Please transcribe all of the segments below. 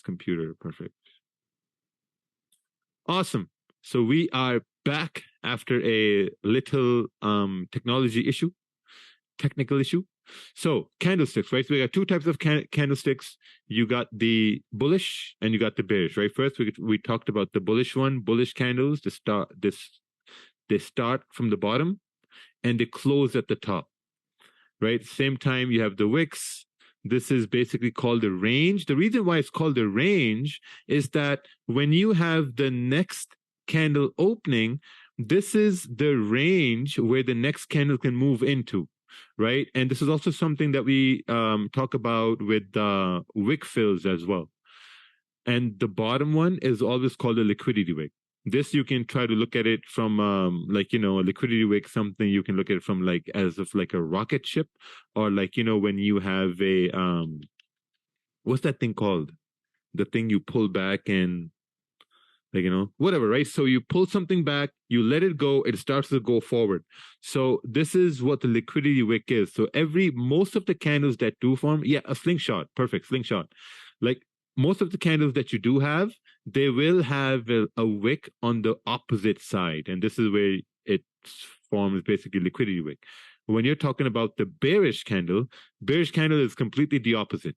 computer. Perfect. Awesome. So we are back after a little technical issue. So candlesticks, right? So we got two types of candlesticks. You got the bullish and you got the bearish, right? First, we talked about the bullish one. Bullish candles, they start from the bottom and they close at the top, right? Same time, you have the wicks. This is basically called the range. The reason why it's called the range is that when you have the next candle opening, this is the range where the next candle can move into, right? And this is also something that we talk about with wick fills as well. And the bottom one is always called a liquidity wick. This you can try to look at it from like, a liquidity wick, something you can look at it from like as if like a rocket ship, or like, when you have a what's that thing called? The thing you pull back and like, whatever, right? So you pull something back, you let it go, it starts to go forward. So this is what the liquidity wick is. So most of the candles that do form, yeah, a slingshot, perfect, slingshot. Like most of the candles that you do have, they will have a wick on the opposite side. And this is where it forms basically liquidity wick. When you're talking about the bearish candle is completely the opposite.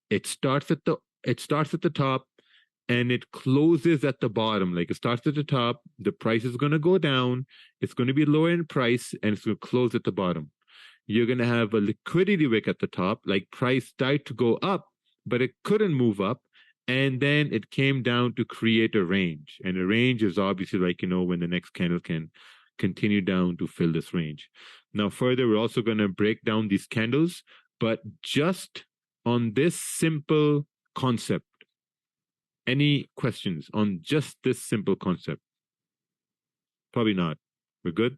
It starts at the top and it closes at the bottom. Like it starts at the top, the price is going to go down, it's going to be lower in price, and it's going to close at the bottom. You're going to have a liquidity wick at the top, like price started to go up, but it couldn't move up. And then it came down to create a range. And a range is obviously like, when the next candle can continue down to fill this range. Now, further, we're also going to break down these candles, but just on this simple concept. Any questions on just this simple concept? Probably not. We're good?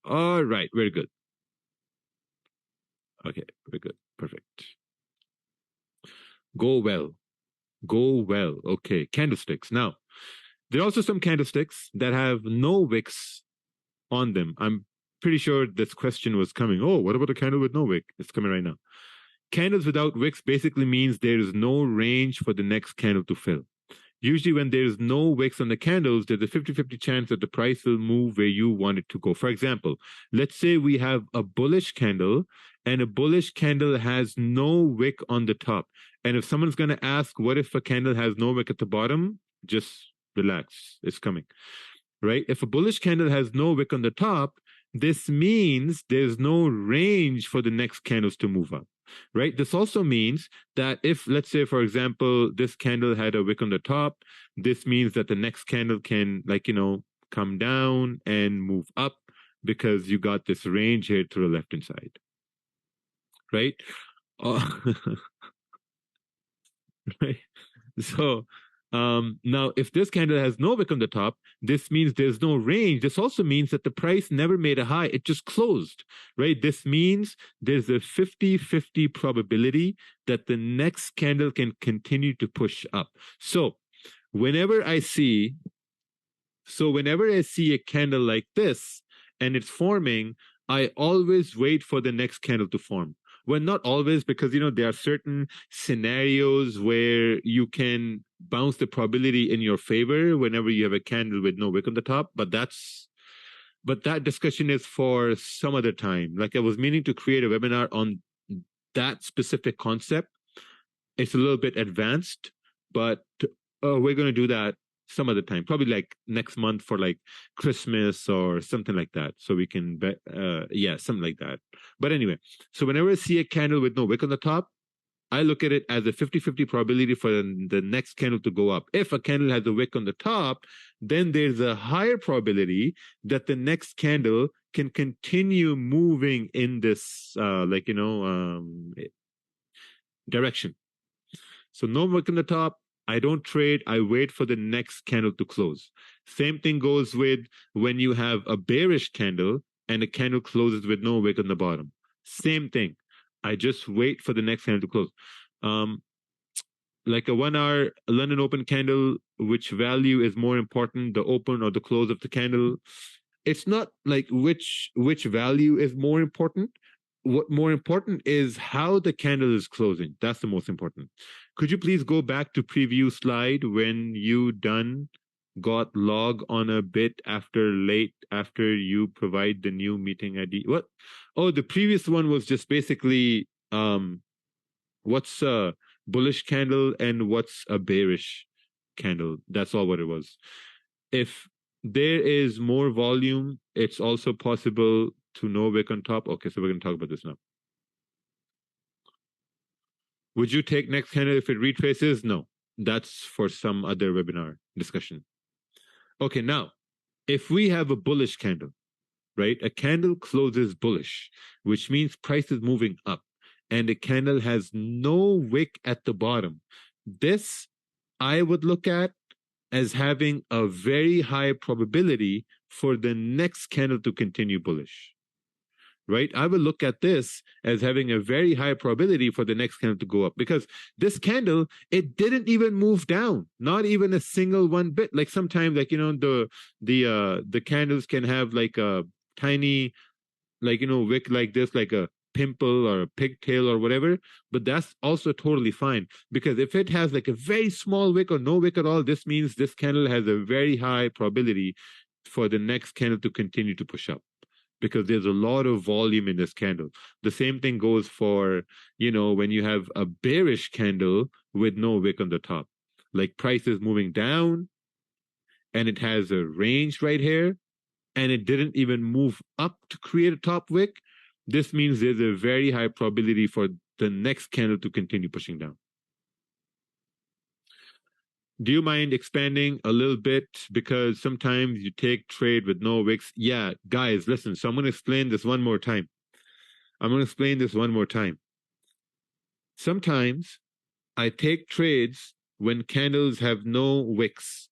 All right, very good. Okay, very good. Perfect. Go well. Okay, candlesticks. Now, there are also some candlesticks that have no wicks on them. I'm pretty sure this question was coming. Oh, what about a candle with no wick? It's coming right now. Candles without wicks basically means there is no range for the next candle to fill. Usually when there's no wicks on the candles, there's a 50-50 chance that the price will move where you want it to go. For example, let's say we have a bullish candle and a bullish candle has no wick on the top. And if someone's going to ask, what if a candle has no wick at the bottom? Just relax. It's coming, right? If a bullish candle has no wick on the top, this means there's no range for the next candles to move up. Right? This also means that if, let's say, for example, this candle had a wick on the top, this means that the next candle can, like, come down and move up because you got this range here to the left-hand side. Right? Right? So, now, if this candle has no wick on the top, this means there's no range. This also means that the price never made a high. It just closed, right? This means there's a 50-50 probability that the next candle can continue to push up. So whenever I see a candle like this and it's forming, I always wait for the next candle to form. Well, not always, because, there are certain scenarios where you can bounce the probability in your favor whenever you have a candle with no wick on the top. But that discussion is for some other time. Like I was meaning to create a webinar on that specific concept. It's a little bit advanced, but we're going to do that some other time, probably like next month for like Christmas or something like that. So we can, something like that. But anyway, so whenever I see a candle with no wick on the top, I look at it as a 50-50 probability for the next candle to go up. If a candle has a wick on the top, then there's a higher probability that the next candle can continue moving in this, direction. So no wick on the top, I don't trade, I wait for the next candle to close. Same thing goes with when you have a bearish candle and a candle closes with no wick on the bottom. Same thing. I just wait for the next candle to close. Like a 1 hour London Open candle, which value is more important, the open or the close of the candle? It's not like which value is more important. what more important is how the candle is closing. That's the most important. Could you please go back to preview slide when you got log on a bit after you provide the new meeting ID? What? Oh, the previous one was just basically what's a bullish candle and what's a bearish candle. That's all what it was. If there is more volume, it's also possible to no wick on top. Okay, so we're going to talk about this now. Would you take next candle if it retraces? No, that's for some other webinar discussion. Okay, now, if we have a bullish candle, right? A candle closes bullish, which means price is moving up, and the candle has no wick at the bottom. This I would look at as having a very high probability for the next candle to continue bullish, right? I will look at this as having a very high probability for the next candle to go up, because this candle, it didn't even move down, not even a single one bit. Like sometimes, like, you know, the candles can have like a tiny, like, you know, wick like this, like a pimple or a pigtail or whatever, but that's also totally fine, because if it has like a very small wick or no wick at all, this means this candle has a very high probability for the next candle to continue to push up, because there's a lot of volume in this candle. The same thing goes for, you know, when you have a bearish candle with no wick on the top, like price is moving down and it has a range right here, and it didn't even move up to create a top wick. This means there's a very high probability for the next candle to continue pushing down. Do you mind expanding a little bit? Because sometimes you take trade with no wicks. Yeah, guys, listen. So I'm going to explain this one more time. Sometimes I take trades when candles have no wicks.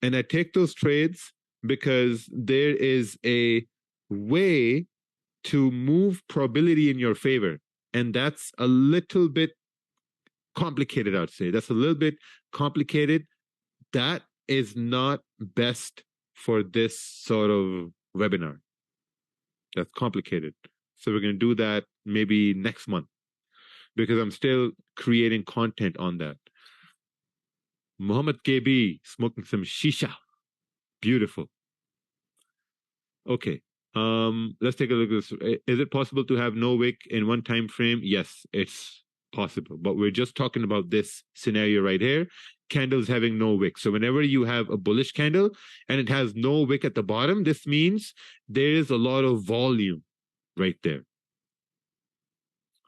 And I take those trades because there is a way to move probability in your favor. And that's a little bit complicated, I'd say. That's a little bit complicated. That is not best for this sort of webinar. That's complicated. So we're going to do that maybe next month, because I'm still creating content on that. Muhammad KB smoking some shisha. Beautiful. Okay. Let's take a look at this. Is it possible to have no wick in one time frame? Yes, it's possible, but we're just talking about this scenario right here, candles having no wick. So whenever you have a bullish candle and it has no wick at the bottom, this means there is a lot of volume right there.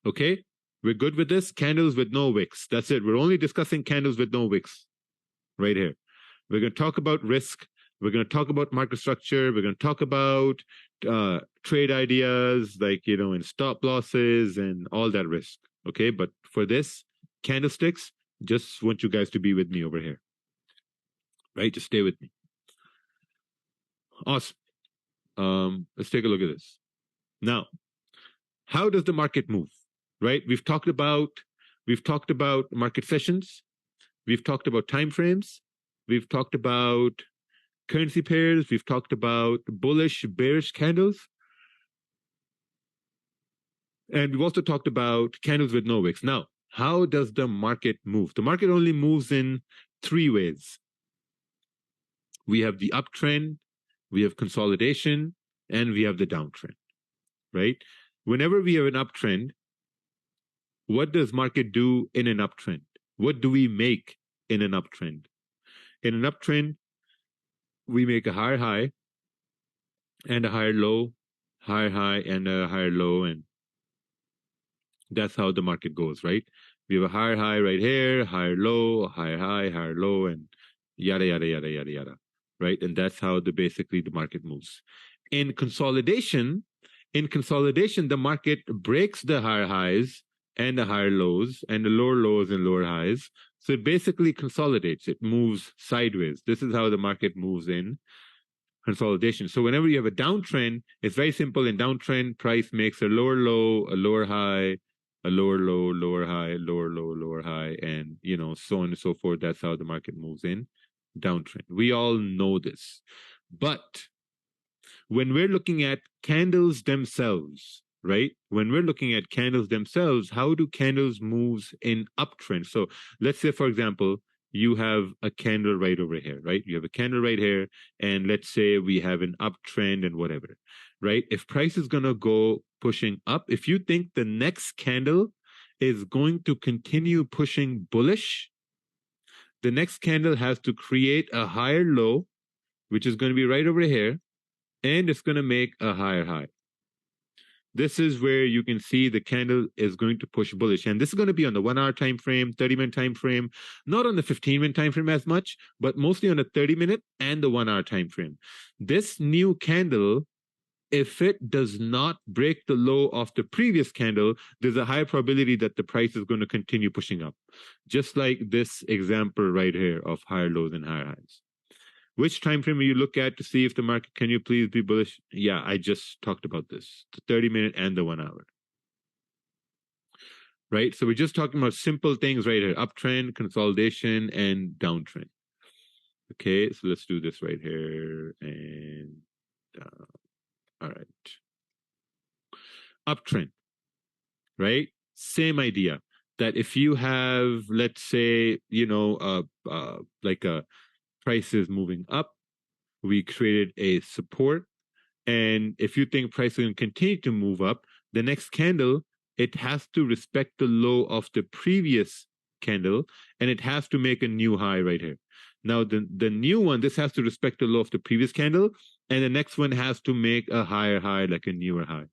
Okay, we're good with this. Candles with no wicks. That's it. We're only discussing candles with no wicks right here. We're going to talk about risk. We're going to talk about market structure. We're going to talk about trade ideas, like, you know, and stop losses and all that risk. Okay, but for this, candlesticks, just want you guys to be with me over here. Right, just stay with me. Awesome. Let's take a look at this. Now, how does the market move? Right, we've talked about market sessions. We've talked about time frames. We've talked about currency pairs. We've talked about bullish, bearish candles. And we've also talked about candles with no wicks. Now, how does the market move? The market only moves in three ways. We have the uptrend, we have consolidation, and we have the downtrend, right? Whenever we have an uptrend, what does market do in an uptrend? What do we make in an uptrend? In an uptrend, we make a higher high and a higher low, higher high and a higher low, and that's how the market goes, right? We have a higher high right here, higher low, higher high, higher low, and yada, yada, yada, yada, yada, right? And that's how basically the market moves. In consolidation, the market breaks the higher highs and the higher lows and the lower lows and lower highs. So it basically consolidates. It moves sideways. This is how the market moves in consolidation. So whenever you have a downtrend, it's very simple. In downtrend, price makes a lower low, a lower high, a lower low, lower high, lower low, lower high, and, you know, so on and so forth. That's how the market moves in downtrend. We all know this. But when we're looking at candles themselves, right? When we're looking at candles themselves, how do candles move in uptrend? So let's say, for example, you have a candle right over here, right? You have a candle right here, and let's say we have an uptrend and whatever, right? If price is going to go pushing up, if you think the next candle is going to continue pushing bullish, the next candle has to create a higher low, which is going to be right over here, and it's going to make a higher high. This is where you can see the candle is going to push bullish. And this is going to be on the 1 hour time frame, 30-minute time frame, not on the 15-minute time frame as much, but mostly on the 30-minute and the 1 hour time frame. This new candle, if it does not break the low of the previous candle, there's a high probability that the price is going to continue pushing up. Just like this example right here of higher lows and higher highs. Which time frame will you look at to see if the market, can you please be bullish? Yeah, I just talked about this, the 30-minute and the 1 hour. Right? So we're just talking about simple things right here, uptrend, consolidation, and downtrend. Okay, so let's do this right here. And all right. Uptrend, right? Same idea that if you have, let's say, like a price is moving up, we created a support, and if you think price is going to continue to move up, the next candle, it has to respect the low of the previous candle, and it has to make a new high right here. Now the new one, this has to respect the low of the previous candle, and the next one has to make a higher high, like a newer high.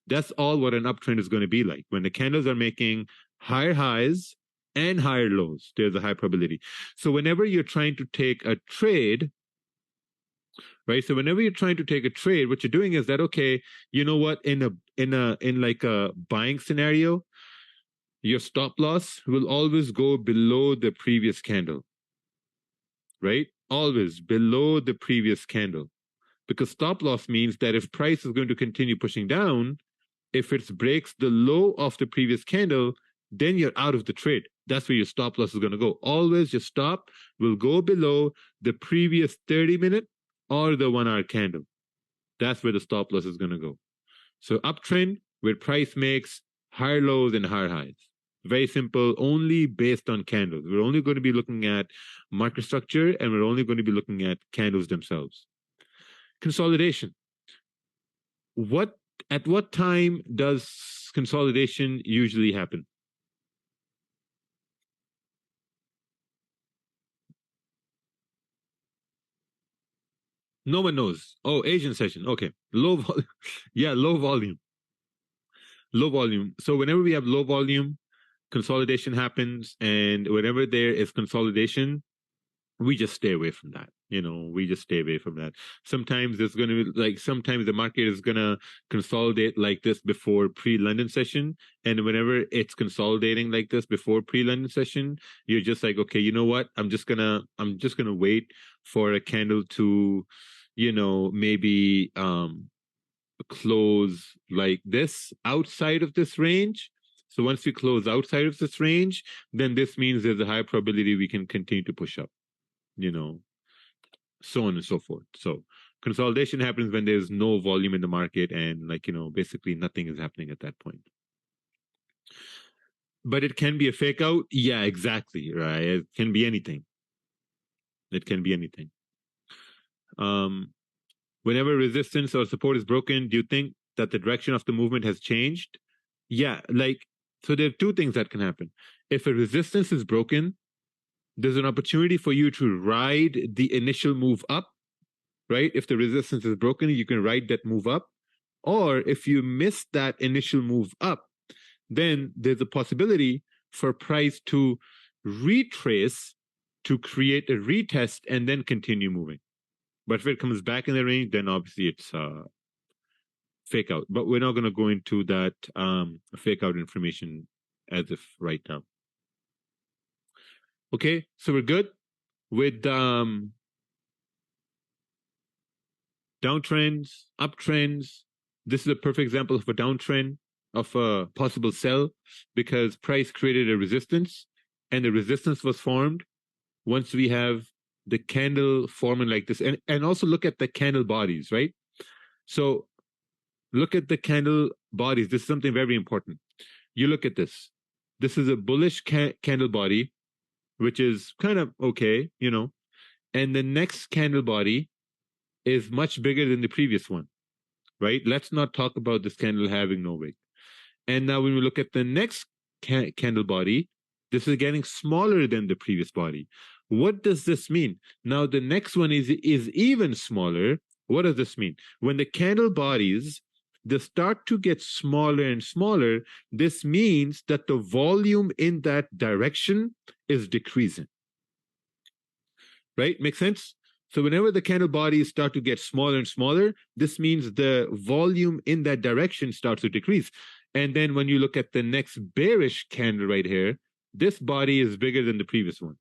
That's all what an uptrend is going to be like. When the candles are making higher highs and higher lows, there's a high probability. So whenever you're trying to take a trade, right? So whenever you're trying to take a trade, what you're doing is that, okay, you know what, in like a buying scenario, your stop loss will always go below the previous candle, right? Always below the previous candle. Because stop loss means that if price is going to continue pushing down, if it breaks the low of the previous candle, then you're out of the trade. That's where your stop loss is going to go. Always your stop will go below the previous 30-minute or the 1 hour candle. That's where the stop loss is going to go. So uptrend, where price makes higher lows and higher highs. Very simple, only based on candles. We're only going to be looking at market structure, and we're only going to be looking at candles themselves. Consolidation. At what time does consolidation usually happen? No one knows. Oh, Asian session. Okay. Low volume. Yeah, low volume. Low volume. So whenever we have low volume, consolidation happens, and whenever there is consolidation, we just stay away from that. We just stay away from that. Sometimes there's going to be like, sometimes the market is going to consolidate like this before pre-London session. And whenever it's consolidating like this before pre-London session, you're just like, okay, you know what? I'm just gonna wait for a candle to, maybe close like this outside of this range. So once we close outside of this range, then this means there's a high probability we can continue to push up, so on and so forth. So consolidation happens when there's no volume in the market, and basically nothing is happening at that point. But it can be a fake out. Yeah, exactly. Right. It can be anything. It can be anything. Whenever resistance or support is broken, do you think that the direction of the movement has changed? Yeah, so there are two things that can happen. If a resistance is broken, there's an opportunity for you to ride the initial move up, right? If the resistance is broken, you can ride that move up. Or if you miss that initial move up, then there's a possibility for price to retrace, to create a retest, and then continue moving. But if it comes back in the range, then obviously it's fake out. But we're not going to go into that fake out information as if right now. Okay, so we're good with downtrends, uptrends. This is a perfect example of a downtrend, of a possible sell, because price created a resistance, and the resistance was formed once we have the candle forming like this. And also look at the candle bodies, right? So look at the candle bodies, this is something very important. You look at this. This is a bullish candle body, which is kind of okay, you know, and the next candle body is much bigger than the previous one, right? Let's not talk about this candle having no wick. And now when we look at the next candle body, this is getting smaller than the previous body. What does this mean? Now the next one is even smaller. What does this mean? When the candle bodies, they start to get smaller and smaller, this means that the volume in that direction is decreasing. Right? Make sense? So whenever the candle bodies start to get smaller and smaller, this means the volume in that direction starts to decrease. And then when you look at the next bearish candle right here, this body is bigger than the previous one.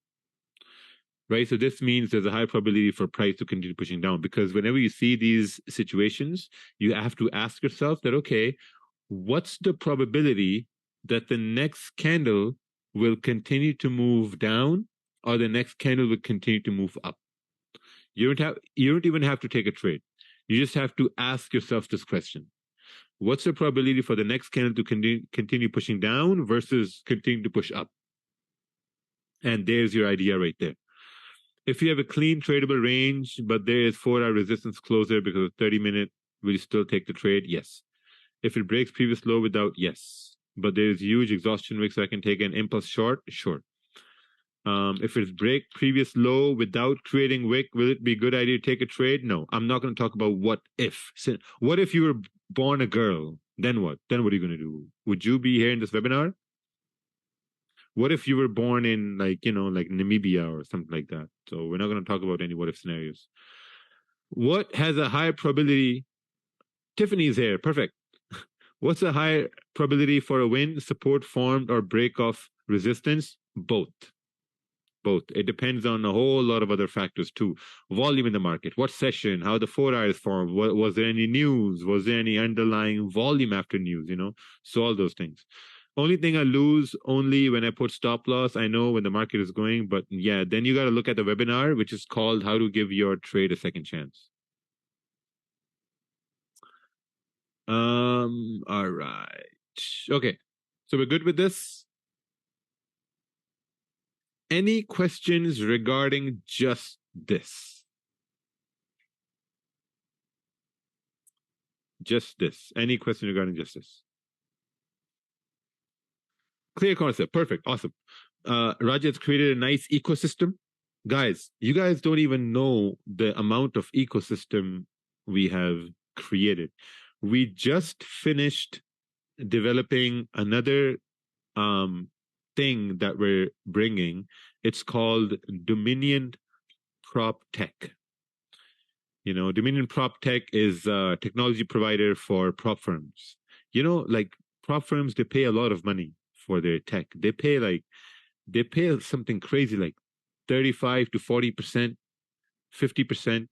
Right? So this means there's a high probability for price to continue pushing down, because whenever you see these situations, you have to ask yourself that, okay, what's the probability that the next candle will continue to move down or the next candle will continue to move up? You don't even have to take a trade. You just have to ask yourself this question. What's the probability for the next candle to continue pushing down versus continue to push up? And there's your idea right there. If you have a clean tradable range, but there is 4-hour resistance closer because of 30-minute, will you still take the trade? Yes. If it breaks previous low without, yes. But there's huge exhaustion wick, so I can take an impulse short, sure. If it's break previous low without creating wick, will it be a good idea to take a trade? No. I'm not going to talk about what if. What if you were born a girl? Then what? Then what are you going to do? Would you be here in this webinar? What if you were born in like Namibia or something like that? So we're not going to talk about any what if scenarios. What has a higher probability? Tiffany's here. Perfect. What's a higher probability for a win, support formed, or break of resistance? Both. Both. It depends on a whole lot of other factors too. Volume in the market, what session, how the 4-hour is formed, was there any news, was there any underlying volume after news, so all those things. Only thing I lose only when I put stop loss. I know when the market is going, but yeah, then you got to look at the webinar, which is called How to Give Your Trade a Second Chance. All right. Okay. So we're good with this. Any questions regarding just this? Just this. Any question regarding just this? Clear concept. Perfect. Awesome. Rajat's created a nice ecosystem. Guys, you guys don't even know the amount of ecosystem we have created. We just finished developing another thing that we're bringing. It's called Dominion Prop Tech. Dominion Prop Tech is a technology provider for prop firms. Like prop firms, they pay a lot of money for their tech. They pay something crazy, like 35 to 40%, 50%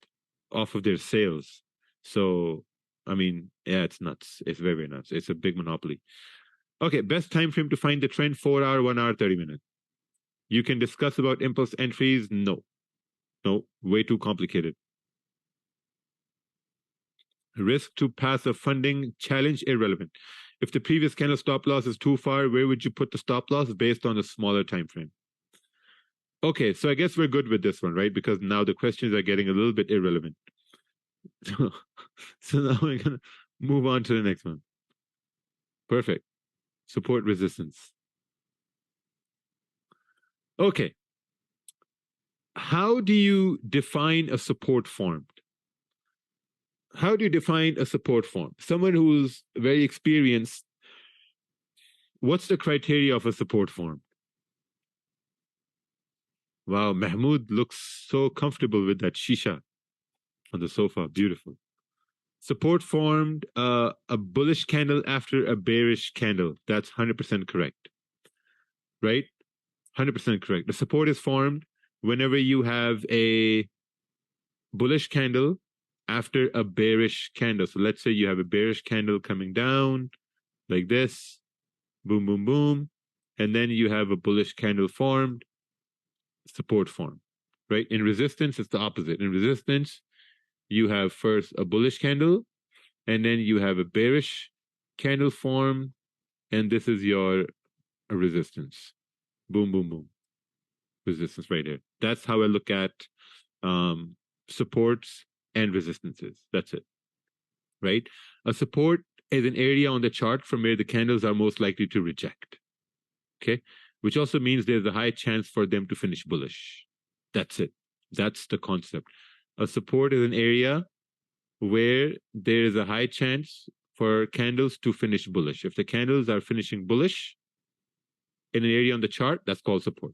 off of their sales. So, I mean, yeah, it's nuts. It's very, very nuts. It's a big monopoly. Okay, best time frame to find the trend: 4-hour, 1 hour, 30 minutes. You can discuss about impulse entries. No, way too complicated. Risk to passive funding challenge irrelevant. If the previous candle stop loss is too far, where would you put the stop loss based on a smaller time frame? Okay, so I guess we're good with this one, right? Because now the questions are getting a little bit irrelevant. So now we're going to move on to the next one. Perfect. Support resistance. Okay. How do you define a support formed? How do you define a support form? Someone who's very experienced, what's the criteria of a support form? Wow, Mahmoud looks so comfortable with that shisha on the sofa. Beautiful. Support formed a bullish candle after a bearish candle. That's 100% correct. Right? 100% correct. The support is formed whenever you have a bullish candle after a bearish candle. So let's say you have a bearish candle coming down like this, boom, boom, boom, and then you have a bullish candle formed, support form, right? In resistance, it's the opposite. In resistance, you have first a bullish candle, and then you have a bearish candle form, and this is your resistance. Boom, boom, boom. Resistance right here. That's how I look at supports and resistances. That's it. Right? A support is an area on the chart from where the candles are most likely to reject. Okay? Which also means there's a high chance for them to finish bullish. That's it. That's the concept. A support is an area where there is a high chance for candles to finish bullish. If the candles are finishing bullish in an area on the chart, that's called support.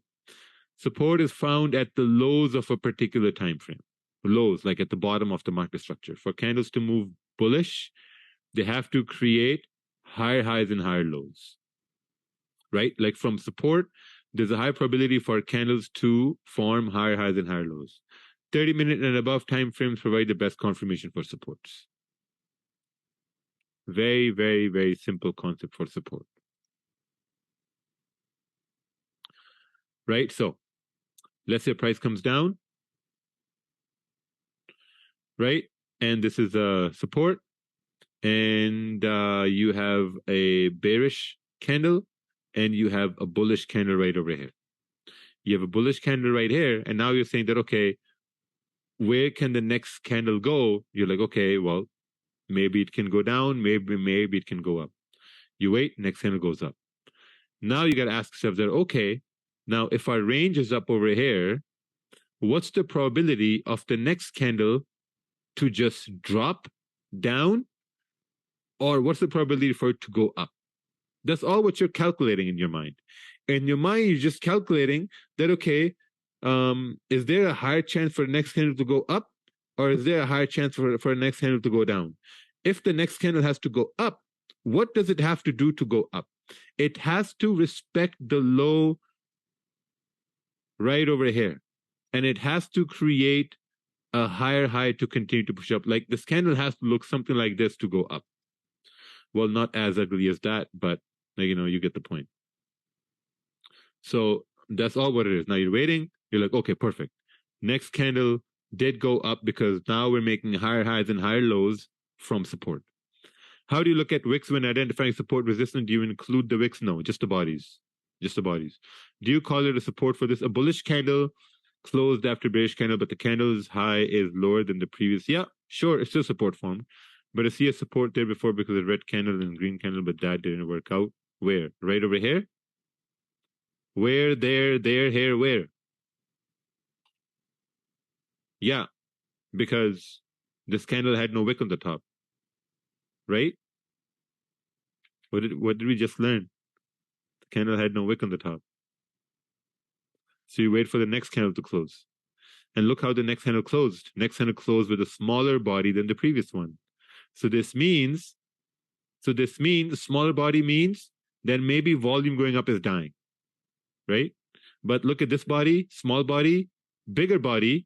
Support is found at the lows of a particular time frame. Lows, like at the bottom of the market structure. For candles to move bullish, they have to create higher highs and higher lows. Right? Like from support, there's a high probability for candles to form higher highs and higher lows. 30-minute and above time frames provide the best confirmation for supports. Very, very, very simple concept for support. Right? So let's say price comes down, right? And this is a support, and you have a bearish candle, and you have a bullish candle right over here. You have a bullish candle right here, and now you're saying that, okay, where can the next candle go? You're like, okay, well, maybe it can go down, maybe it can go up. You wait, next candle goes up. Now you got to ask yourself that, okay, now if our range is up over here, what's the probability of the next candle to just drop down, or what's the probability for it to go up? That's all what you're calculating in your mind. In your mind, you're just calculating that, okay, is there a higher chance for the next candle to go up, or is there a higher chance for the next candle to go down? If the next candle has to go up, what does it have to do to go up? It has to respect the low right over here, and it has to create a higher high to continue to push up. Like this candle has to look something like this to go up. Well, not as ugly as that, but you get the point. So that's all what it is. Now you're waiting. You're like, okay, perfect. Next candle did go up because now we're making higher highs and higher lows from support. How do you look at wicks when identifying support resistance? Do you include the wicks? No, just the bodies. Just the bodies. Do you call it a support for this? A bullish candle closed after bearish candle, but the candle's high is lower than the previous. Yeah, sure, it's still support form. But I see a support there before because of red candle and green candle, but that didn't work out. Where? Right over here? Where, there, here, where? Yeah, because this candle had no wick on the top. Right? What did we just learn? The candle had no wick on the top. So you wait for the next candle to close. And look how the next candle closed. Next candle closed with a smaller body than the previous one. So this means smaller body means then maybe volume going up is dying. Right? But look at this body, small body, bigger body,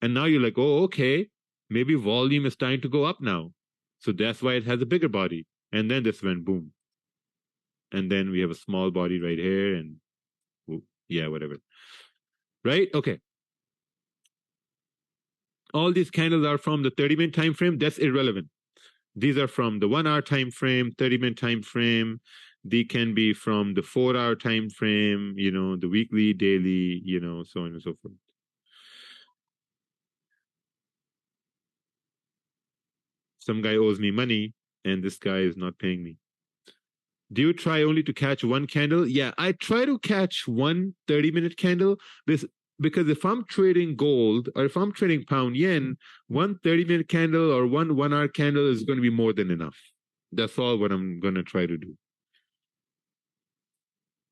and now you're like, oh, okay, maybe volume is starting to go up now. So that's why it has a bigger body. And then this went boom. And then we have a small body right here, and yeah, whatever. Right? Okay. All these candles are from the 30-minute time frame. That's irrelevant. These are from the 1 hour time frame, 30-minute time frame. They can be from the 4 hour time frame, the weekly, daily, so on and so forth. Some guy owes me money, and this guy is not paying me. Do you try only to catch one candle? Yeah, I try to catch one 30-minute candle. Because if I'm trading gold or if I'm trading pound yen, one 30-minute candle or one 1 hour candle is going to be more than enough. That's all what I'm going to try to do.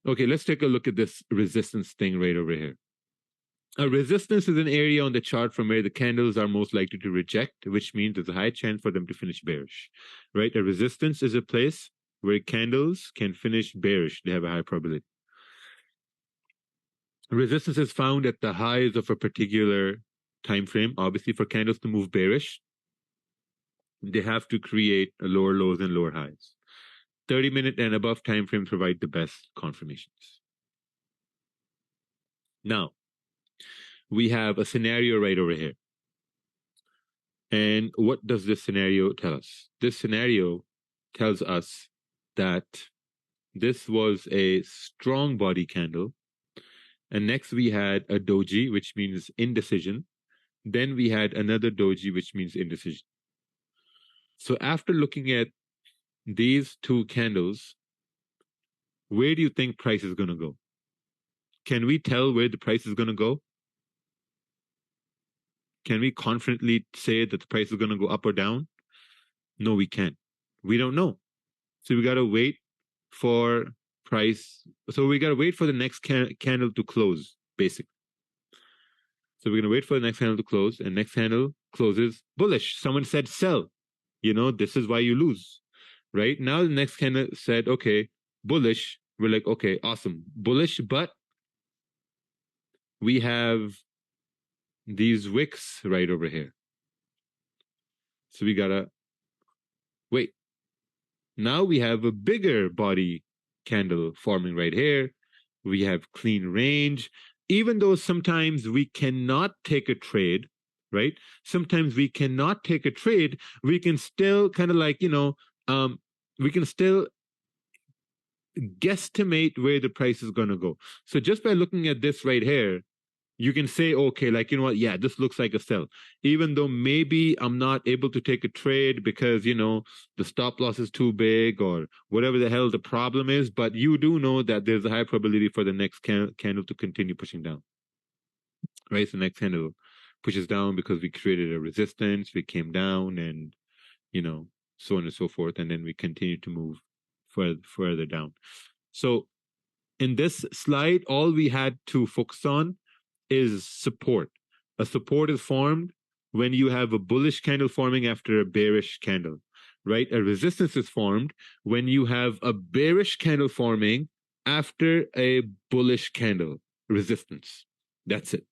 Okay, let's take a look at this resistance thing right over here. A resistance is an area on the chart from where the candles are most likely to reject, which means there's a high chance for them to finish bearish, right? A resistance is a place where candles can finish bearish. They have a high probability. Resistance is found at the highs of a particular time frame. Obviously, for candles to move bearish, they have to create lower lows and lower highs. 30-minute and above time frames provide the best confirmations. Now, we have a scenario right over here. And what does this scenario tell us? This scenario tells us that this was a strong body candle. And next we had a doji, which means indecision. Then we had another doji, which means indecision. So after looking at these two candles, where do you think price is going to go? Can we tell where the price is going to go? Can we confidently say that the price is going to go up or down? No, we can't. We don't know. So we got to wait for price. So we got to wait for the next candle to close, basically. So we're going to wait for the next candle to close, and next candle closes bullish. Someone said sell. You know, this is why you lose, right? Now the next candle said, okay, bullish. We're like, okay, awesome. Bullish, but we have these wicks right over here. So we got to wait. Now we have a bigger body candle forming right here. We have clean range. Even though sometimes we cannot take a trade, right? Sometimes we cannot take a trade, we can still kind of like, you know, we can still guesstimate where the price is going to go. So just by looking at this right here, you can say, okay, like, you know what? Yeah, this looks like a sell. Even though maybe I'm not able to take a trade because, you know, the stop loss is too big or whatever the hell the problem is, but you do know that there's a high probability for the next candle to continue pushing down, right? So next candle pushes down because we created a resistance, we came down and, you know, so on and so forth. And then we continue to move further down. So in this slide, all we had to focus on is support. A support is formed when you have a bullish candle forming after a bearish candle, right? A resistance is formed when you have a bearish candle forming after a bullish candle resistance. That's it.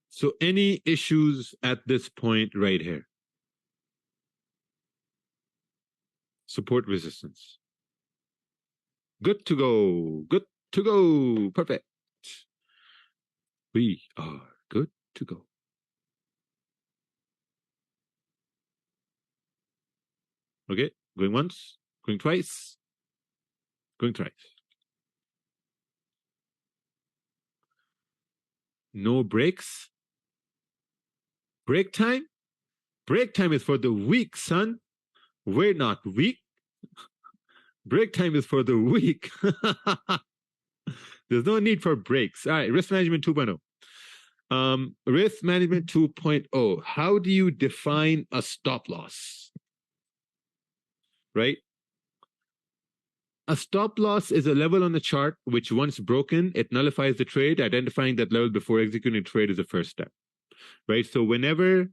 So any issues at this point right here? Support resistance. Good to go. Good to go. Perfect. We are good to go. Okay, going once, going twice, going thrice. No breaks. Break time? Break time is for the weak, son. We're not weak. Break time is for the weak. There's no need for breaks. All right, risk management 2.0. Risk management 2.0. How do you define a stop loss? Right? A stop loss is a level on the chart which, once broken, it nullifies the trade. Identifying that level before executing a trade is the first step. Right? So whenever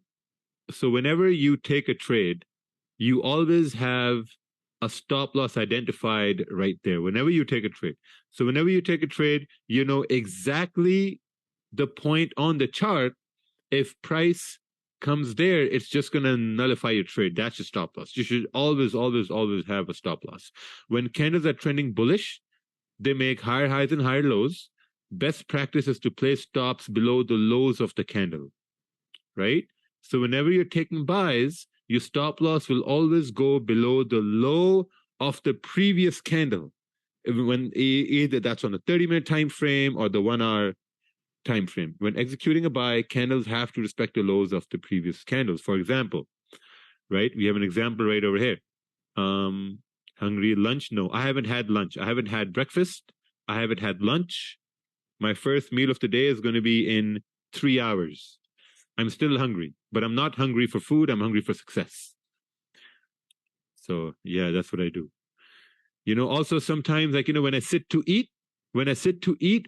you take a trade, you always have a stop loss identified right there whenever you take a trade. So whenever you take a trade, you know exactly the point on the chart. If price comes there, it's just going to nullify your trade. That's your stop loss. You should always, always, always have a stop loss. When candles are trending bullish, they make higher highs and higher lows. Best practice is to place stops below the lows of the candle, right? So whenever you're taking buys, your stop loss will always go below the low of the previous candle. When either that's on a 30-minute time frame or the 1 hour time frame. When executing a buy, candles have to respect the lows of the previous candles. For example, right? We have an example right over here. Hungry lunch? No, I haven't had lunch. I haven't had breakfast. I haven't had lunch. My first meal of the day is going to be in 3 hours. I'm still hungry, but I'm not hungry for food. I'm hungry for success. So yeah, that's what I do. You know, also sometimes, like, you know, when I sit to eat,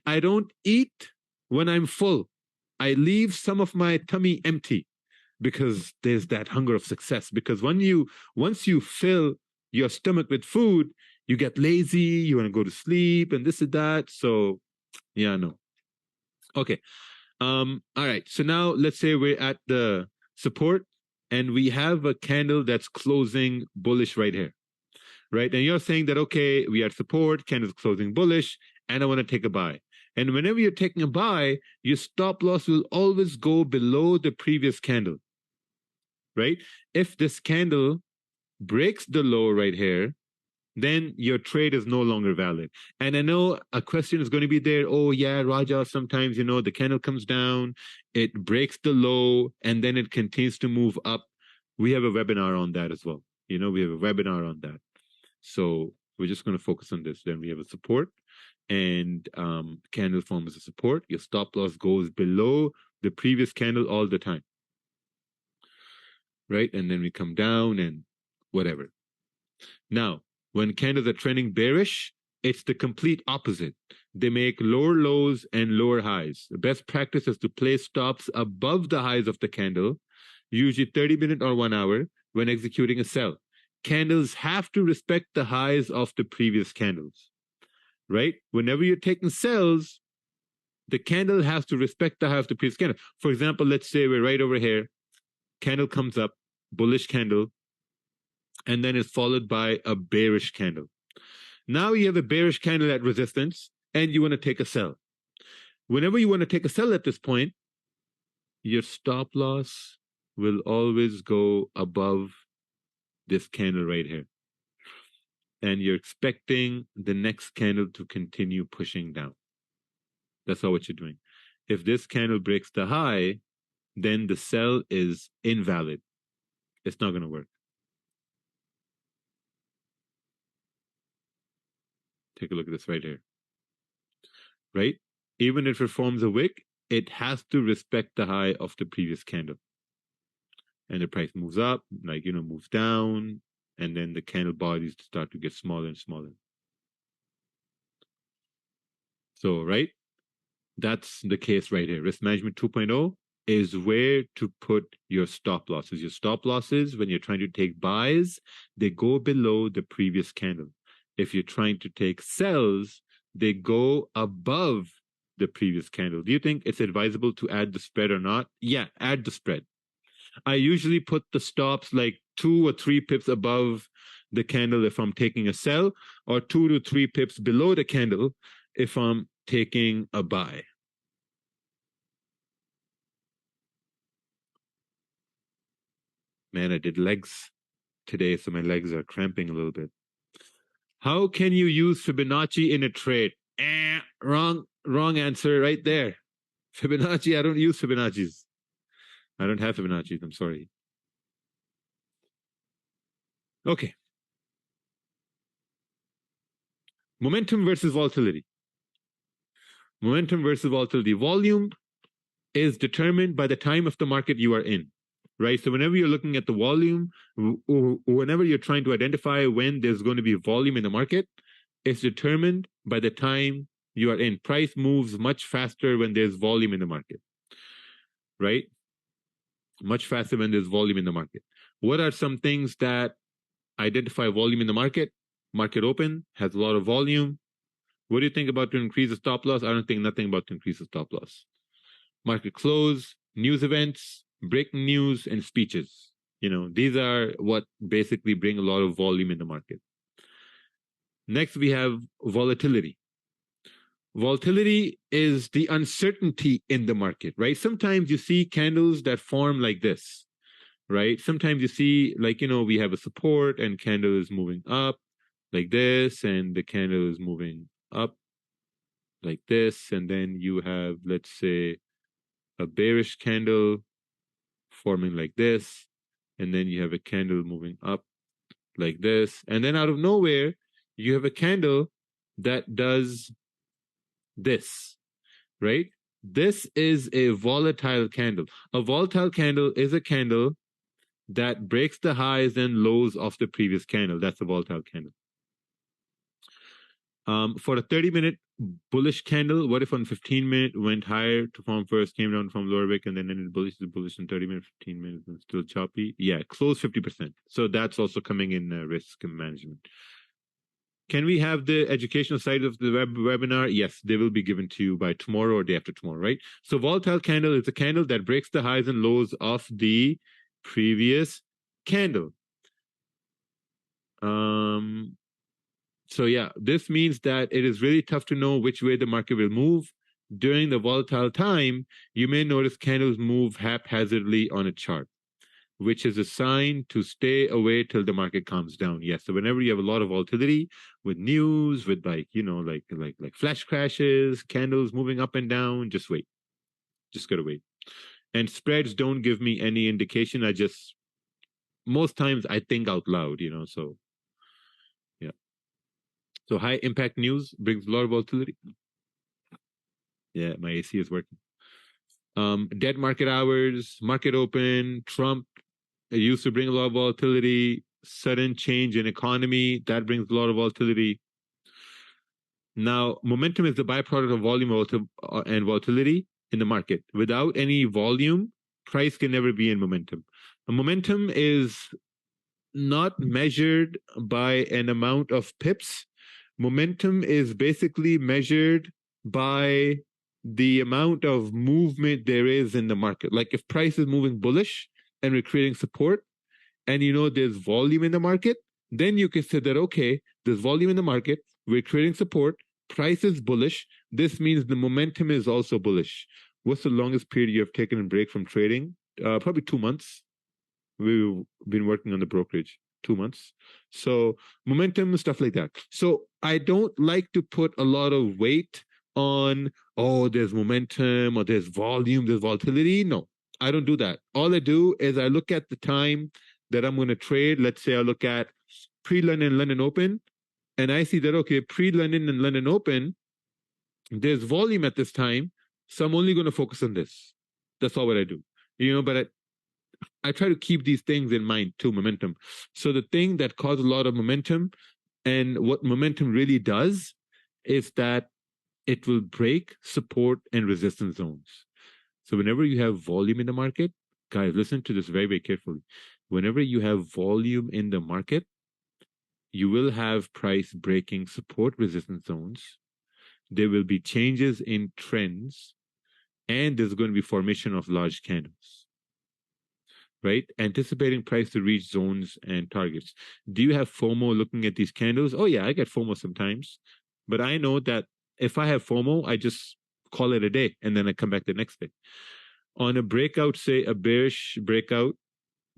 I don't eat when I'm full. I leave some of my tummy empty because there's that hunger of success. Because once you fill your stomach with food, you get lazy, you want to go to sleep and this and that. So yeah, no. Okay. All right. So now let's say we're at the support and we have a candle that's closing bullish right here, right? And you're saying that, okay, we are at support, candle's closing bullish, and I want to take a buy. And whenever you're taking a buy, your stop loss will always go below the previous candle, right? If this candle breaks the low right here, then your trade is no longer valid. And I know a question is going to be there. Oh, yeah, Raja, sometimes, the candle comes down, it breaks the low, and then it continues to move up. We have a webinar on that as well. We have a webinar on that. So we're just going to focus on this. Then we have a support, and candle forms a support. Your stop loss goes below the previous candle all the time. Right? And then we come down and whatever. Now, when candles are trending bearish, it's the complete opposite. They make lower lows and lower highs. The best practice is to place stops above the highs of the candle, usually 30-minute or 1 hour, when executing a sell. Candles have to respect the highs of the previous candles, right? Whenever you're taking sells, the candle has to respect the high of the previous candle. For example, let's say we're right over here, candle comes up, bullish candle, and then it's followed by a bearish candle. Now you have a bearish candle at resistance, and you want to take a sell. Whenever you want to take a sell at this point, your stop loss will always go above this candle right here. And you're expecting the next candle to continue pushing down. That's all what you're doing. If this candle breaks the high, then the sell is invalid. It's not going to work. Take a look at this right here. Right? Even if it forms a wick, it has to respect the high of the previous candle. And the price moves up, moves down, and then the candle bodies start to get smaller and smaller. So, right? That's the case right here. Risk Management 2.0 is where to put your stop losses. Your stop losses, when you're trying to take buys, they go below the previous candle. If you're trying to take sells, they go above the previous candle. Do you think it's advisable to add the spread or not? Yeah, add the spread. I usually put the stops like 2 or 3 pips above the candle if I'm taking a sell, or 2 to 3 pips below the candle if I'm taking a buy. Man, I did legs today, so my legs are cramping a little bit. How can you use Fibonacci in a trade? Wrong answer right there. Fibonacci, I don't use Fibonacci's. I don't have Fibonacci's, I'm sorry. Okay. Momentum versus volatility. Momentum versus volatility. Volume is determined by the time of the market you are in, right? So whenever you're looking at the volume, or whenever you're trying to identify when there's going to be volume in the market, it's determined by the time you are in. Price moves much faster when there's volume in the market, right? Much faster when there's volume in the market. What are some things that identify volume in the market? Market open, has a lot of volume. What do you think about to increase the stop loss? I don't think nothing about to increase the stop loss. Market close, news events, breaking news, and speeches. These are what basically bring a lot of volume in the market. Next, we have volatility. Volatility is the uncertainty in the market, right? Sometimes you see candles that form like this, right? Sometimes you see, we have a support and candle is moving up like this, and the candle is moving up like this, and then you have, let's say, a bearish candle forming like this, and then you have a candle moving up like this, and then out of nowhere, you have a candle that does this, right? This is a volatile candle. A volatile candle is a candle that breaks the highs and lows of the previous candle. That's a volatile candle. For a 30-minute bullish candle, what if on 15-minute went higher to form first, came down from lower wick, and then ended bullish to bullish in 30 minutes, 15 minutes, and still choppy? Yeah, close 50%. So that's also coming in risk management. Can we have the educational side of the webinar? Yes, they will be given to you by tomorrow or day after tomorrow, right? So volatile candle is a candle that breaks the highs and lows of the previous candle. So yeah, this means that it is really tough to know which way the market will move. During the volatile time, you may notice candles move haphazardly on a chart. which is a sign to stay away till the market calms down. Yes. So whenever you have a lot of volatility with news, with like flash crashes, candles moving up and down, just wait. Just gotta wait. And spreads don't give me any indication. Most times I think out loud, so yeah. So high impact news brings a lot of volatility. Yeah, my AC is working. Dead market hours, market open, Trump, it used to bring a lot of volatility. Sudden change in economy, that brings a lot of volatility. Now, momentum is the byproduct of volume and volatility in the market. Without any volume, price can never be in momentum. Momentum is not measured by an amount of pips. Momentum is basically measured by the amount of movement there is in the market. Like if price is moving bullish and we're creating support, and there's volume in the market, then you can say that, okay, there's volume in the market, we're creating support, price is bullish, this means the momentum is also bullish. What's the longest period you have taken a break from trading? Probably 2 months. We've been working on the brokerage 2 months. So momentum, stuff like that. So I don't like to put a lot of weight on, oh, there's momentum or there's volume, there's volatility. No, I don't do that. All I do is I look at the time that I'm going to trade. Let's say I look at pre-London, London Open, and I see that, okay, pre-London and London Open, there's volume at this time, so I'm only going to focus on this. That's all what I do. But I try to keep these things in mind too, momentum. So the thing that causes a lot of momentum, and what momentum really does, is that it will break support and resistance zones. So whenever you have volume in the market, guys, listen to this very, very carefully. Whenever you have volume in the market, you will have price breaking support resistance zones. There will be changes in trends, and there's going to be formation of large candles, right? Anticipating price to reach zones and targets. Do you have FOMO looking at these candles? Oh yeah, I get FOMO sometimes, but I know that if I have FOMO, I just call it a day and then I come back the next day. On a breakout, say a bearish breakout,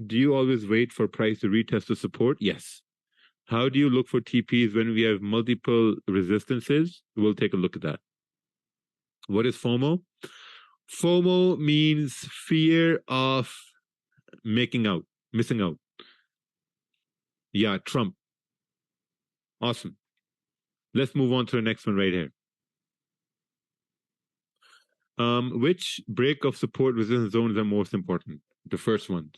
do you always wait for price to retest the support? Yes. How do you look for TPs when we have multiple resistances? We'll take a look at that. What is FOMO? FOMO means fear of missing out. Yeah, Trump. Awesome. Let's move on to the next one right here. Which break of support resistance zones are most important? The first ones.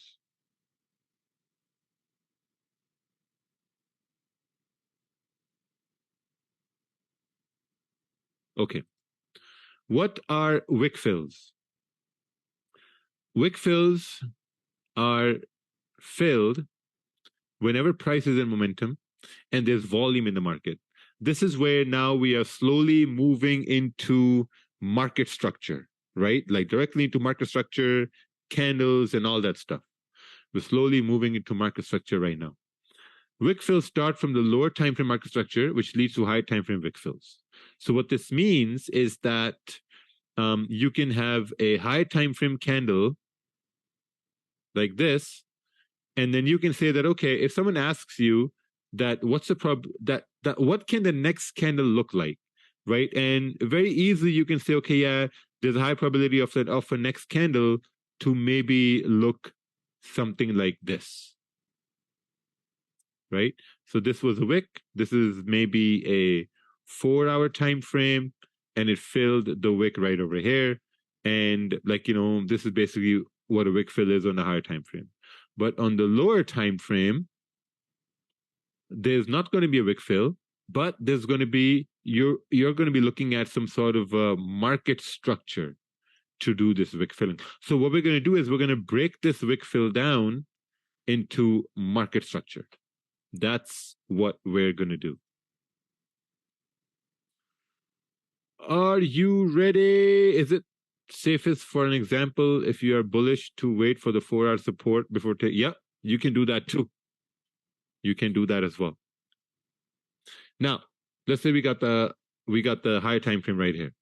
Okay. What are wick fills? Wick fills are filled whenever price is in momentum and there's volume in the market. This is where now we are slowly moving into market structure, right? Like directly into market structure, candles and all that stuff. We're slowly moving into market structure right now. Wick fills start from the lower time frame market structure, which leads to high time frame wick fills. So what this means is that you can have a high time frame candle like this, and then you can say that, okay, if someone asks you that what's the that what can the next candle look like, right? And very easily you can say, okay, yeah, there's a high probability of a next candle to maybe look something like this, right? So this was a wick. This is maybe a 4-hour time frame, and it filled the wick right over here. And this is basically what a wick fill is on the higher time frame. But on the lower time frame, there's not going to be a wick fill, but there's going to be you're going to be looking at some sort of a market structure to do this wick filling. So what we're going to do is we're going to break this wick fill down into market structure. That's what we're going to do. Are you ready? Is it safest, for an example, if you are bullish, to wait for the 4-hour support before yeah, you can do that too. You can do that as well. Now, let's say we got the high time frame right here,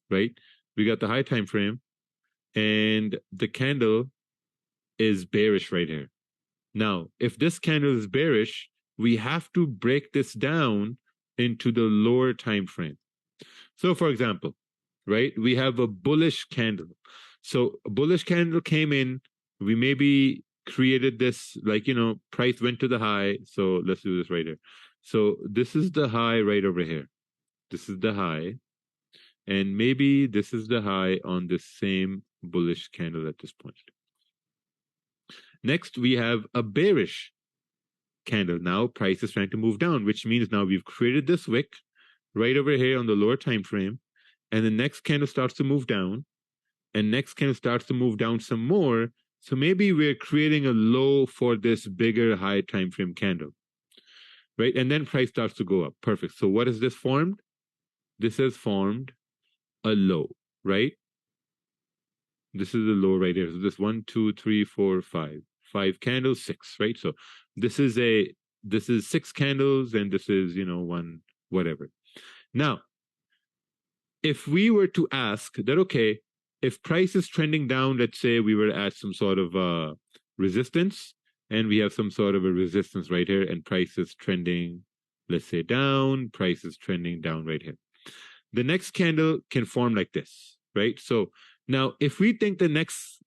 right? We got the high time frame, and the candle is bearish right here. Now, if this candle is bearish, we have to break this down into the lower time frame. So for example, right, we have a bullish candle. So a bullish candle came in, we maybe created this, like, price went to the high. So let's do this right here. So this is the high right over here. This is the high. And maybe this is the high on this same bullish candle at this point. Next, we have a bearish candle. Now price is trying to move down, which means now we've created this wick right over here on the lower time frame, and the next candle starts to move down, and next candle starts to move down some more. So maybe we're creating a low for this bigger high time frame candle, right? And then price starts to go up. Perfect. So what is this formed? This has formed a low, right? This is the low right here. So this 1, 2, 3, 4, 5 candles, 6, right? So this is 6 candles, and this is, 1, whatever. Now, if we were to ask that, okay, if price is trending down, let's say we were at some sort of resistance, and we have some sort of a resistance right here, and price is trending, let's say down, price is trending down right here. The next candle can form like this, right? So now, if we think the next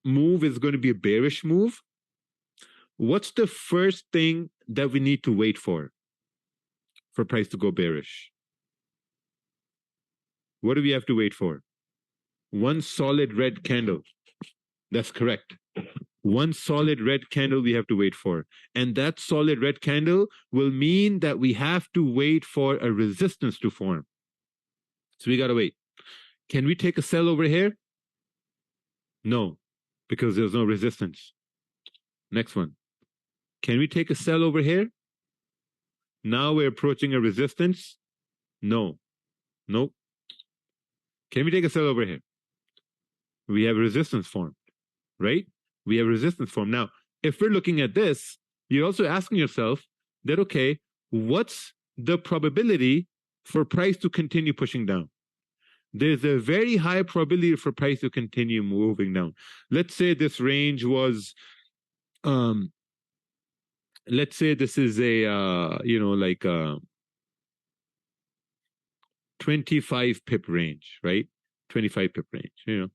move is going to be a bearish move, what's the first thing that we need to wait for price to go bearish? What do we have to wait for? One solid red candle. That's correct. One solid red candle we have to wait for. And that solid red candle will mean that we have to wait for a resistance to form. So we got to wait. Can we take a sell over here? No, because there's no resistance. Next one. Can we take a sell over here? Now we're approaching a resistance? No. Nope. Can we take a sell over here? We have resistance formed, right? We have resistance formed. Now, if we're looking at this, you're also asking yourself that, okay, what's the probability for price to continue pushing down? There's a very high probability for price to continue moving down. Let's say this range was, let's say this is a, like a 25 pip range, right? 25 pip range,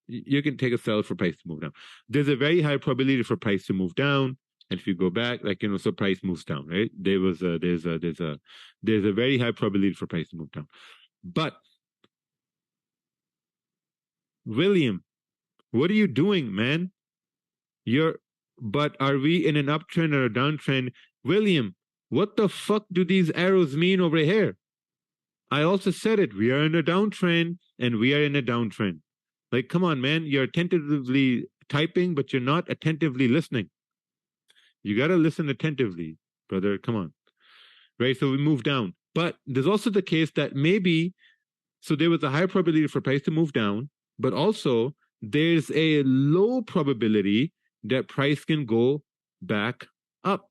you can take a sell for price to move down. There's a very high probability for price to move down. And if you go back, so price moves down, right? There's a very high probability for price to move down. But William, what are you doing, man? But are we in an uptrend or a downtrend? William, what the fuck do these arrows mean over here? I also said it. We are in a downtrend, and we are in a downtrend. Like, come on, man. You're attentively typing, but you're not attentively listening. You got to listen attentively, brother. Come on. Right? So we move down. But there's also the case that maybe, so there was a high probability for price to move down, but also there's a low probability that price can go back up,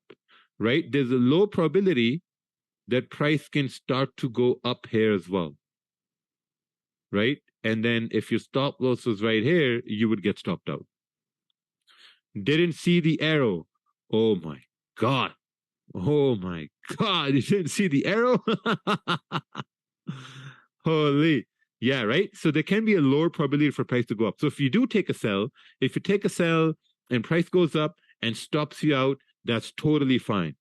right? There's a low probability that price can start to go up here as well, right? And then if your stop loss was right here, you would get stopped out. Didn't see the arrow. Oh my God. Oh my God. You didn't see the arrow? Holy. Yeah, right? So there can be a lower probability for price to go up. So if you do take a sell, if you take a sell and price goes up and stops you out, that's totally fine.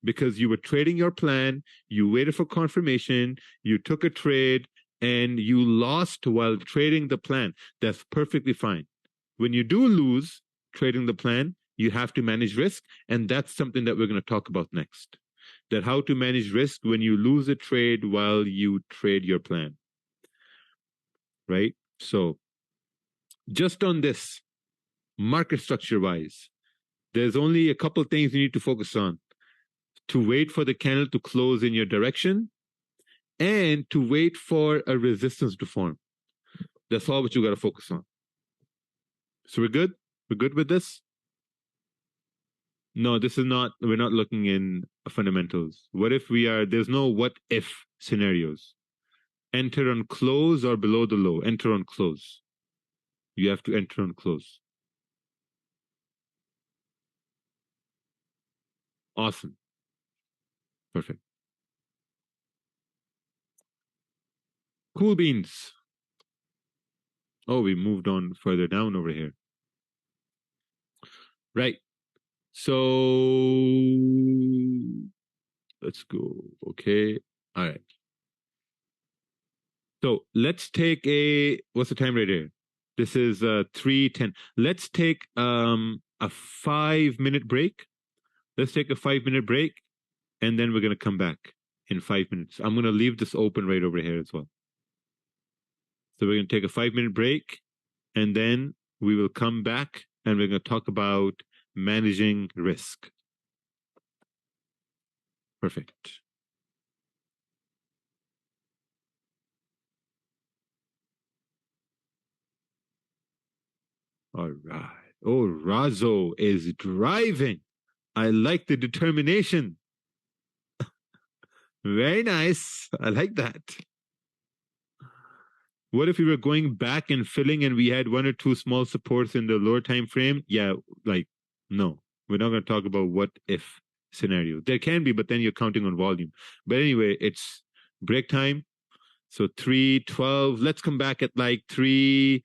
Because you were trading your plan, you waited for confirmation, you took a trade, and you lost while trading the plan. That's perfectly fine. When you do lose trading the plan, you have to manage risk, and that's something that we're going to talk about next. That how to manage risk when you lose a trade while you trade your plan. Right? So, just on this, market structure-wise, there's only a couple things you need to focus on. To wait for the candle to close in your direction, and to wait for a resistance to form. That's all what you got to focus on. So we're good? We're good with this? No, this is not, we're not looking in fundamentals. What if there's no what if scenarios. Enter on close or below the low. Enter on close. You have to enter on close. Awesome. Perfect. Cool beans. Oh, we moved on further down over here. Right. So let's go. Okay. All right. So let's take what's the time right here? This is 3:10. Let's take a 5 minute break. Let's take a 5 minute break and then we're gonna come back in 5 minutes. I'm gonna leave this open right over here as well. So we're gonna take a 5 minute break and then we will come back and we're gonna talk about managing risk. Perfect. All right. Oh, Razo is driving. I like the determination. Very nice. I like that. What if we were going back and filling and we had one or two small supports in the lower time frame? Yeah, like, no. We're not going to talk about what if scenario. There can be, but then you're counting on volume. But anyway, it's break time. So 3:12. Let's come back at like 3:12,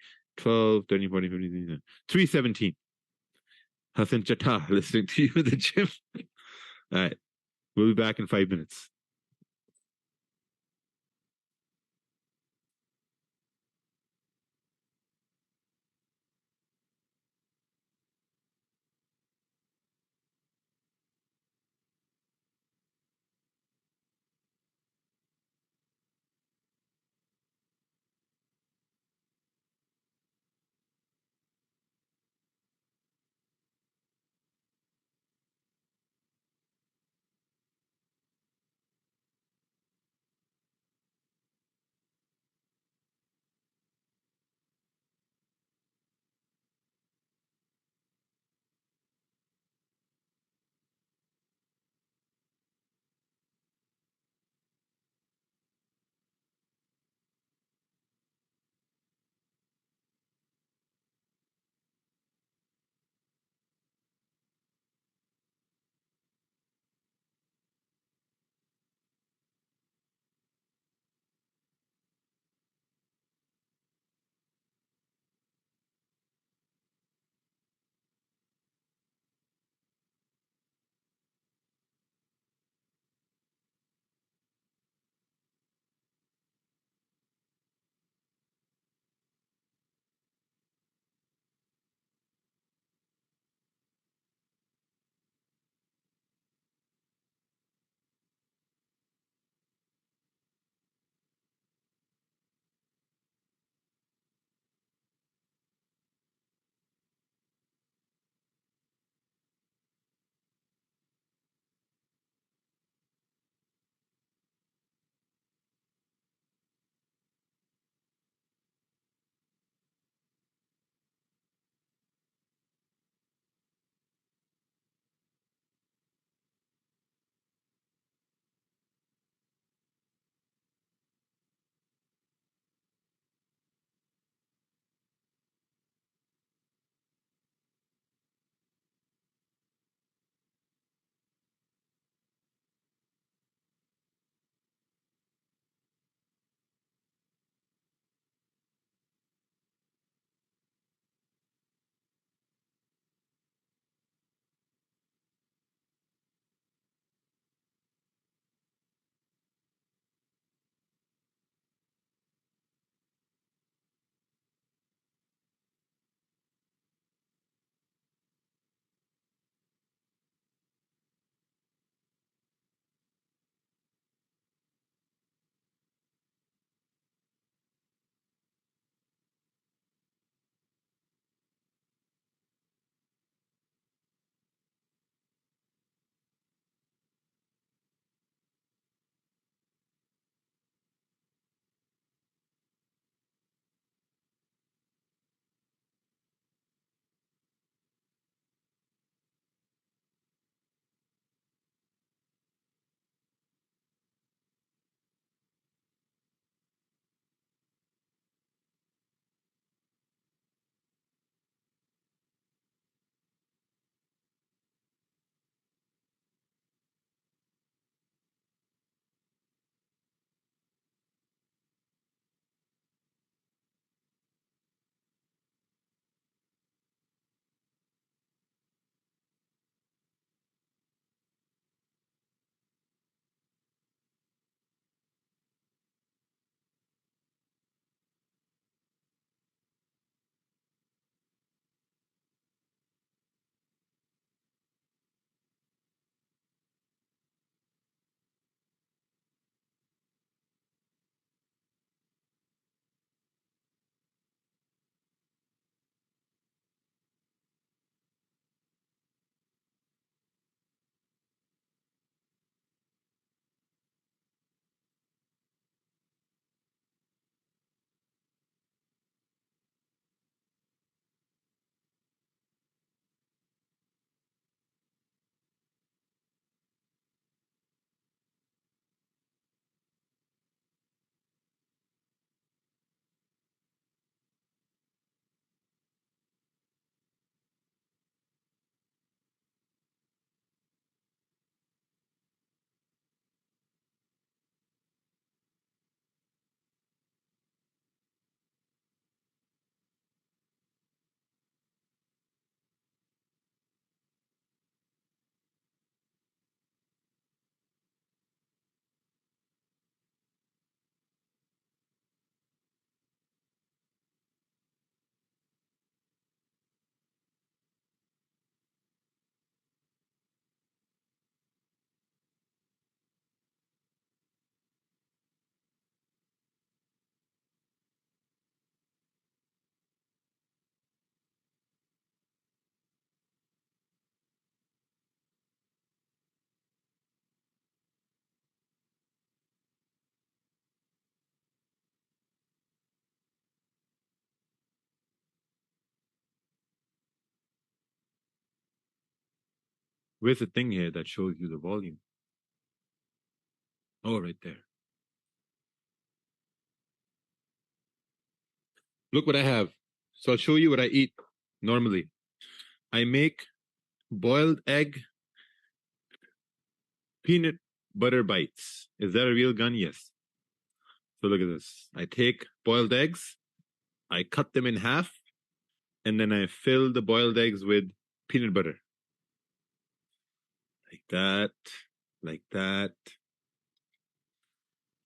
30, 40, 50, 3:17. Hassan Chata listening to you in the gym. All right. We'll be back in 5 minutes. Where's the thing here that shows you the volume? Oh, right there. Look what I have. So I'll show you what I eat normally. I make boiled egg peanut butter bites. Is that a real gun? Yes. So look at this. I take boiled eggs, I cut them in half, and then I fill the boiled eggs with peanut butter. Like that, like that,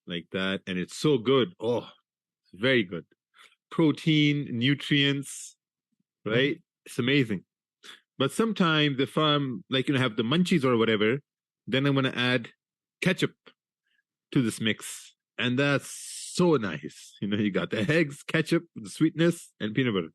like that. And it's so good. Oh, it's very good. Protein, nutrients, right? It's amazing. But sometimes if I'm like, have the munchies or whatever, then I'm going to add ketchup to this mix. And that's so nice. You got the eggs, ketchup, the sweetness, and peanut butter.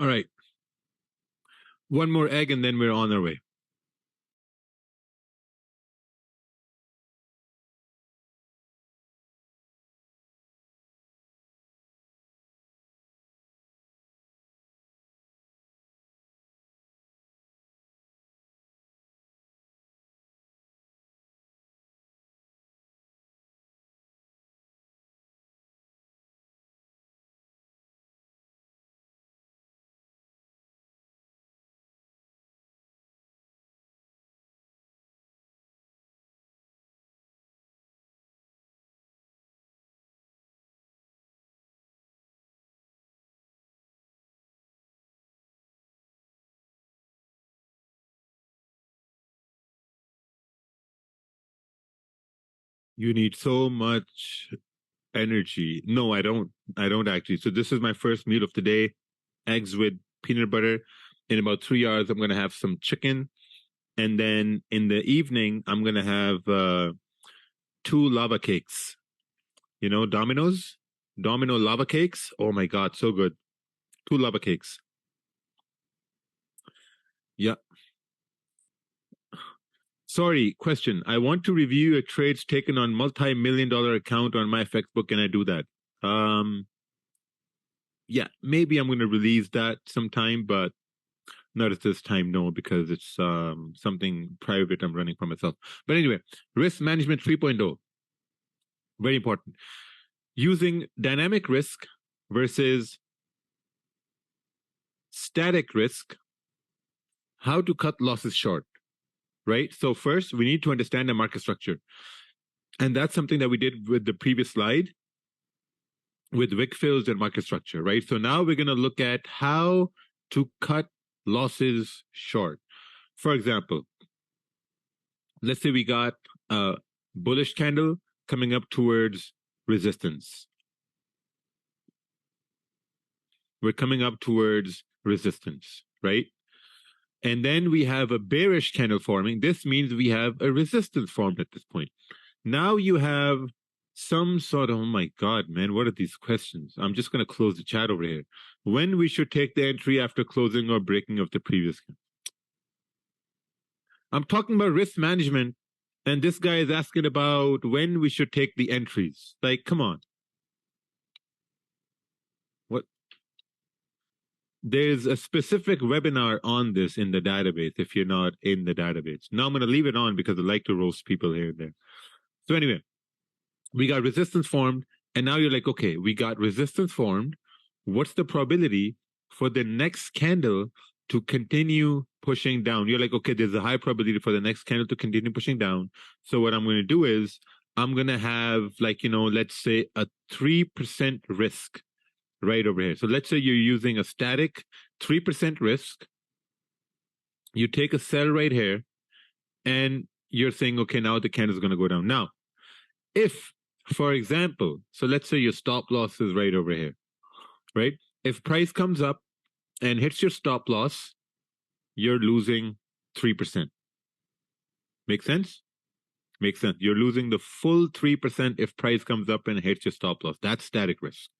All right. One more egg and then we're on our way. You need so much energy. No, I don't. I don't actually. So this is my first meal of the day. Eggs with peanut butter. In about 3 hours, I'm gonna have some chicken, and then in the evening, I'm gonna have two lava cakes. Domino lava cakes. Oh my god, so good. Two lava cakes. Yeah. Sorry, question. I want to review a trades taken on multi-million-dollar account on my FX book. Can I do that? Yeah, maybe I'm going to release that sometime, but not at this time, no, because it's something private I'm running for myself. But anyway, risk management 3.0, very important. Using dynamic risk versus static risk, how to cut losses short, right? So first, we need to understand the market structure. And that's something that we did with the previous slide with wick fills and market structure, right? So now we're going to look at how to cut losses short. For example, let's say we got a bullish candle coming up towards resistance. We're coming up towards resistance, right? And then we have a bearish candle forming. This means we have a resistance formed at this point. Now you have some sort of, oh my God, man, what are these questions? I'm just going to close the chat over here. When we should take the entry after closing or breaking of the previous. I'm talking about risk management, and this guy is asking about when we should take the entries. Like, come on. What? There's a specific webinar on this in the database if you're not in the database. Now I'm going to leave it on because I like to roast people here and there. So anyway, we got resistance formed, and now you're like, okay, we got resistance formed. What's the probability for the next candle to continue pushing down? You're like, okay, there's a high probability for the next candle to continue pushing down. So what I'm going to do is I'm going to have let's say a 3% risk right over here. So let's say you're using a static 3% risk. You take a sell right here, and you're saying, okay, now the candle is going to go down. Now, if, for example, so let's say your stop loss is right over here, right? If price comes up and hits your stop loss, you're losing 3%. Make sense? Makes sense. You're losing the full 3% if price comes up and hits your stop loss. That's static risk.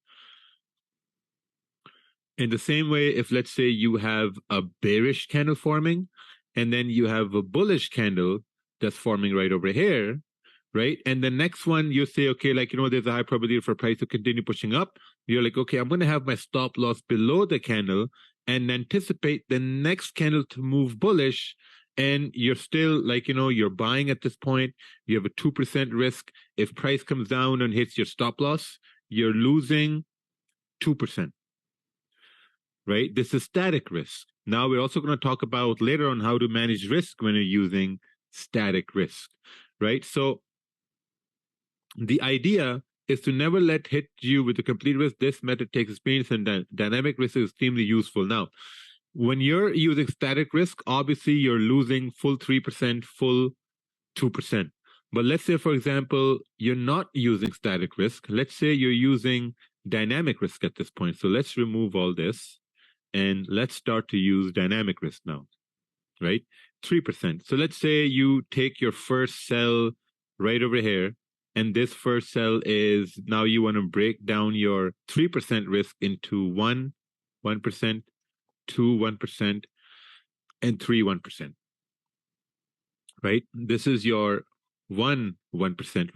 In the same way, if let's say you have a bearish candle forming, and then you have a bullish candle that's forming right over here, right? And the next one, you say, okay, like, you know, there's a high probability for price to continue pushing up. You're like, okay, I'm going to have my stop loss below the candle and anticipate the next candle to move bullish. And you're still like, you know, you're buying at this point. You have a 2% risk. If price comes down and hits your stop loss, you're losing 2%. Right? This is static risk. Now we're also going to talk about later on how to manage risk when you're using static risk, right? So the idea is to never let hit you with a complete risk. This method takes experience, and dynamic risk is extremely useful. Now, when you're using static risk, obviously you're losing full 3%, full 2%. But let's say, for example, you're not using static risk. Let's say you're using dynamic risk at this point. So let's remove all this. And let's start to use dynamic risk now, right? 3%. So let's say you take your first sell right over here, and this first sell is now you want to break down your 3% risk into 1%, 2, 1%, and 3, 1%, right? This is your 1%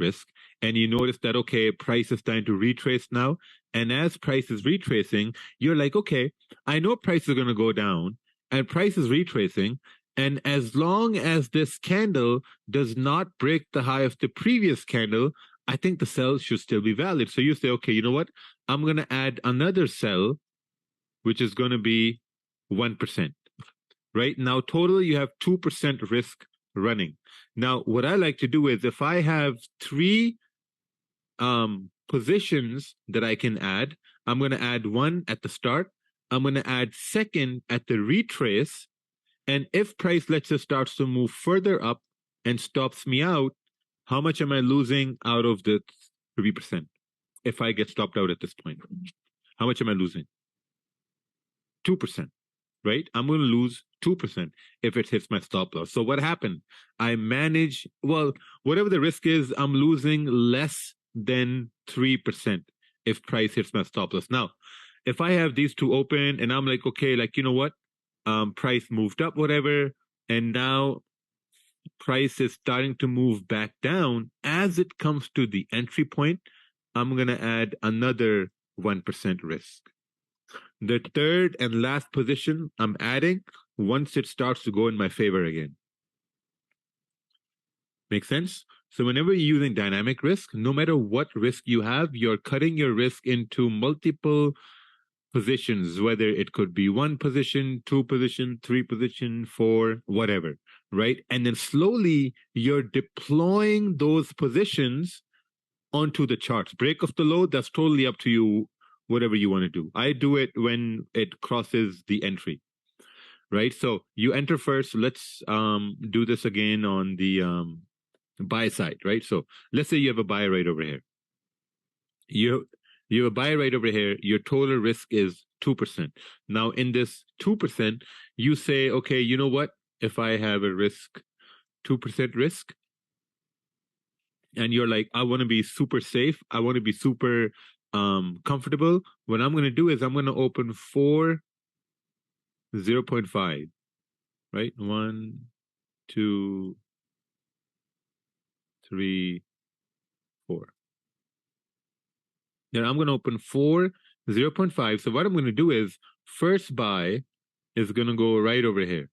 risk. And you notice that, okay, price is starting to retrace now. And as price is retracing, you're like, okay, I know price is going to go down and price is retracing. And as long as this candle does not break the high of the previous candle, I think the sell should still be valid. So you say, okay, you know what? I'm going to add another sell, which is going to be 1%, right? Now, total, you have 2% risk running. Now, what I like to do is if I have 3 positions that I can add, I'm going to add 1 at the start. I'm going to add 2nd at the retrace. And if price, let's say, starts to move further up and stops me out, how much am I losing out of the 3% if I get stopped out at this point? How much am I losing? 2. Right? I'm going to lose 2% if it hits my stop loss. So what happened? I manage, well, whatever the risk is, I'm losing less than 3% if price hits my stop loss. Now, if I have these two open and I'm like, okay, like, you know what? Price moved up, whatever, and now price is starting to move back down. As it comes to the entry point, I'm going to add another 1% risk. The third and last position I'm adding once it starts to go in my favor again. Make sense? So whenever you're using dynamic risk, no matter what risk you have, you're cutting your risk into multiple positions, whether it could be 1 position, 2 position, 3 position, 4, whatever, right? And then slowly you're deploying those positions onto the charts. Break of the low, that's totally up to you, whatever you want to do. I do it when it crosses the entry, right? So you enter first. Let's do this again on the buy side, right? So let's say you have a buy right over here. You have a buy right over here. Your total risk is 2%. Now in this 2%, you say, okay, you know what? If I have a risk, 2% risk, and you're like, I want to be super safe. I want to be super comfortable. What I'm going to do is I'm going to open 4 0.5, right? 1, 2, 3, 4. Then I'm going to open 4 0.5. So what I'm going to do is first buy is going to go right over here,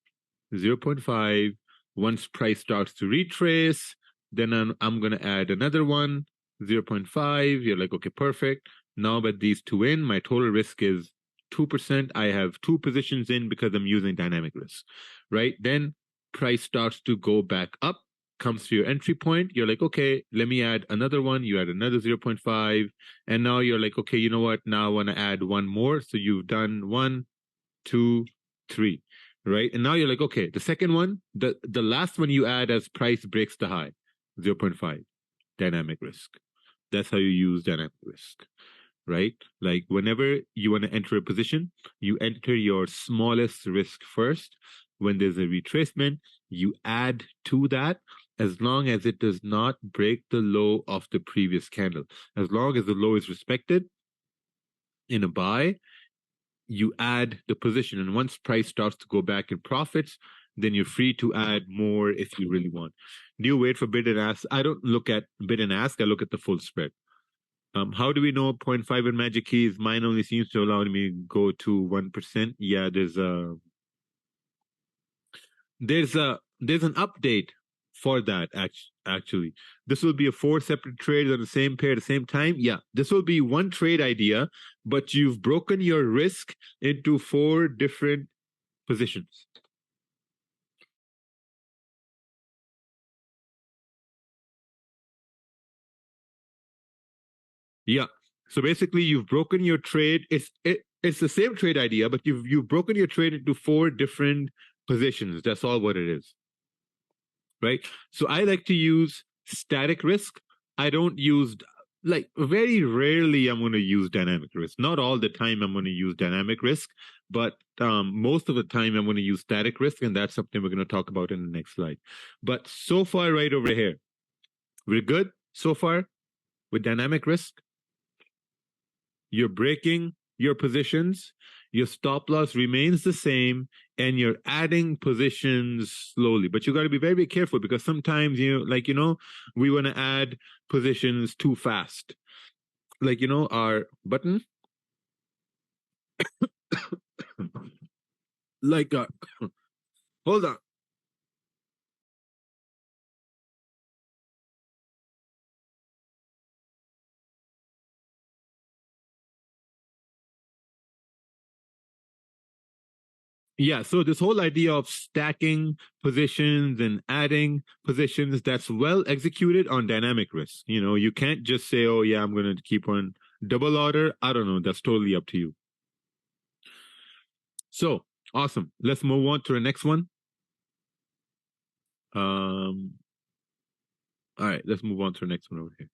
0.5. Once price starts to retrace, then I'm going to add another one, 0.5. You're like, okay, perfect. Now that these two in, my total risk is 2%. I have 2 positions in because I'm using dynamic risk, right? Then price starts to go back up, comes to your entry point. You're like, okay, let me add another one. You add another 0.5. And now you're like, okay, you know what? Now I want to add 1 more. So you've done 1, 2, 3, right? And now you're like, okay, the second one, the last one you add as price breaks the high, 0.5, dynamic risk. That's how you use dynamic risk, right? Like whenever you want to enter a position, you enter your smallest risk first. When there's a retracement, you add to that as long as it does not break the low of the previous candle. As long as the low is respected in a buy, you add the position. And once price starts to go back in profits, then you're free to add more if you really want. Do you wait for bid and ask? I don't look at bid and ask, I look at the full spread. How do we know 0.5 in Magic Keys? Mine only seems to allow me to go to 1%. Yeah, there's an update for that actually. This will be a 4 separate trades on the same pair at the same time. Yeah, this will be one trade idea, but you've broken your risk into 4 different positions. Yeah. So basically you've broken your trade. It's the same trade idea, but you've broken your trade into 4 different positions. That's all what it is. Right? So I like to use static risk. I don't use, like, very rarely I'm going to use dynamic risk. Not all the time I'm going to use dynamic risk, but most of the time I'm going to use static risk, and that's something we're going to talk about in the next slide. But so far, right over here, we're good so far with dynamic risk. You're breaking your positions, your stop loss remains the same, and you're adding positions slowly. But you got to be very, very careful, because sometimes, we want to add positions too fast. Like, our button, like, hold on. Yeah, so this whole idea of stacking positions and adding positions, that's well executed on dynamic risk. You can't just say, oh, yeah, I'm going to keep on double order. I don't know. That's totally up to you. So, awesome. Let's move on to the next one. All right, let's move on to the next one over here.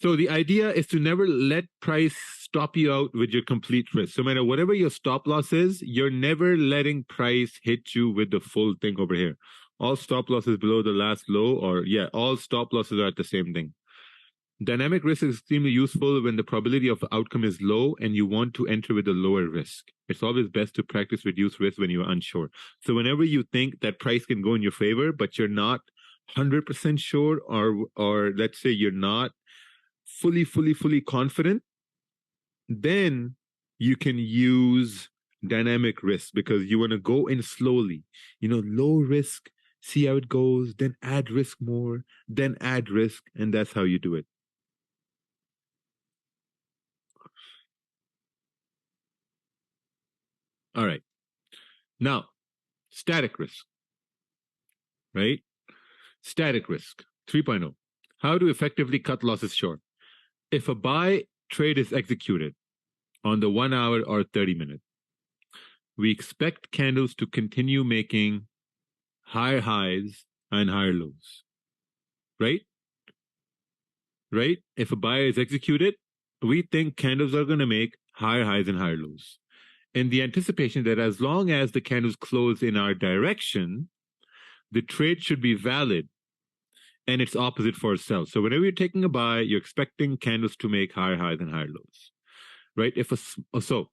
So the idea is to never let price stop you out with your complete risk. So no matter whatever your stop loss is, you're never letting price hit you with the full thing over here. All stop losses below the last low, or all stop losses are at the same thing. Dynamic risk is extremely useful when the probability of outcome is low and you want to enter with a lower risk. It's always best to practice reduced risk when you're unsure. So whenever you think that price can go in your favor, but you're not 100% sure, or let's say you're not fully confident, then you can use dynamic risk, because you want to go in slowly, low risk, see how it goes, then add risk more, then add risk, and that's how you do it. All right. Now, static risk, right? Static risk 3.0. How to effectively cut losses short. If a buy trade is executed on the 1 hour or 30-minute, we expect candles to continue making higher highs and higher lows, right? Right? If a buy is executed, we think candles are going to make higher highs and higher lows, in the anticipation that as long as the candles close in our direction, the trade should be valid, and it's opposite for itself. So whenever you're taking a buy, you're expecting candles to make higher highs and higher lows, right? So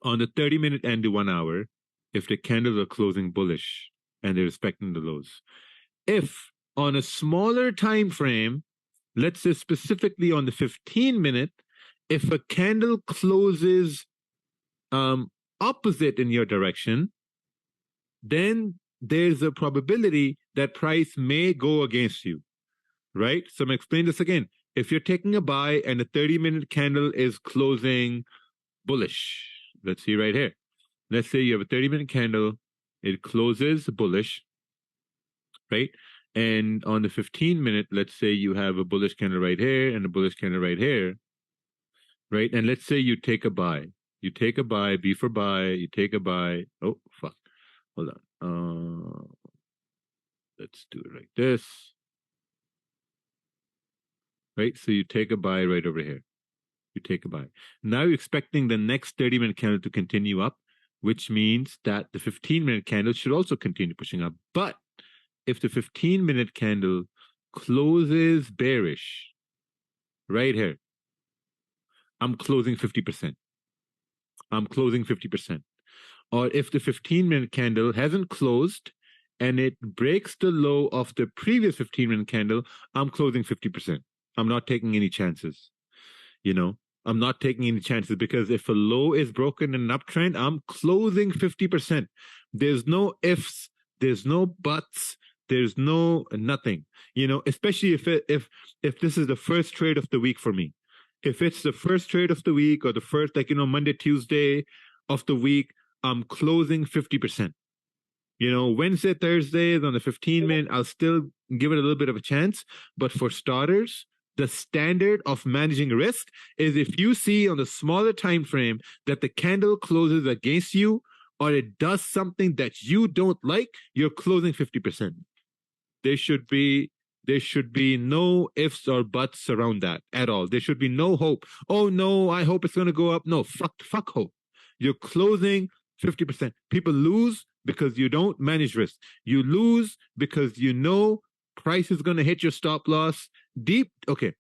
on the 30-minute and the 1 hour, if the candles are closing bullish and they're respecting the lows, if on a smaller time frame, let's say specifically on the 15-minute, if a candle closes opposite in your direction, then there's a probability that price may go against you, right? So I'm going to explain this again. If you're taking a buy and the 30-minute candle is closing bullish, let's see right here. Let's say you have a 30-minute candle, it closes bullish, right? And on the 15-minute, let's say you have a bullish candle right here and a bullish candle right here, right? And let's say you take a buy. You take a buy, B for buy, you take a buy. Oh, fuck. Hold on. Let's do it like this. Right? So you take a buy right over here. You take a buy. Now you're expecting the next 30-minute candle to continue up, which means that the 15-minute candle should also continue pushing up. But if the 15-minute candle closes bearish right here, I'm closing 50%. I'm closing 50%. Or if the 15-minute candle hasn't closed and it breaks the low of the previous 15-minute candle, I'm closing 50%. I'm not taking any chances. I'm not taking any chances, because if a low is broken in an uptrend, I'm closing 50%. There's no ifs, there's no buts, there's no nothing. Especially if this is the first trade of the week for me. If it's the first trade of the week, or the first, Monday, Tuesday of the week, I'm closing 50%. Wednesday, Thursdays on the 15-minute, I'll still give it a little bit of a chance. But for starters, the standard of managing risk is if you see on the smaller time frame that the candle closes against you, or it does something that you don't like, you're closing 50%. There should be no ifs or buts around that at all. There should be no hope. Oh no, I hope it's going to go up. No, fuck hope. You're closing 50%. People lose because you don't manage risk. You lose because price is going to hit your stop loss deep. Okay.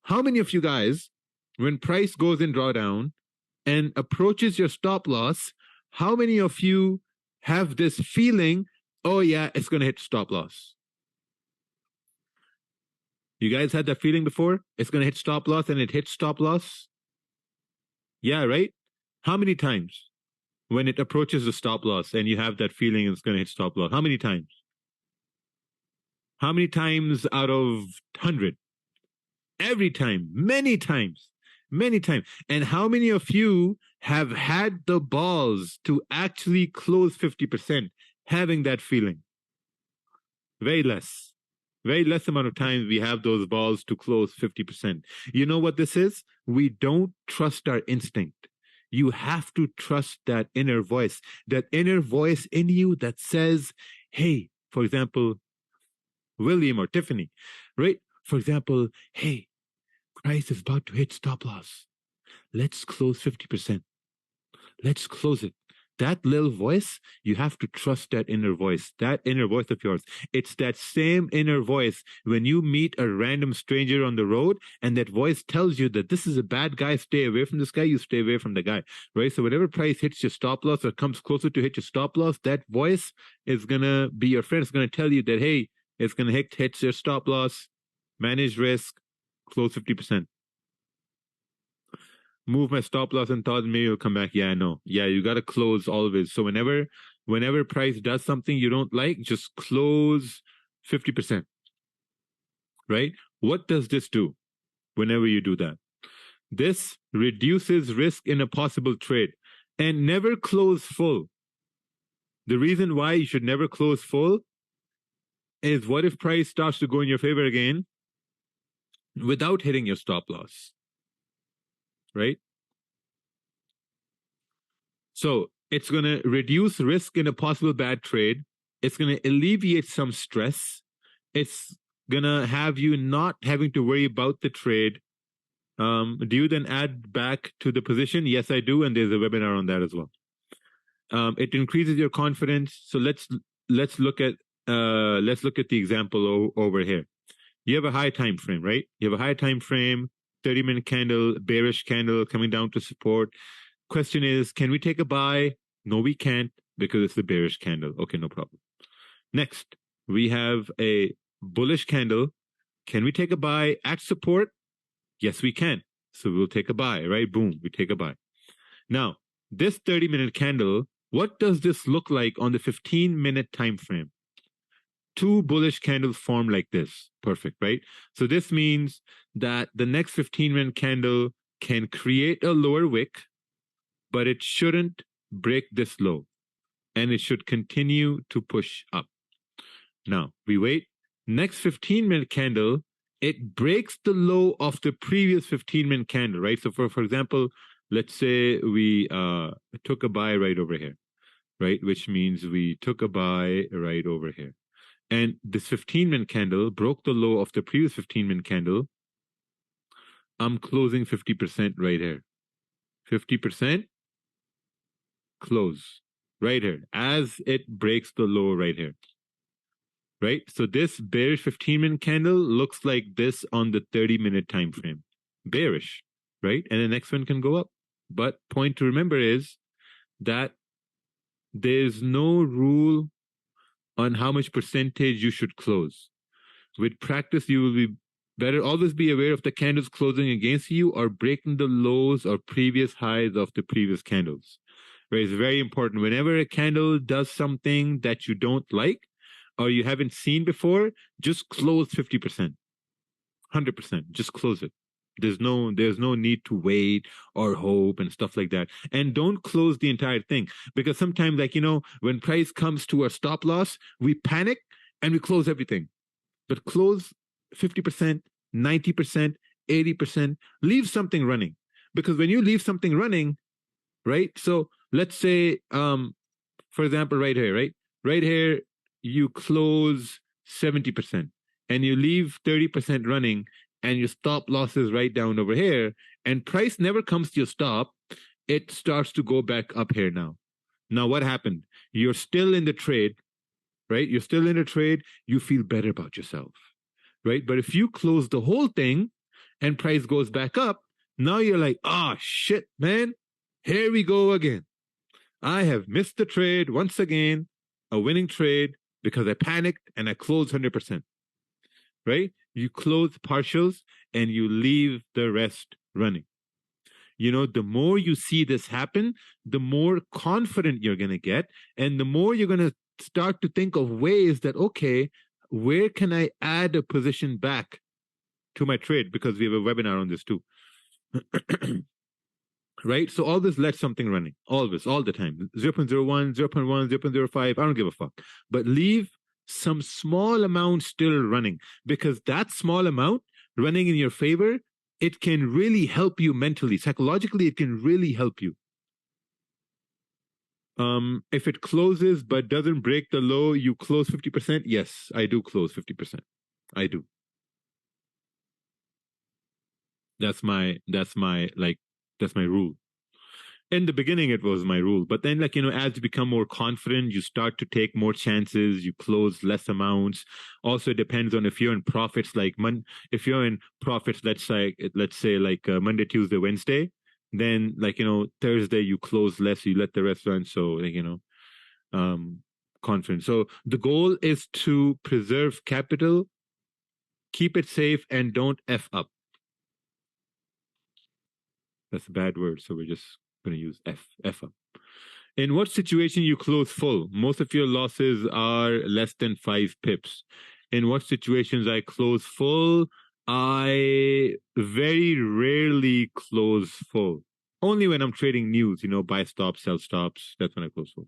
How many of you guys, when price goes in drawdown and approaches your stop loss, how many of you have this feeling, oh yeah, it's going to hit stop loss? You guys had that feeling before? It's going to hit stop loss and it hits stop loss? Yeah, right? How many times? When it approaches the stop loss and you have that feeling it's going to hit stop loss? How many times? How many times out of 100? Every time. Many times. Many times. And how many of you have had the balls to actually close 50% having that feeling? Very less. Very less amount of times we have those balls to close 50%. You know what this is? We don't trust our instinct. You have to trust that inner voice in you that says, hey, for example, William or Tiffany, right? For example, hey, price is about to hit stop loss. Let's close 50%. Let's close it. That little voice, you have to trust that inner voice of yours. It's that same inner voice when you meet a random stranger on the road and that voice tells you that this is a bad guy, stay away from this guy, you stay away from the guy, right? So whenever price hits your stop loss or comes closer to hit your stop loss, that voice is going to be your friend. It's going to tell you that, hey, it's going to hit your stop loss, manage risk, close 50%. Move my stop loss and thought maybe it'll come back. Yeah, no. Yeah, you got to close always. So whenever price does something you don't like, just close 50%. Right? What does this do whenever you do that? This reduces risk in a possible trade. And never close full. The reason why you should never close full is what if price starts to go in your favor again without hitting your stop loss? Right? So it's going to reduce risk in a possible bad trade. It's going to alleviate some stress. It's going to have you not having to worry about the trade. Do you then add back to the position? Yes, I do. And there's a webinar on that as well. It increases your confidence. So let's look at the example over here. You have a high time frame, right? You have a high time frame, 30-minute candle, bearish candle coming down to support. Question is, can we take a buy? No, we can't, because it's the bearish candle. Okay, no problem. Next, we have a bullish candle. Can we take a buy at support? Yes, we can. So we'll take a buy, right? Boom, we take a buy. Now, this 30-minute candle, what does this look like on the 15-minute time frame? Two bullish candles form like this. Perfect, right? So this means that the next 15-minute candle can create a lower wick, but it shouldn't break this low, and it should continue to push up. Now, we wait. Next 15-minute candle, it breaks the low of the previous 15-minute candle, right? So for example, let's say we took a buy right over here, right? Which means we took a buy right over here. And this 15-minute candle broke the low of the previous 15-minute candle. I'm closing 50% right here. 50% close right here as it breaks the low right here. Right? So this bearish 15-minute candle looks like this on the 30-minute time frame. Bearish, right? And the next one can go up. But point to remember is that there's no rule on how much percentage you should close. With practice, you will be better. Always be aware of the candles closing against you or breaking the lows or previous highs of the previous candles. Right? It's very important. Whenever a candle does something that you don't like or you haven't seen before, just close 50%, 100%. Just close it. There's no need to wait or hope and stuff like that. And don't close the entire thing, because sometimes, like, when price comes to our stop loss, we panic and we close everything. But close 50%, 90%, 80%, leave something running. Because when you leave something running, right? So let's say, for example, right here, right? Right here, you close 70% and you leave 30% running, and your stop loss is right down over here, and price never comes to your stop, it starts to go back up here now. Now, what happened? You're still in the trade, right? You're still in the trade. You feel better about yourself, right? But if you close the whole thing and price goes back up, now you're like, shit, man, here we go again. I have missed the trade once again, a winning trade, because I panicked and I closed 100%, right? You close partials and you leave the rest running. The more you see this happen, the more confident you're going to get, and the more you're going to start to think of ways that, okay, where can I add a position back to my trade? Because we have a webinar on this too. Right? So always let something running. Always, all the time. 0.01, 0.1, 0.05, I don't give a fuck. But leave some small amount still running, because that small amount running in your favor, it can really help you mentally. Psychologically, it can really help you. If it closes but doesn't break the low, you close 50%? Yes, I do close 50%. I do. That's my rule. In the beginning, it was my rule. But then, as you become more confident, you start to take more chances, you close less amounts. Also, it depends on if you're in profits, if you're in profits, let's say Monday, Tuesday, Wednesday, then Thursday, you close less, you let the rest run. So, confident. So the goal is to preserve capital, keep it safe, and don't F up. That's a bad word, so we're just going to use F up. In what situation you close full? Most of your losses are less than 5 pips. In what situations I close full? I very rarely close full. Only when I'm trading news, buy stops, sell stops. That's when I close full.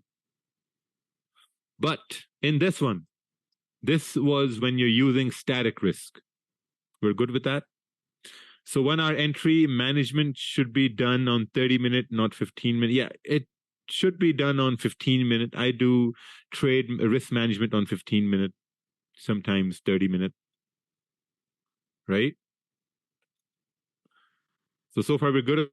But in this one, this was when you're using static risk. We're good with that? So when our entry management should be done on 30-minute, not 15-minute. Yeah, it should be done on 15-minute. I do trade risk management on 15-minute, sometimes 30-minute, right? So far we're good.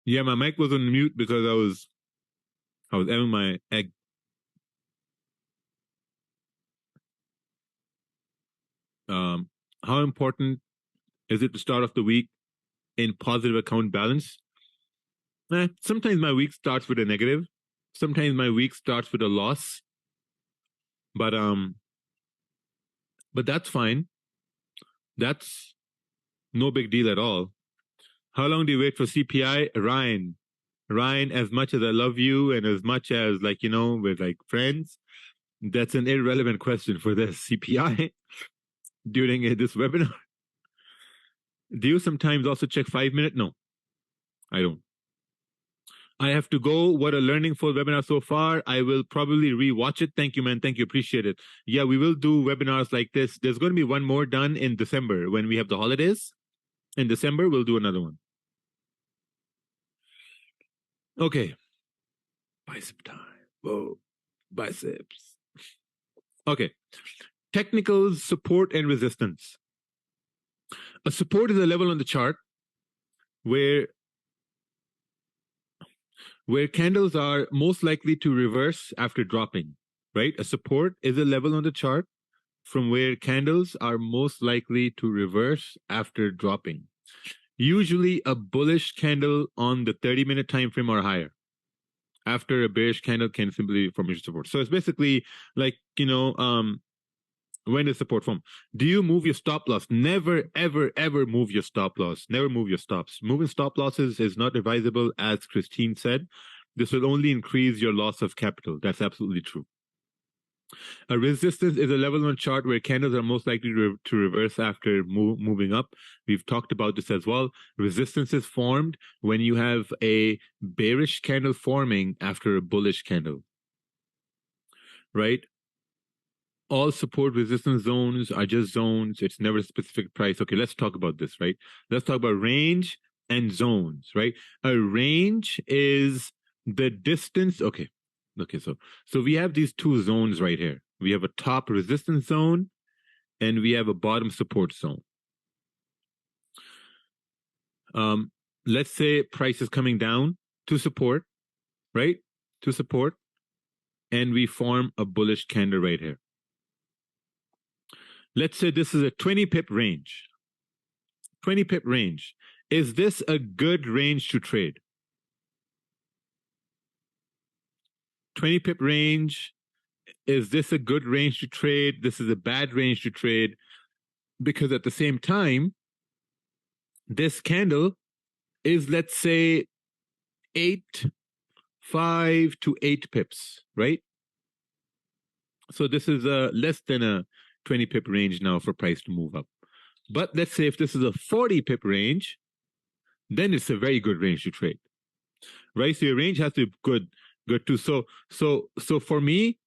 Yeah, my mic was on mute because I was having my egg. How important is it to start off the week in positive account balance? Sometimes my week starts with a negative. Sometimes my week starts with a loss. But But that's fine. That's no big deal at all. How long do you wait for CPI? Ryan, as much as I love you and as much as, like, we're like friends, that's an irrelevant question for the CPI during this webinar. Do you sometimes also check 5 minute? No, I don't. I have to go. What a learning for webinar so far. I will probably rewatch it. Thank you, man. Thank you. Appreciate it. Yeah, we will do webinars like this. There's going to be one more done in December when we have the holidays. In December, we'll do another one. Okay. Bicep time. Whoa. Biceps. Okay. Technicals, support, and resistance. A support is a level on the chart where candles are most likely to reverse after dropping, right? A support is a level on the chart from where candles are most likely to reverse after dropping. Usually a bullish candle on the 30-minute time frame or higher. After a bearish candle can simply form support. So it's basically like, when does support form? Do you move your stop loss? Never, ever, ever move your stop loss. Never move your stops. Moving stop losses is not advisable, as Christine said. This will only increase your loss of capital. That's absolutely true. A resistance is a level on a chart where candles are most likely to reverse after moving up. We've talked about this as well. Resistance is formed when you have a bearish candle forming after a bullish candle, right? All support resistance zones are just zones. It's never a specific price. Okay, let's talk about this, right? Let's talk about range and zones, right? A range is the distance. Okay, so we have these two zones right here. We have a top resistance zone and we have a bottom support zone. Let's say price is coming down to support, right? To support, and we form a bullish candle right here. Let's say this is a 20 pip range. 20 pip range. Is this a good range to trade? 20 pip range. Is this a good range to trade? This is a bad range to trade. Because at the same time, this candle is, let's say, 5 to 8 pips, right? So this is less than a 20 pip range now for price to move up. But let's say if this is a 40 pip range, then it's a very good range to trade, right? So your range has to be good too. So for me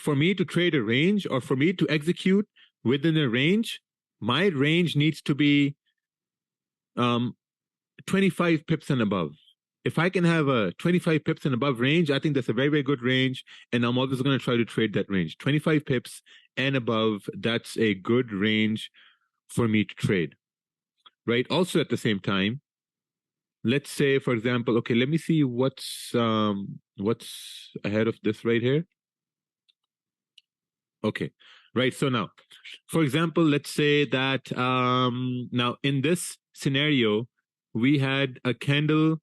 to trade a range, or for me to execute within a range, my range needs to be 25 pips and above. If I can have a 25 pips and above range, I think that's a very, very good range. And I'm always going to try to trade that range. 25 pips and above, that's a good range for me to trade, right? Also at the same time, let's say, for example, okay, let me see what's ahead of this right here. Okay, right. So now, for example, let's say that now in this scenario, we had a candle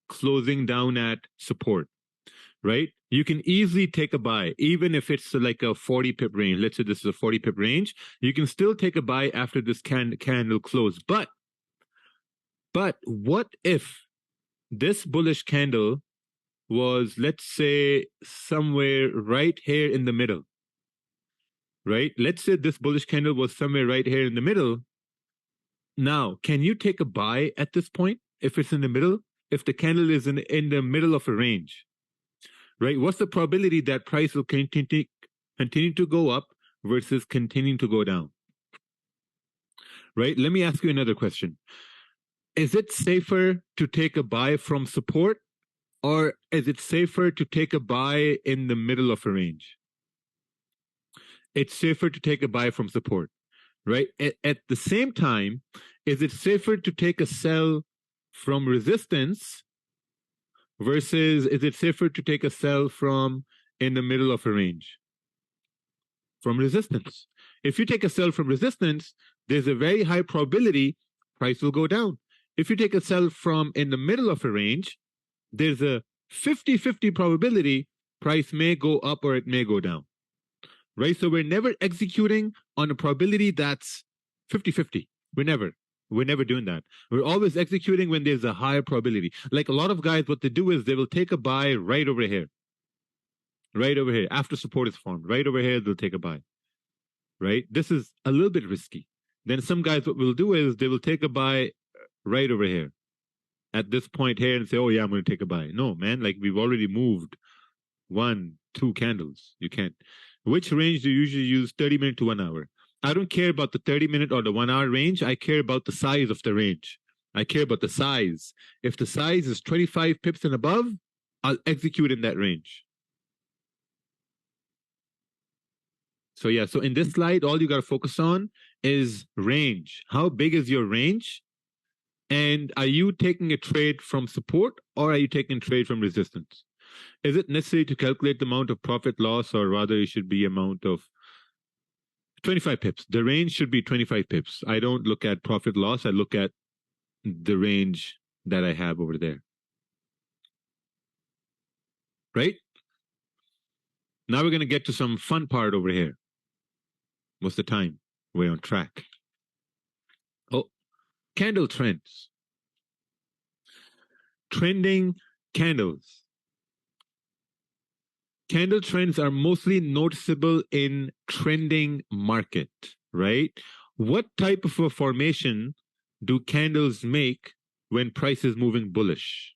closing down at support, right? You can easily take a buy, even if it's like a 40 pip range. Let's say this is a 40 pip range. You can still take a buy after this candle close. But what if this bullish candle was, let's say, somewhere right here in the middle, right? Let's say this bullish candle was somewhere right here in the middle. Now, can you take a buy at this point if it's in the middle? If the candle is in the middle of a range, right? What's the probability that price will continue to go up versus continuing to go down, right? Let me ask you another question. Is it safer to take a buy from support, or is it safer to take a buy in the middle of a range? It's safer to take a buy from support, right? At the same time, is it safer to take a sell from resistance versus is it safer to take a sell from in the middle of a range? From resistance. If you take a sell from resistance, there's a very high probability price will go down. If you take a sell from in the middle of a range, there's a 50-50 probability price may go up or it may go down, right? So we're never executing on a probability that's 50-50. We're never doing that. We're always executing when there's a higher probability. Like a lot of guys, what they do is they will take a buy right over here. Right over here. After support is formed. Right over here, they'll take a buy. Right? This is a little bit risky. Then some guys, what we'll do is they will take a buy right over here. At this point here and say, oh yeah, I'm going to take a buy. No, man, like we've already moved 1, 2 candles. You can't. Which range do you usually use? 30-minute to 1 hour. I don't care about the 30-minute or the 1 hour range. I care about the size of the range. I care about the size. If the size is 25 pips and above, I'll execute in that range. So yeah, so in this slide, all you got to focus on is range. How big is your range? And are you taking a trade from support or are you taking a trade from resistance? Is it necessary to calculate the amount of profit loss, or rather it should be amount of 25 pips? The range should be 25 pips. I don't look at profit loss. I look at the range that I have over there. Right? Now we're going to get to some fun part over here. What's the time? We're on track. Oh, candle trends. Trending candles. Candle trends are mostly noticeable in trending market, right? What type of a formation do candles make when price is moving bullish?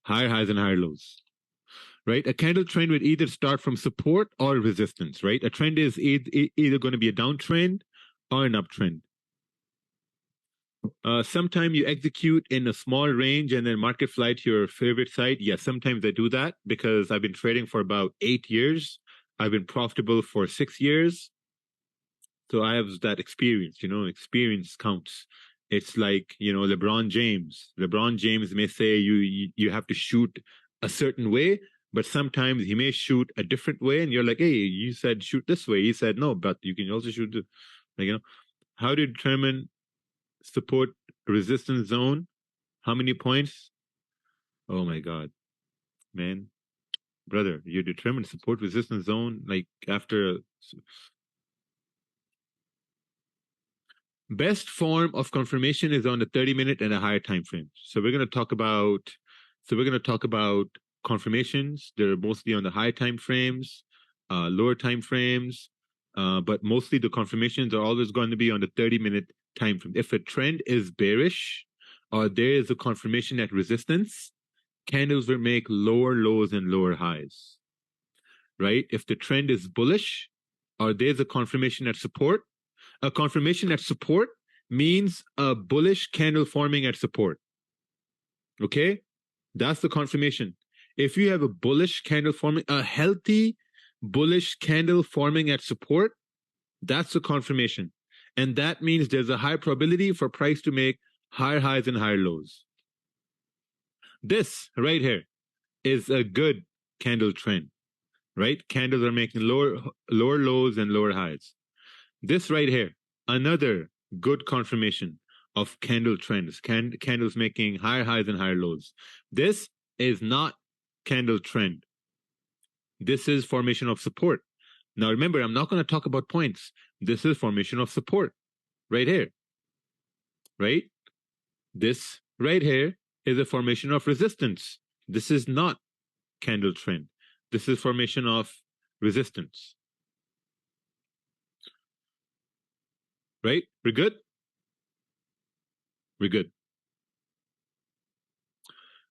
Higher highs and higher lows, right? A candle trend would either start from support or resistance, right? A trend is either going to be a downtrend or an uptrend. Sometimes you execute in a small range and then market fly to your favorite site. Yes, sometimes I do that because I've been trading for about 8 years. I've been profitable for 6 years. So I have that experience, experience counts. It's like, LeBron James. LeBron James may say you have to shoot a certain way, but sometimes he may shoot a different way. And you're like, hey, you said shoot this way. He said, no, but you can also shoot, how do you determine support resistance zone? How many points? Oh my God, man, brother, you determine support resistance zone like after. Best form of confirmation is on the 30-minute and a higher time frame. So we're going to talk about confirmations. They're mostly on the high time frames, lower time frames, but mostly the confirmations are always going to be on the 30-minute time frame. If a trend is bearish or there is a confirmation at resistance, candles will make lower lows and lower highs, right? If the trend is bullish or there's a confirmation at support, a confirmation at support means a bullish candle forming at support. Okay? That's the confirmation. If you have a bullish candle forming, a healthy bullish candle forming at support, that's the confirmation. And that means there's a high probability for price to make higher highs and higher lows. This right here is a good candle trend, right? Candles are making lower lows and lower highs. This right here, another good confirmation of candle trends, candles making higher highs and higher lows. This is not candle trend. This is formation of support. Now remember, I'm not going to talk about points. This is formation of support right here, right? This right here is a formation of resistance. This is not candle trend. This is formation of resistance. Right? We're good? We're good.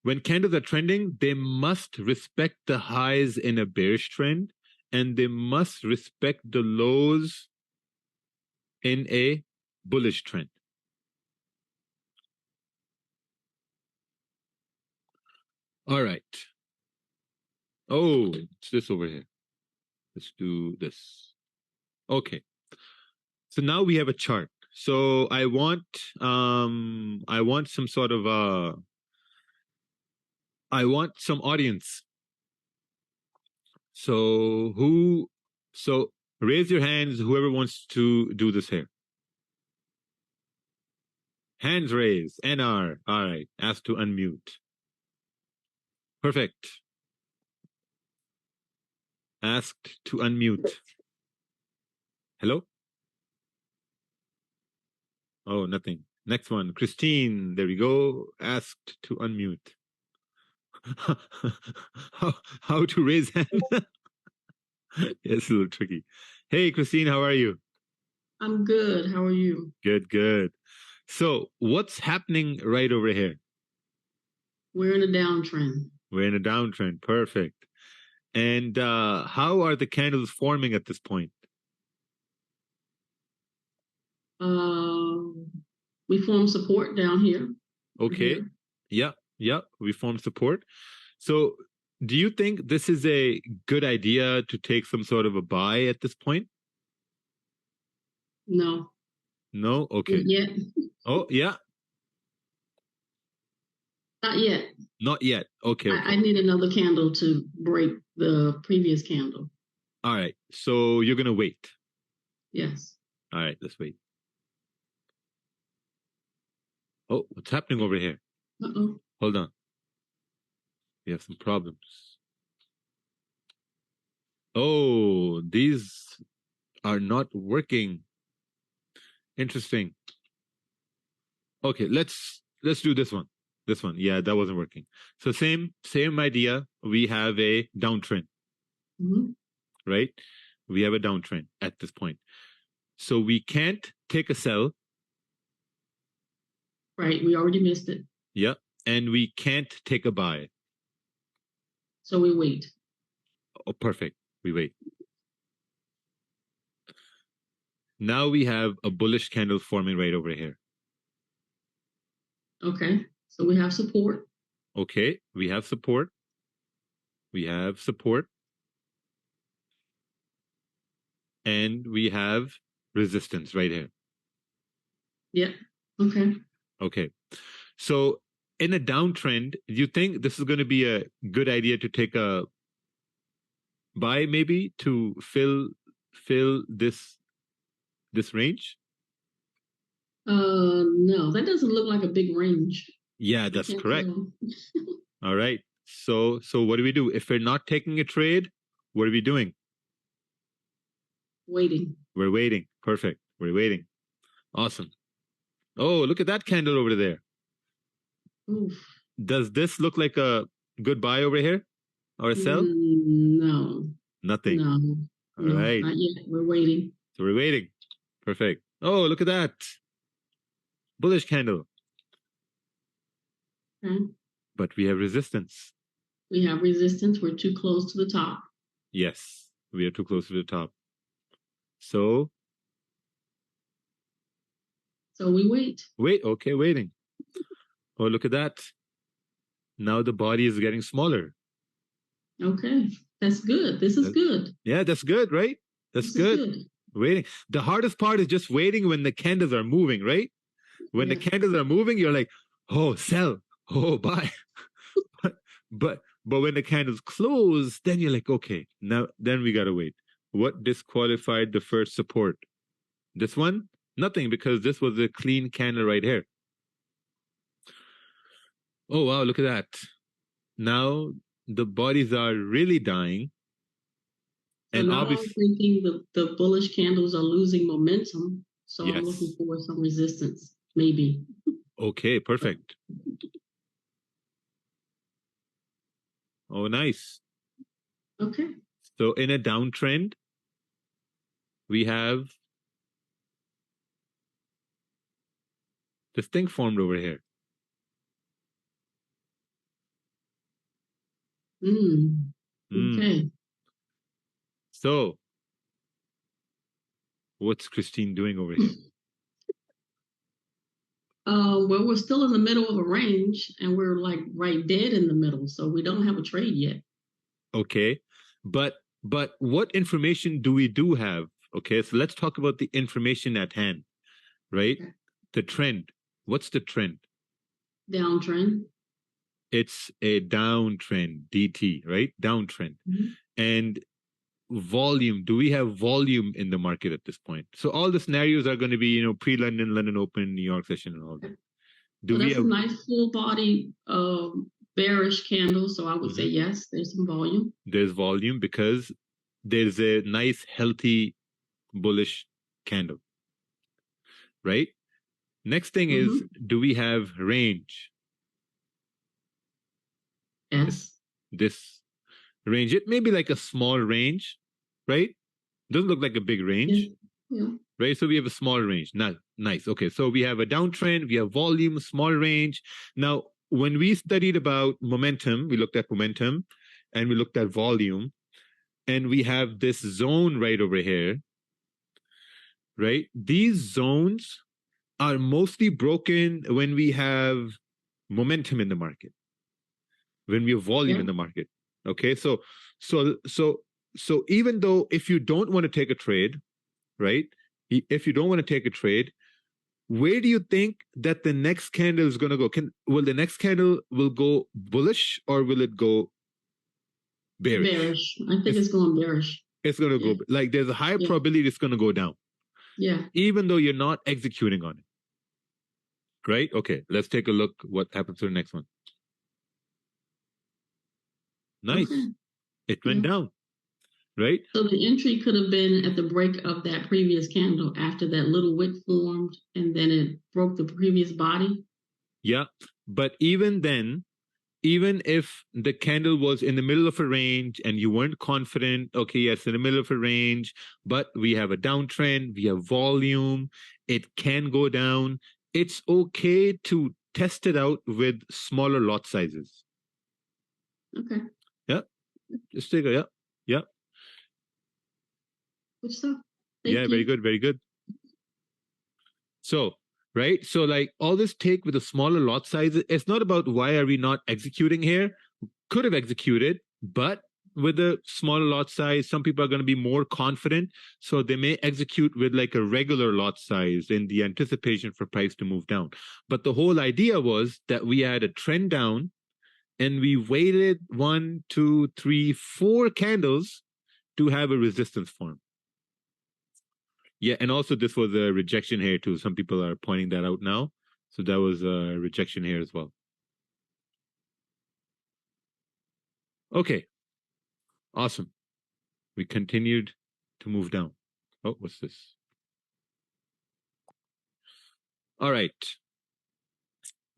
When candles are trending, they must respect the highs in a bearish trend, and they must respect the lows in a bullish trend. All right. Oh, it's this over here. Let's do this. Okay. So now we have a chart. So I want some sort of I want some audience. So raise your hands, whoever wants to do this here. Hands raised. NR. All right. Asked to unmute. Perfect. Asked to unmute. Hello? Oh, nothing. Next one. Christine, there we go. Asked to unmute. how to raise hand? It's a little tricky. Hey, Christine, how are you? I'm good. How are you? Good, good. So what's happening right over here? We're in a downtrend. We're in a downtrend. Perfect. And how are the candles forming at this point? We form support down here. Okay. Here. Yeah, yeah. We form support. So do you think this is a good idea to take some sort of a buy at this point? No. No? Okay. Not yet. Oh, yeah. Not yet. Not yet. Okay. I need another candle to break the previous candle. All right. So you're going to wait. Yes. All right. Let's wait. Oh, what's happening over here? Uh-oh. Hold on. We have some problems. Oh, these are not working. Interesting. Okay, let's do this one. This one. Yeah, that wasn't working. So same idea. We have a downtrend. Mm-hmm. Right? We have a downtrend at this point. So we can't take a sell. Right. We already missed it. Yeah. And we can't take a buy. So we wait. Oh, perfect. We wait. Now we have a bullish candle forming right over here. Okay. So we have support. Okay. We have support. We have support. And we have resistance right here. Yeah. Okay. Okay. So in a downtrend, do you think this is going to be a good idea to take a buy maybe to fill this range? No, that doesn't look like a big range. Yeah, that's correct. All right. So what do we do? If we're not taking a trade, what are we doing? Waiting. We're waiting. Perfect. We're waiting. Awesome. Oh, look at that candle over there. Oof. Does this look like a good buy over here or a sell? No. Nothing. No. All right. Not yet. We're waiting. So we're waiting. Perfect. Oh, look at that. Bullish candle. Okay. But we have resistance. We have resistance. We're too close to the top. Yes, we are too close to the top. So we wait. Wait, okay, waiting. Oh, look at that. Now the body is getting smaller. Okay, that's good. This is good. Yeah, that's good, right? That's good. Waiting. The hardest part is just waiting when the candles are moving, right? When the candles are moving, you're like, oh, sell, oh, buy. but when the candles close, then you're like, okay, then we gotta wait. What disqualified the first support? This one? Nothing, because this was a clean candle right here. Oh, wow, look at that. Now the bodies are really dying. So now I'm thinking the bullish candles are losing momentum. So yes. I'm looking for some resistance, maybe. Okay, perfect. Oh, nice. Okay. So in a downtrend, we have this thing formed over here. Okay. So what's Christine doing over here? Well, we're still in the middle of a range and we're like right dead in the middle. So we don't have a trade yet. Okay. But what information do we have? Okay. So let's talk about the information at hand, right? Okay. The trend. What's the trend? Downtrend. It's a downtrend, DT, right? Downtrend. Mm-hmm. And volume. Do we have volume in the market at this point? So all the scenarios are going to be, pre-London, London Open, New York session, and all that. That's a nice full body bearish candle. So I would say yes, there's some volume. There's volume because there's a nice, healthy, bullish candle, right? Next thing is, do we have range? Yes. This range, it may be like a small range, right? Doesn't look like a big range, right? So we have a small range. Now, nice. Okay, so we have a downtrend, we have volume, small range. Now, when we studied about momentum, we looked at momentum and we looked at volume, and we have this zone right over here, right? These zones are mostly broken when we have momentum in the market, when we have volume in the market. Okay, so even though if you don't want to take a trade, right? If you don't want to take a trade, where do you think that the next candle is going to go? Will the next candle will go bullish or will it go bearish? Bearish. I think it's going bearish. It's going to go, like there's a higher probability it's going to go down. Yeah. Even though you're not executing on it. Right? Okay, let's take a look what happens to the next one. Nice. Okay. It went down. Right? So the entry could have been at the break of that previous candle after that little wick formed and then it broke the previous body. Yeah. But even then, even if the candle was in the middle of a range and you weren't confident, okay, yes, in the middle of a range, but we have a downtrend, we have volume, it can go down. It's okay to test it out with smaller lot sizes. Okay. Yeah. Just take a, yeah. Good stuff. Thank you. Very good, very good. So, right? So like all this take with a smaller lot size, it's not about why are we not executing here? Could have executed, but with a smaller lot size, some people are going to be more confident. So they may execute with like a regular lot size in the anticipation for price to move down. But the whole idea was that we had a trend down and we waited 1, 2, 3, 4 candles to have a resistance form. Yeah, and also this was a rejection here too. Some people are pointing that out now. So that was a rejection here as well. Okay. Awesome. We continued to move down. Oh, what's this? All right.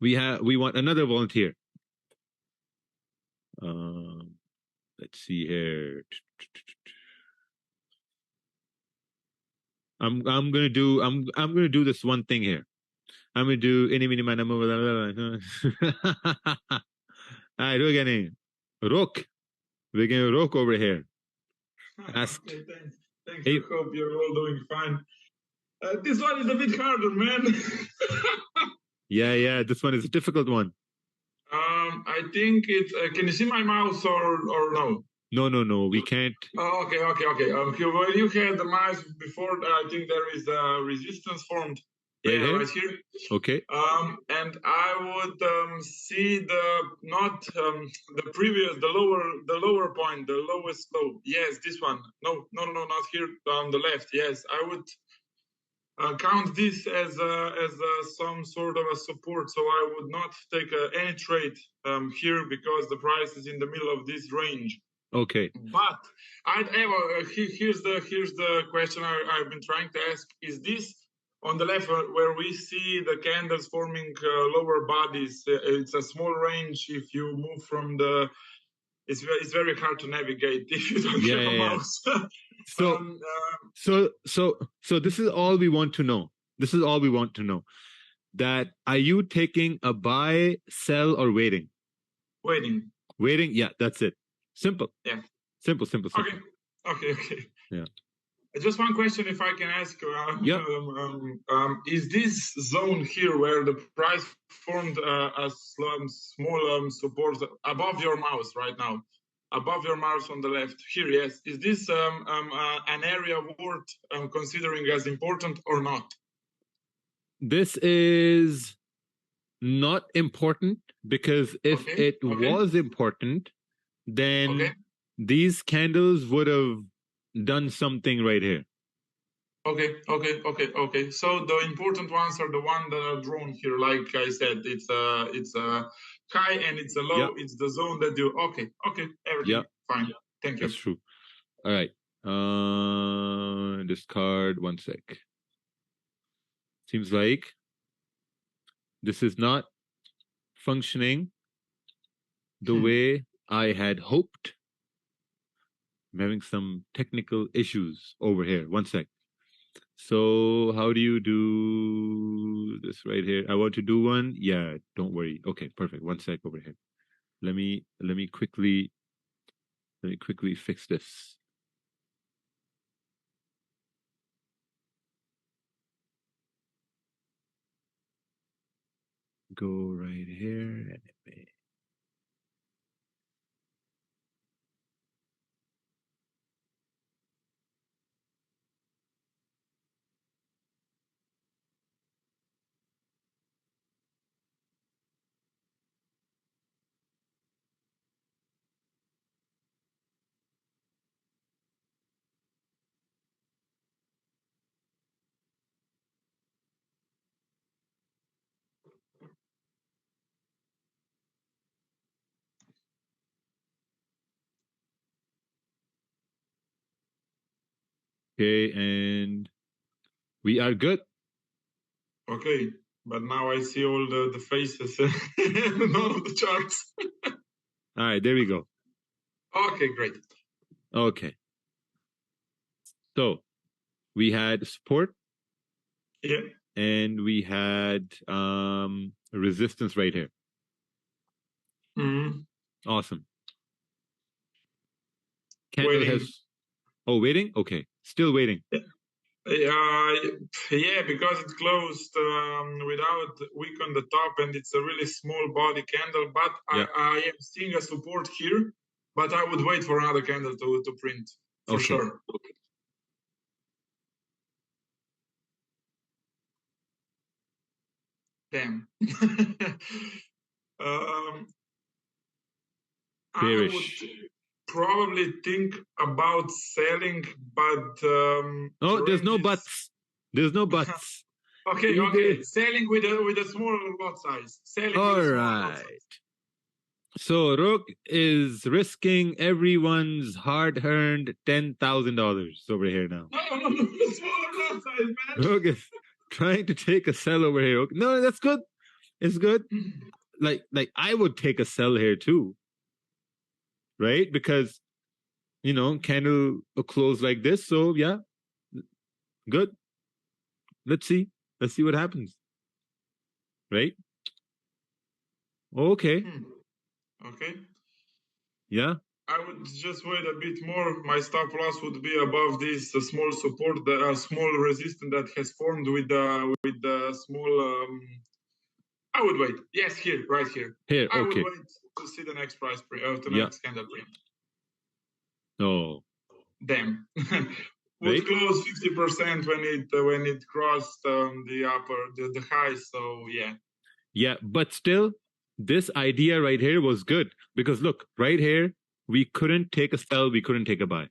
We want another volunteer. Let's see here. I'm gonna do this one thing here. I'm gonna do any mini man. Alright, we're getting Rook. We're getting Rook over here. Asked. Okay, thanks. Hey. I hope you're all doing fine. This one is a bit harder, man. Yeah. This one is a difficult one. I think it's. Can you see my mouse or no? No. We can't. Oh, okay. When you had the mouse before, I think there is a resistance formed. Right here. Okay. And I would see the lower point, the lowest low. Yes, this one. No, not here on the left. Yes, I would count this as some sort of a support. So I would not take any trade here because the price is in the middle of this range. Okay. But here's the question I've been trying to ask: is this on the left where we see the candles forming lower bodies? It's a small range. If you move from the, it's very hard to navigate if you don't have a mouse. So this is all we want to know. That are you taking a buy, sell, or waiting? Waiting. Yeah, that's it. Simple. Yeah. Simple. Okay. Yeah. Just one question, if I can ask. Is this zone here where the price formed a small support above your mouse right now? Above your mouse on the left here, yes. Is this an area worth considering as important or not? This is not important because if it was important, then these candles would have done something right here. Okay. So the important ones are the ones that are drawn here. Like I said, it's a high and it's a low. Yep. It's the zone that you. Okay. Everything fine. Thank you. That's true. All right. Discard 1 sec. Seems like this is not functioning the way I had hoped. I'm having some technical issues over here. 1 sec. So how do you do this right here? I want to do one. Yeah, don't worry. Okay, perfect. 1 sec over here. Let me quickly fix this. Go right here. Okay, and we are good. Okay, but now I see all the faces, none of the charts. All right, there we go. Okay, great. Okay. So we had support. Yeah. And we had resistance right here. Mm-hmm. Awesome. Candle has... Oh, waiting? Okay. Still waiting. Yeah, because it closed without wick on the top, and it's a really small body candle. But yeah. I am seeing a support here, but I would wait for another candle to print for sure. Okay. Damn. I would probably think about selling, but oh, there's no buts. There's no buts. Okay. Selling with a smaller lot size. Selling all with a right. lot size. So Rook is risking everyone's hard-earned $10,000 over here now. No, smaller lot size, man. Rook is trying to take a sell over here. No, that's good. It's good. Like I would take a sell here too. Right? Because, candle close like this. So yeah, good. Let's see what happens. Right? Okay. Okay. Yeah. I would just wait a bit more. My stop loss would be above this small support, the small resistance that has formed with the small. I would wait. Yes, here, right here. Here, okay. I would wait to see the next price, next candle print. Oh. Damn. Would close 50% when it crossed the high. So yeah. Yeah, but still, this idea right here was good because look, right here, we couldn't take a sell, we couldn't take a buy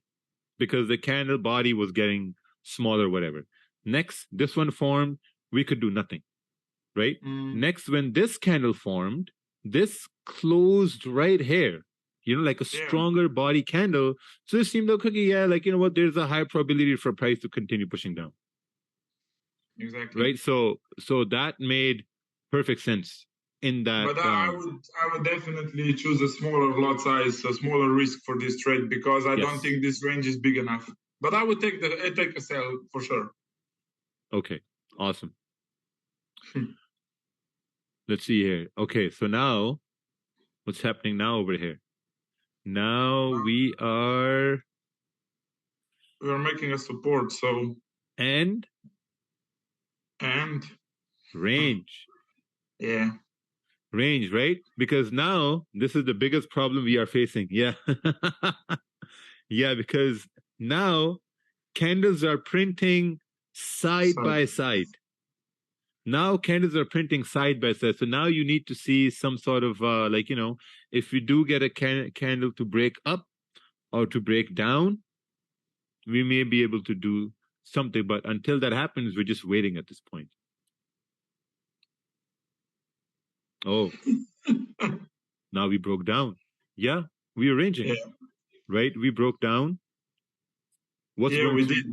because the candle body was getting smaller, whatever. Next, this one formed, we could do nothing, right? Next, when this candle formed, this closed right here, like a stronger body candle. So it seemed okay, yeah, like, there's a high probability for price to continue pushing down. Exactly. Right? So that made perfect sense in that. But I would definitely choose a smaller lot size, a smaller risk for this trade because I don't think this range is big enough. But I would take a sell for sure. Okay, awesome. Let's see here. Okay, so now, what's happening now over here? Now we are making a support, so and range. Yeah. Range, right? Because now this is the biggest problem we are facing. Yeah. Yeah, because now candles are printing side by side. Now candles are printing side by side. So now you need to see some sort of if we do get a candle to break up or to break down, we may be able to do something. But until that happens, we're just waiting at this point. Oh, now we broke down. Yeah, we are ranging, right? We broke down. Yeah, we did.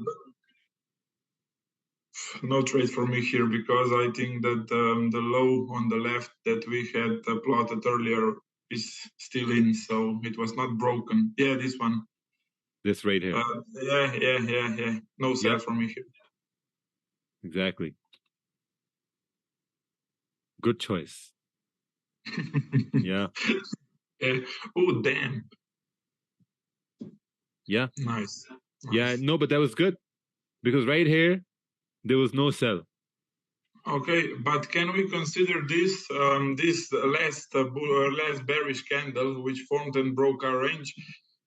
No trade for me here because I think that the low on the left that we had plotted earlier is still in, so it was not broken. Yeah, this one. This right here. Yeah. No sell for me here. Exactly. Good choice. Yeah. Oh, damn. Yeah. Nice. Yeah, no, but that was good because right here, there was no sell. Okay, but can we consider this this last bearish candle which formed and broke our range?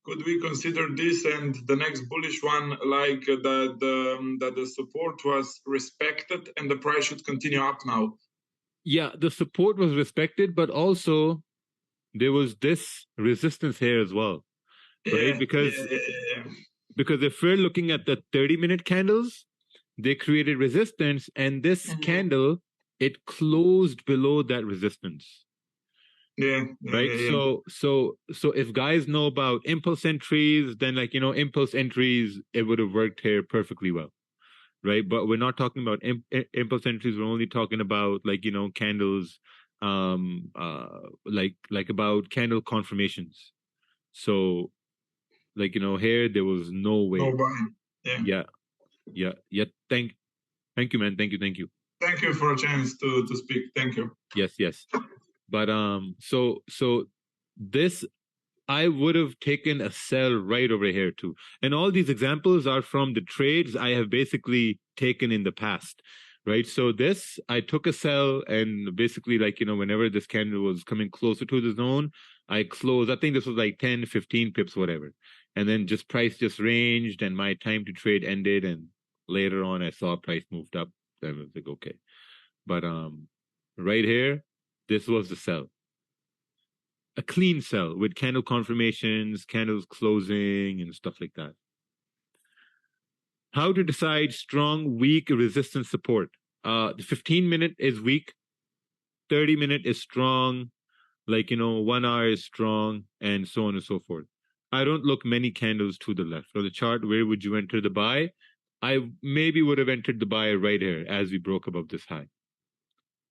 Could we consider this and the next bullish one like that the support was respected and the price should continue up now? Yeah, the support was respected, but also there was this resistance here as well, right? Because if we're looking at the 30-minute candles, they created resistance, and this candle, it closed below that resistance. Right. So if guys know about impulse entries, then impulse entries, it would have worked here perfectly well. Right. But we're not talking about impulse entries. We're only talking about candles, like about candle confirmations. So here there was no way. No buying. Yeah. Thank you, man. Thank you. Thank you for a chance to speak. Thank you. Yes. But so this, I would have taken a sell right over here too. And all these examples are from the trades I have basically taken in the past, right? So this, I took a sell, and basically whenever this candle was coming closer to the zone, I closed. I think this was like 10, 15 pips, whatever. And then price just ranged, and my time to trade ended. And later on, I saw price moved up. Then I was like, okay. But right here, this was the sell. A clean sell with candle confirmations, candles closing, and stuff like that. How to decide strong, weak, resistance, support. The 15-minute is weak, 30-minute is strong, 1 hour is strong, and so on and so forth. I don't look many candles to the left. For the chart, where would you enter the buy? I maybe would have entered the buy right here as we broke above this high.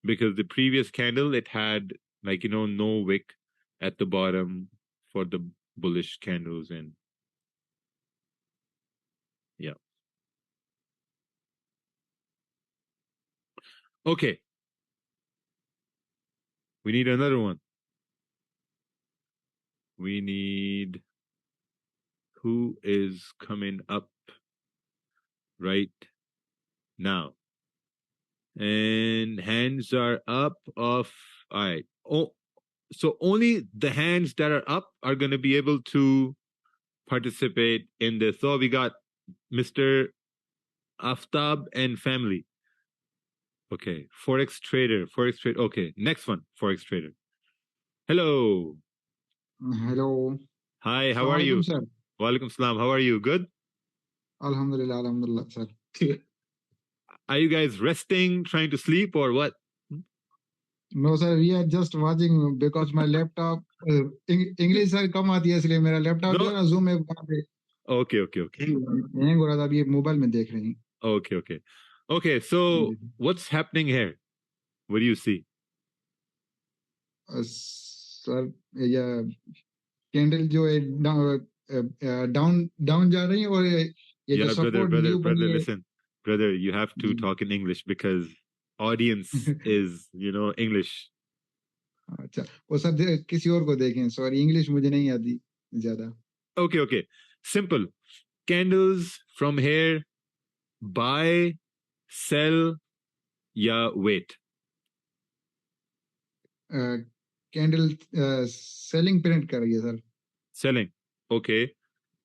Because the previous candle, it had no wick at the bottom for the bullish candles, and yeah. Okay. We need another one. We need who is coming up right now. And hands are up of, all right. Oh, so only the hands that are up are going to be able to participate in this. So we got Mr. Aftab and family. Okay, Forex trader. Okay, next one, Forex trader. Hello. Hello. Hi, how are you? Sir. Walaikum salam. How are you? Good? Alhamdulillah, sir. Are you guys resting, trying to sleep, or what? No, sir, we are just watching because my laptop, English sir kam aati hai, isliye mera laptop jo na Zoom mein wahan pe. Okay. Hang ho raha tha, abhi mobile mein dekh rahe hain. Okay, so what's happening here? What do you see? Sir, yeah, candle jo hai down ja rahi hai, aur ye jo support brother, listen. Brother, you have to talk in English because audience is, English. अच्छा, वो सब किसी और को देखें. Sorry, English मुझे नहीं आती ज़्यादा. Okay. Simple. Candles from here, buy, sell, ya wait. Candle selling print कर रही है sir. Selling. Okay.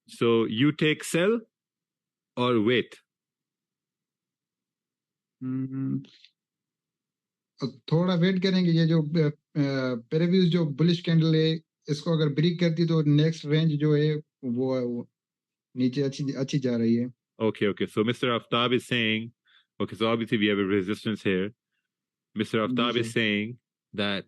So you take sell or wait? थोड़ा वेट करेंगे. ये जो प्रीवियस जो बुलिश कैंडल है, इसको अगर ब्रेक करती तो नेक्स्ट रेंज जो है वो नीचे अच्छी जा रही है. Okay. So Mr. Aftab is saying, okay, so obviously we have a resistance here. Mr. Aftab is saying that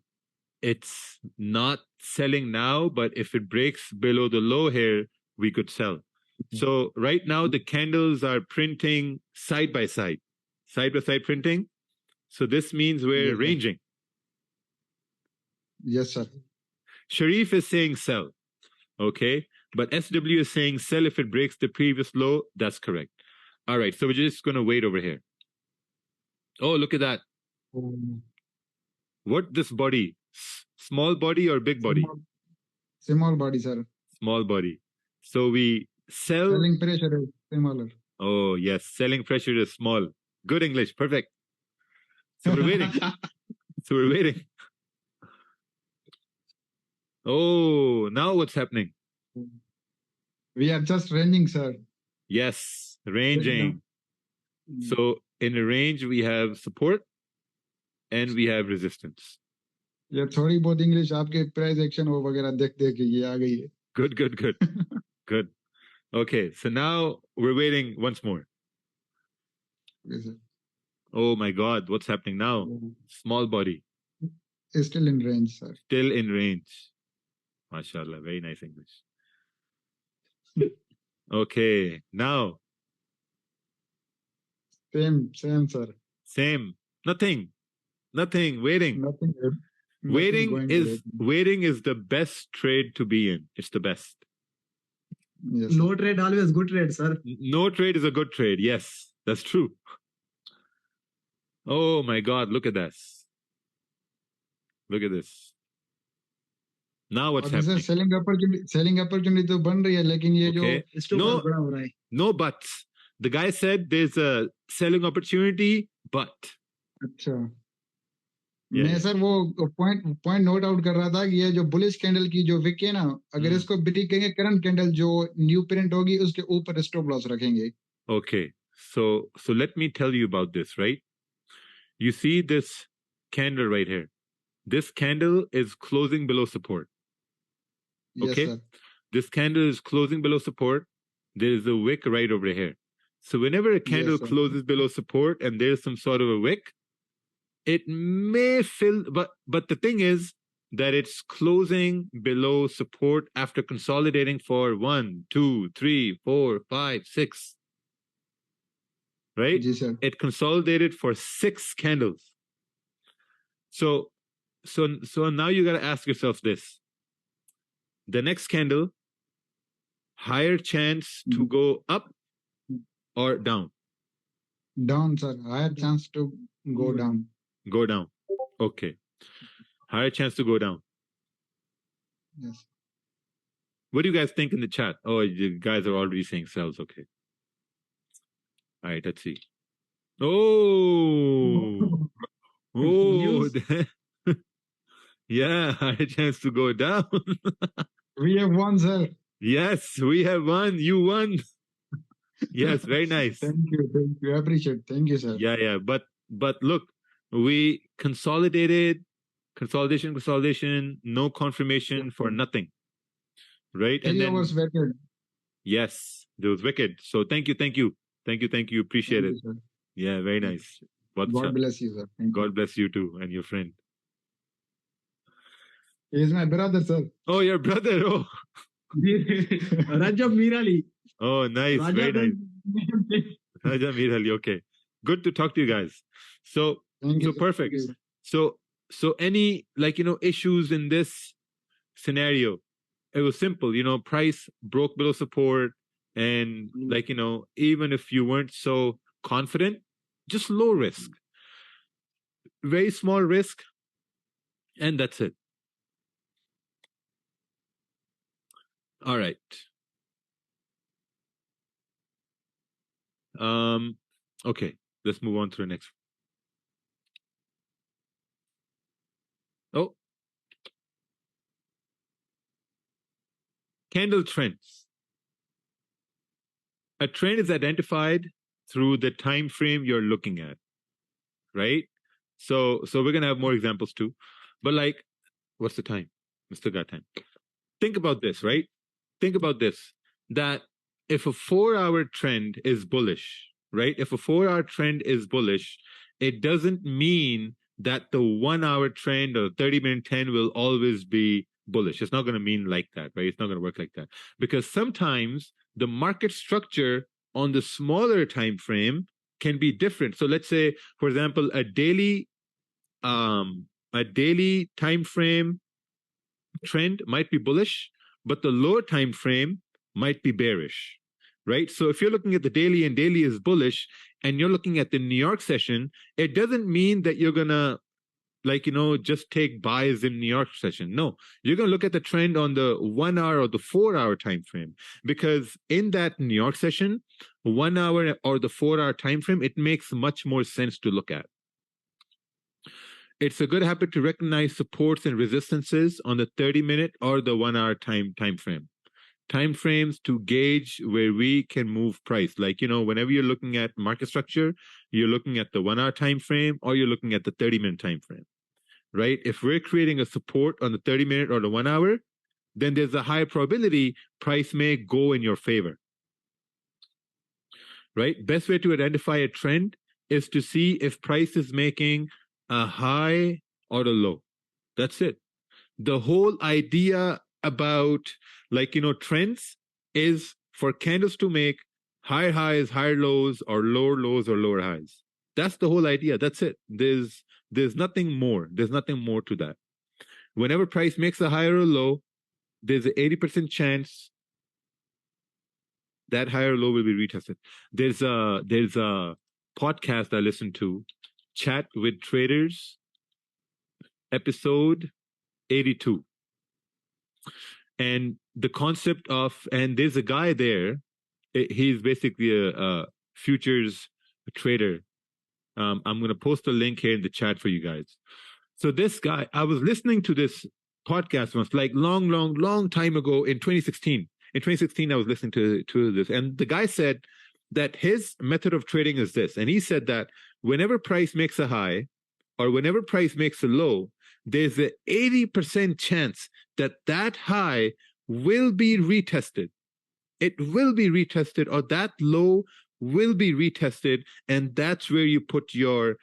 it's not selling now, but if it breaks below the low here, we could sell. So right now the candles are printing side by side printing. So this means we're ranging. Yes, sir. Sharif is saying sell. Okay. But SW is saying sell if it breaks the previous low. That's correct. All right. So we're just going to wait over here. Oh, look at that. What this body? Small body or big body? Small body, sir. Small body. So we sell. Selling pressure is smaller. Oh, yes. Selling pressure is small. Good English. Perfect. So we're waiting. We're waiting. Oh, now what's happening? We are just ranging, sir. Yes, ranging. So in a range, we have support and we have resistance. ये थोड़ी बहुत English आपके price action हो वगैरह देख के ये आ गई है. Good. Good. Okay, so now we're waiting once more. Yes, sir. Oh my God, what's happening now? Small body. It's still in range, sir. Still in range. MashaAllah, very nice English. Okay, now. Same, sir. Same. Nothing. Waiting. Nothing. Waiting is the best trade to be in. It's the best. Yes. No trade always good trade, sir. No trade is a good trade. Yes, that's true. Oh my God, look at this. Look at this. Now what's happening? Selling opportunity तो बन रही है, लेकिन ये जो no buts. The guy said there's a selling opportunity, but. अच्छा. मैं sir वो पॉइंट नोट आउट कर रहा था कि ये जो बुलिश कैंडल की जो विक है ना, अगर इसको ब्रेक करेंगे करंट कैंडल जो न्यू प्रिंट होगी उसके ऊपर स्टॉप लॉस रखेंगे. Okay, so let me tell you about this, right? You see this candle right here. This candle is closing below support. Okay, yes, this candle is closing below support. There is a wick right over here. So whenever a candle closes below support and there's some sort of a wick, it may fill, but the thing is that it's closing below support after consolidating for 1, 2, 3, 4, 5, 6. Right? Yes, sir. It consolidated for 6 candles. So now you got to ask yourself this. The next candle, higher chance to go up or down? Down, sir. Higher chance to go down. Go down. Okay. Higher chance to go down. Yes. What do you guys think in the chat? Oh, you guys are already saying sells. Okay. All right, let's see. Oh. Yeah, higher chance to go down. We have won, sir. Yes, we have won. You won. Yes, very nice. Thank you. I appreciate it. Thank you, sir. Yeah. But look, we consolidation, no confirmation for nothing. Right? And then was wicked. Yes, there was wicked. So thank you. Appreciate it. You, yeah, very nice. God bless you, sir. God bless you too and your friend. He's my brother, sir. Oh, your brother. Oh. Rajab Mirali. Oh, nice. Very nice. Rajab Mirali. Okay. Good to talk to you guys. So perfect. So any issues in this scenario? It was simple, price broke below support, and even if you weren't so confident, just low risk, very small risk, and that's it. All right. Okay, let's move on to the next. Oh. Candle trends. A trend is identified through the time frame you're looking at, right? So we're going to have more examples too. But what's the time? Mr. Got time. Think about this, right? Think about this, that if a 4-hour trend is bullish, right? If a 4-hour trend is bullish, it doesn't mean that the 1-hour trend or 30-minute trend will always be bullish. It's not going to mean like that, right? It's not going to work like that. Because sometimes the market structure on the smaller time frame can be different. So let's say, for example, a daily time frame trend might be bullish, but the lower time frame might be bearish, right? So if you're looking at the daily and daily is bullish and you're looking at the New York session, it doesn't mean that you're gonna just take buys in New York session. No, you're going to look at the trend on the 1 hour or the 4 hour time frame, because in that New York session, 1 hour or the 4 hour time frame, it makes much more sense to look at. It's a good habit to recognize supports and resistances on the 30-minute or the 1 hour time frame. Time frames to gauge where we can move price. Whenever you're looking at market structure, you're looking at the 1 hour time frame or you're looking at the 30-minute time frame, right? If we're creating a support on the 30-minute or the 1 hour, then there's a high probability price may go in your favor, right? Best way to identify a trend is to see if price is making a high or a low. That's it. The whole idea about trends is for candles to make higher highs, higher lows, or lower highs. That's the whole idea. That's it. There's nothing more. There's nothing more to that. Whenever price makes a higher or low, there's an 80% chance that higher or low will be retested. There's a podcast I listen to, Chat with Traders, episode 82. And the concept of, and there's a guy there, he's basically a futures trader. I'm going to post a link here in the chat for you guys. So this guy, I was listening to this podcast once, long time ago in 2016. In 2016, I was listening to this, and the guy said that his method of trading is this. And he said that whenever price makes a high or whenever price makes a low, there's an 80% chance that high will be retested. It will be retested, or that low will be retested, and that's where you put your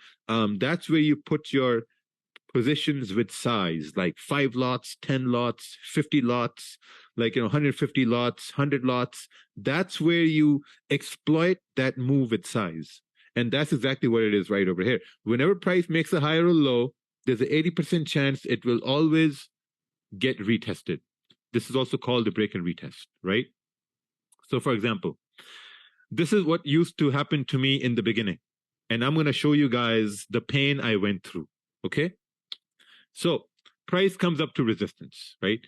positions with size, like 5 lots, 10 lots, 50 lots, 150 lots, 100 lots. That's where you exploit that move with size. And that's exactly what it is right over here. Whenever price makes a high or a low, there's an 80% chance it will always get retested. This is also called the break and retest, right? So for example, this is what used to happen to me in the beginning. And I'm going to show you guys the pain I went through, okay? So price comes up to resistance, right?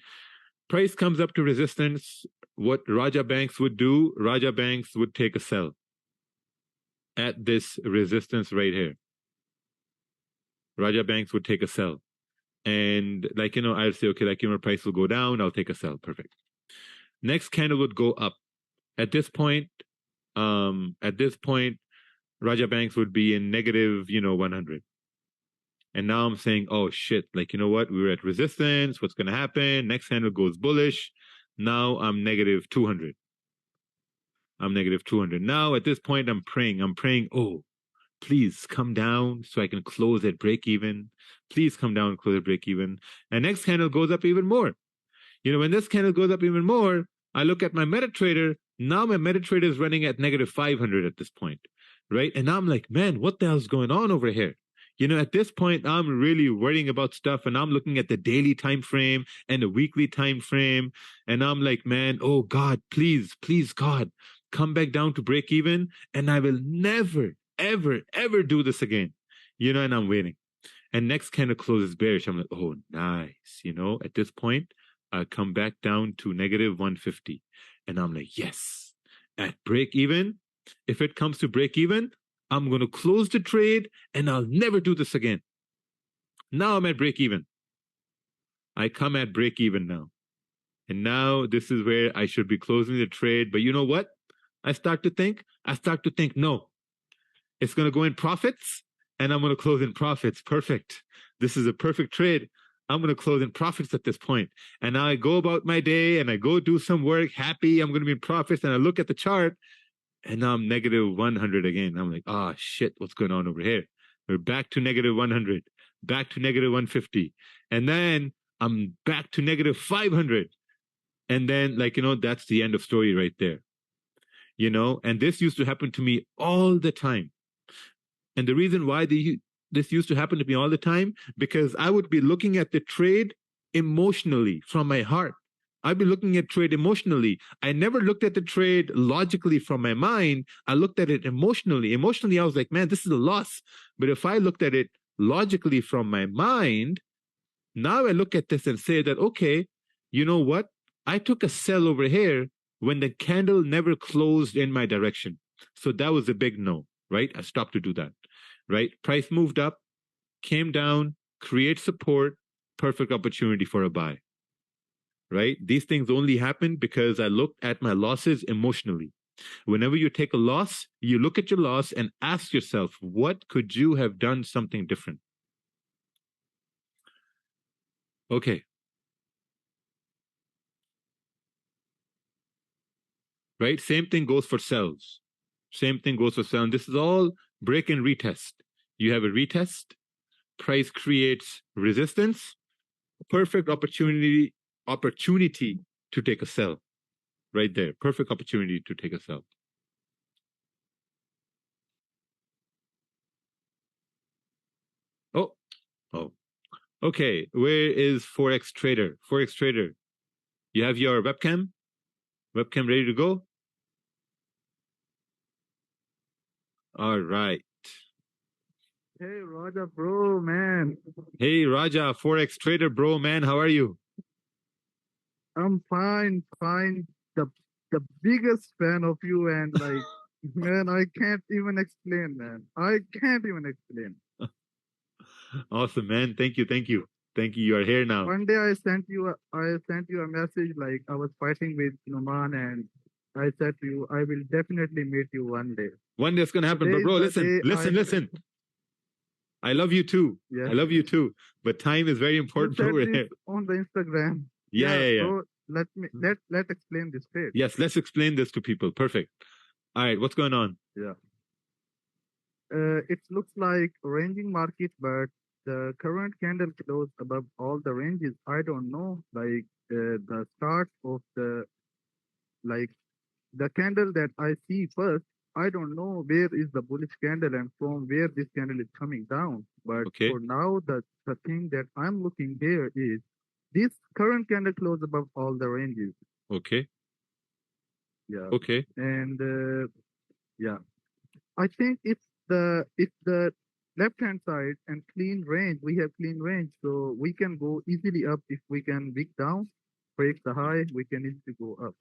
Price comes up to resistance. What Raja Banks would do, Raja Banks would take a sell at this resistance right here. Raja Banks would take a sell. And I'd say, okay, price will go down, I'll take a sell. Perfect. Next candle would go up. At this point, Raja Banks would be in negative, 100. And now I'm saying, oh shit, what? We were at resistance. What's going to happen? Next candle goes bullish. Now I'm negative 200. Now at this point, I'm praying, oh, please come down so I can close at break even. Please come down and close at break even. And next candle goes up even more. When this candle goes up even more, I look at my MetaTrader. Now my MetaTrader is running at negative 500 at this point, right? And I'm like, man, what the hell's going on over here? At this point, I'm really worrying about stuff, and I'm looking at the daily time frame and the weekly time frame, and I'm like, man, oh God, please, God, come back down to break even, and I will never, ever do this again. And I'm waiting. And next candle closes bearish. I'm like, oh, nice. At this point, I come back down to negative 150. And I'm like, yes, at break even, if it comes to break even, I'm going to close the trade and I'll never do this again. Now I'm at break even. I come at break even now. And now this is where I should be closing the trade. But you know what? I start to think, no, it's going to go in profits and I'm going to close in profits. Perfect. This is a perfect trade. I'm going to close in profits at this point. And I go about my day and I go do some work, happy. I'm going to be in profits. And I look at the chart and now I'm negative 100 again. I'm like, oh shit, what's going on over here? We're back to negative 100, back to negative 150. And then I'm back to negative 500. And then that's the end of story right there. and this used to happen to me all the time. And the reason why this used to happen to me all the time, because I would be looking at the trade emotionally from my heart. I'd be looking at trade emotionally. I never looked at the trade logically from my mind. I looked at it emotionally. Emotionally, I was like, man, this is a loss. But if I looked at it logically from my mind, now I look at this and say that, okay, you know what? I took a sell over here when the candle never closed in my direction. So that was a big no, right? I stopped to do that, right? Price moved up, came down, create support, perfect opportunity for a buy, right? These things only happen because I looked at my losses emotionally. Whenever you take a loss, you look at your loss and ask yourself, what could you have done something different? Okay. Right? Same thing goes for sells. Same thing goes for sell. And this is all break and retest. You have a retest, price creates resistance, perfect opportunity to take a sell. Right there. Perfect opportunity to take a sell. Oh. Okay. Where is Forex Trader? Forex Trader, you have your webcam? Webcam ready to go? All right. Hey, Raja, bro, man. Hey, Raja, Forex Trader, bro, man. How are you? I'm fine. The biggest fan of you, and like, man, I can't even explain, man. I can't even explain. Awesome, man. Thank you. You are here now. One day I sent you a message like I was fighting with Numan, and I said to you, I will definitely meet you one day. One day it's gonna happen, but bro, listen. I love you too. Yeah. I love you too. But time is very important over here. On the Instagram. Yeah. So let's explain this trade. Yes, let's explain this to people. Perfect. All right, what's going on? Yeah. It looks like ranging market, but the current candle closed above all the ranges. I don't know, like the start of the candle that I see first. I don't know where is the bullish candle and from where this candle is coming down. But for now, the thing that I'm looking here is this current candle closed above all the ranges. Okay. Yeah. Okay. And yeah, I think if the left hand side and clean range, we have clean range, so we can go easily up. If we can wick down, break the high, we can easily go up.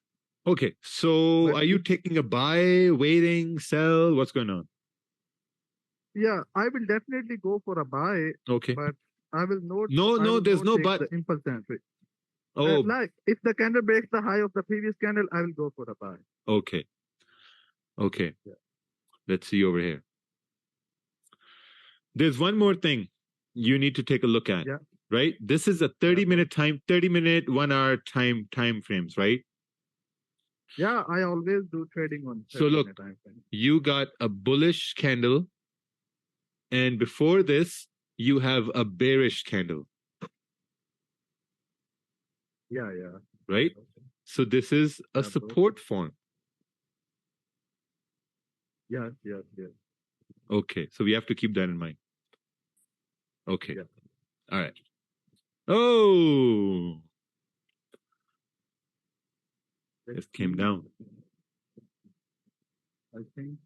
Okay, so are you taking a buy, waiting, sell? What's going on? Yeah, I will definitely go for a buy. Okay. But I will not. No, there's no but. The impulse entry. Oh. Like if the candle breaks the high of the previous candle, I will go for a buy. Okay. Yeah. Let's see over here. There's one more thing you need to take a look at. Yeah. Right? This is a 30-minute, 1 hour time frames, right? Yeah, I always do trading on. So look, you got a bullish candle, and before this, you have a bearish candle. Yeah. Right? So this is a support form. Yes. Okay, so we have to keep that in mind. Okay. Yeah. All right. Oh! It came down. I think.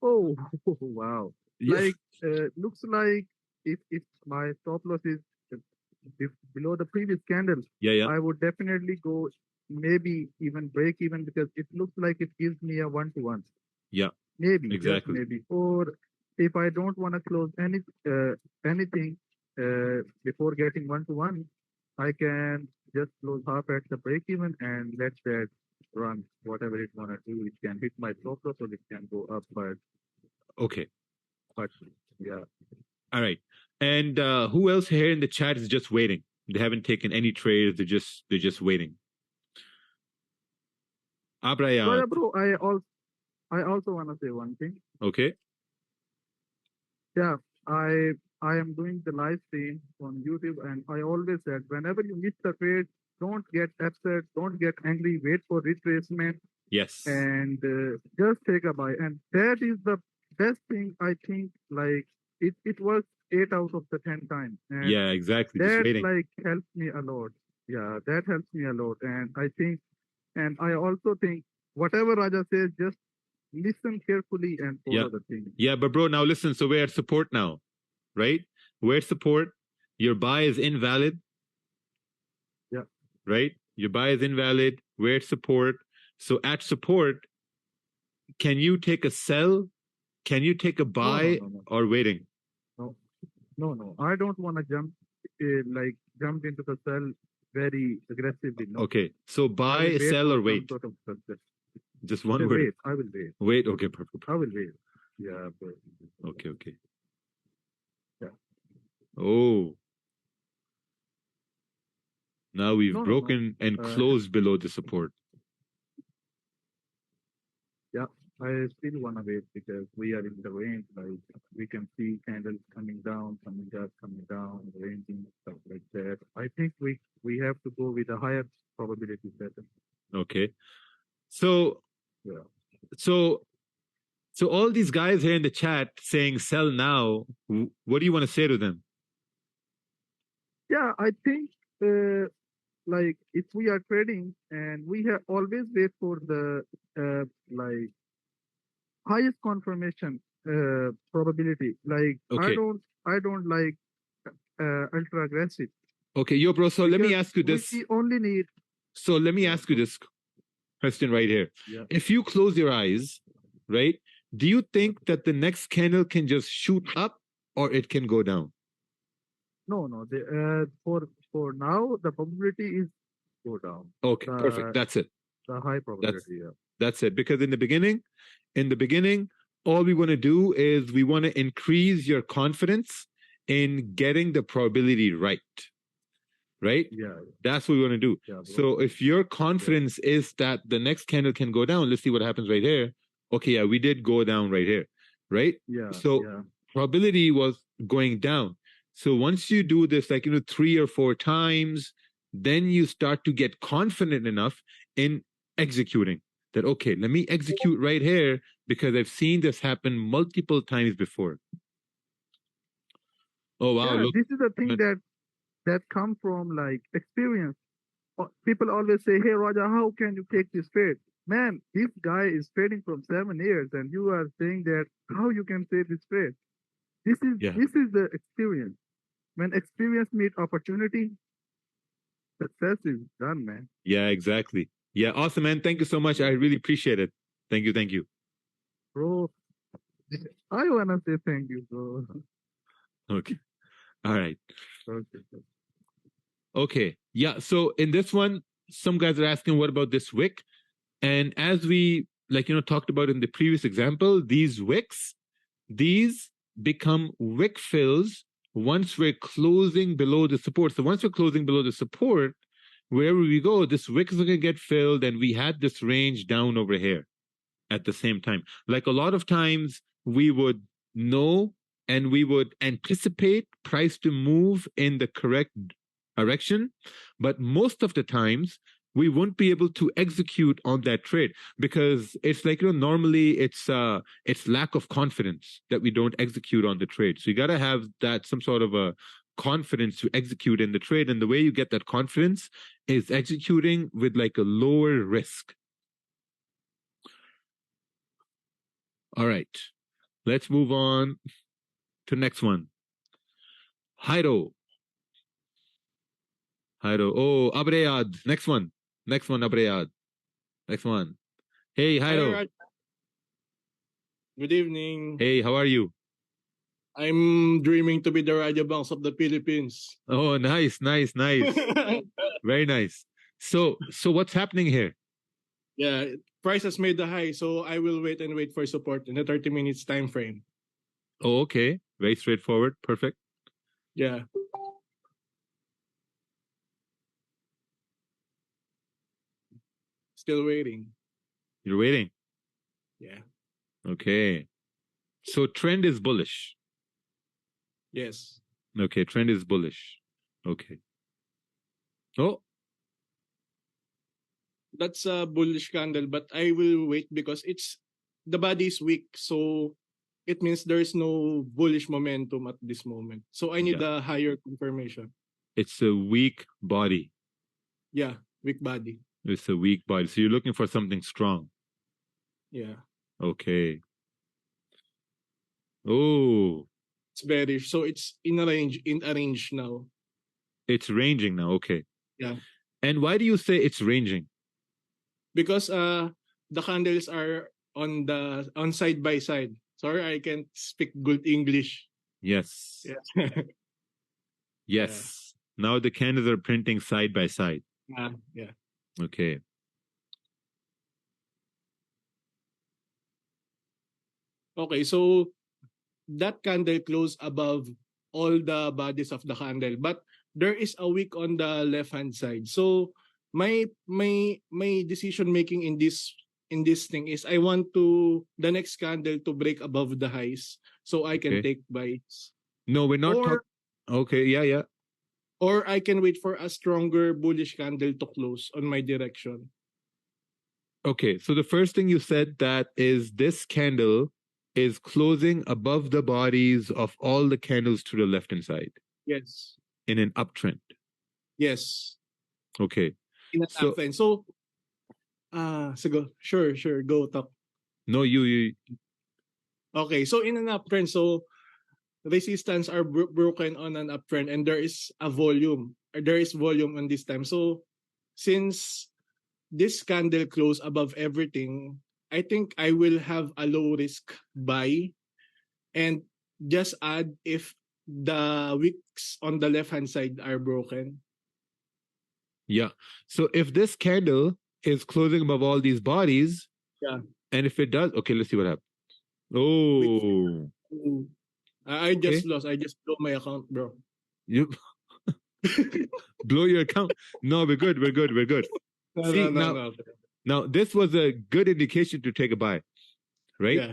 Oh, wow. Yes. Like, looks like if my stop loss is below the previous candle, I would definitely go, maybe even break even, because it looks like it gives me a 1-to-1. Yeah. Maybe. Exactly. Maybe. Or if I don't want to close anything before getting 1-to-1, I can just close half at the break even and let that run whatever it want to do. It can hit my stop loss or it can go up, but okay. But yeah. All right. And who else here in the chat is just waiting? They haven't taken any trades. They're just waiting. Abrayat. Bro, I also want to say one thing. Okay. Yeah, I am doing the live stream on YouTube, and I always said, whenever you miss the trade, don't get upset, don't get angry, wait for retracement. Yes. and just take a buy. And that is the best thing, I think. Like it was 8 out of the 10 times, and Yeah, exactly. Just that waiting. like helped me a lot. Yeah, that helps me a lot. And I think, and I also think, whatever Raja says, just listen carefully and follow the thing. Yeah, but bro, now listen. So we're at support now, right? We're at support. Your buy is invalid. Yeah. Right? Your buy is invalid. We're at support. So at support, can you take a sell? Can you take a buy or waiting? No. I don't want to jump into the sell very aggressively. No. Okay. So buy, sell, or wait? Sort of success. Just one word. Wait. I will wait. Wait. Okay. Perfect. I will wait. Yeah. Okay. Yeah. Oh. Now we've broken and closed below the support. Yeah, I still want to wait because we are in the range. Like we can see candles coming down, coming up, coming down, ranging, stuff like that. I think we have to go with a higher probability pattern. Okay. So all these guys here in the chat saying sell now, what do you want to say to them? Yeah, I think like if we are trading and we have always wait for the like highest confirmation probability. Like I don't like ultra aggressive. Okay, yo, bro. So let me ask you this. We only need. So let me ask you this question right here. Yeah. If you close your eyes, right, do you think that the next candle can just shoot up or it can go down? No. For now, the probability is go down. Okay, perfect. That's it. The high probability. That's it. Because in the beginning, all we want to do is we want to increase your confidence in getting the probability right. Right? Yeah. That's what we want to do. Yeah, so if your confidence is that the next candle can go down, let's see what happens right here. Okay, yeah, we did go down right here. Right? Yeah. So probability was going down. So once you do this, 3 or 4 times, then you start to get confident enough in executing that, okay, let me execute right here because I've seen this happen multiple times before. Oh, wow. Yeah, this is the thing that comes from like experience. People always say, hey, Raja, how can you take this trade? Man, this guy is trading from 7 years and you are saying that how you can take this trade. This is the experience. When experience meets opportunity, success is done, man. Yeah, exactly. Yeah, awesome, man. Thank you so much. I really appreciate it. Thank you. Bro, I want to say thank you, bro. Okay. All right. Okay. Yeah, so in this one, some guys are asking, what about this wick? And as we, talked about in the previous example, these wicks, these become wick fills once we're closing below the support. So once we're closing below the support, wherever we go, this wick is going to get filled, and we had this range down over here at the same time. Like a lot of times, we would know and we would anticipate price to move in the correct direction, but most of the times, we won't be able to execute on that trade because it's normally it's lack of confidence that we don't execute on the trade. So you got to have that some sort of a confidence to execute in the trade. And the way you get that confidence is executing with a lower risk. All right, let's move on to next one. Jairo. Oh, Abreyad. Next one, Abreyad. Next one. Hey, Jairo. Hi, good evening. Hey, how are you? I'm dreaming to be the Raja Banks of the Philippines. Oh, nice. Very nice. So what's happening here? Yeah, price has made the high, so I will wait for support in the 30 minutes time frame. Oh, okay. Very straightforward. Perfect. Yeah. Still waiting. You're waiting? Yeah. Okay. So trend is bullish. Yes. Okay, trend is bullish. Okay. Oh. That's a bullish candle, but I will wait because the body is weak, so it means there is no bullish momentum at this moment. So I need a higher confirmation. It's a weak body. Yeah, weak body. It's a weak body. So you're looking for something strong. Yeah. Okay. Oh. It's bearish. So it's in a range now. It's ranging now. Okay. Yeah. And why do you say it's ranging? Because the candles are on side by side. Sorry, I can't speak good English. Yes. Yeah. Yes. Yeah. Now the candles are printing side by side. Yeah. Okay. Okay, so that candle closed above all the bodies of the candle, but there is a wick on the left hand side. So my decision making in this thing is I want the next candle to break above the highs so I can take buys. No, we're not talking. Okay, yeah. Or I can wait for a stronger bullish candle to close on my direction. Okay, so the first thing you said that is this candle is closing above the bodies of all the candles to the left hand side. Yes. In an uptrend. Yes. Okay. In an uptrend. So, sure, go talk. No, you. Okay, so in an uptrend, so resistance are broken on an uptrend, and there is volume on this time. So, since this candle close above everything, I think I will have a low risk buy and just add if the wicks on the left hand side are broken. Yeah. So if this candle is closing above all these bodies, and if it does, okay, let's see what happens. Oh. I just lost. I just blew my account, bro. You blow your account? No, we're good. See, now this was a good indication to take a buy, right? Yeah.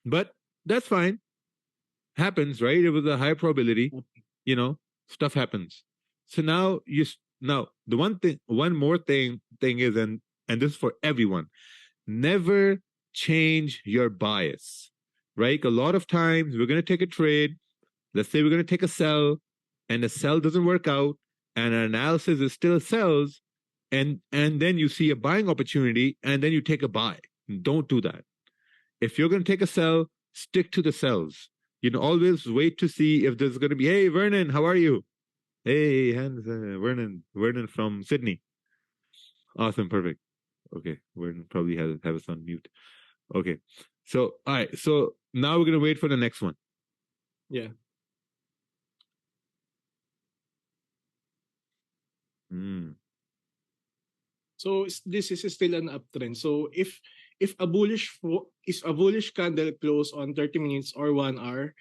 But that's fine. Happens, right? It was a high probability. Stuff happens. So now the one more thing is, and this is for everyone, never change your bias, right? A lot of times we're going to take a trade. Let's say we're going to take a sell, and the sell doesn't work out, and our analysis is still sells, and then you see a buying opportunity, and then you take a buy. Don't do that. If you're going to take a sell, stick to the sells. Always wait to see if there's going to be, hey, Vernon, how are you? Hey, Hans, Vernon from Sydney. Awesome, perfect. Okay, Vernon probably have us on mute. Okay, so all right, so now we're going to wait for the next one. Yeah. So this is still an uptrend. So if a bullish candle close on 30 minutes or 1 hour,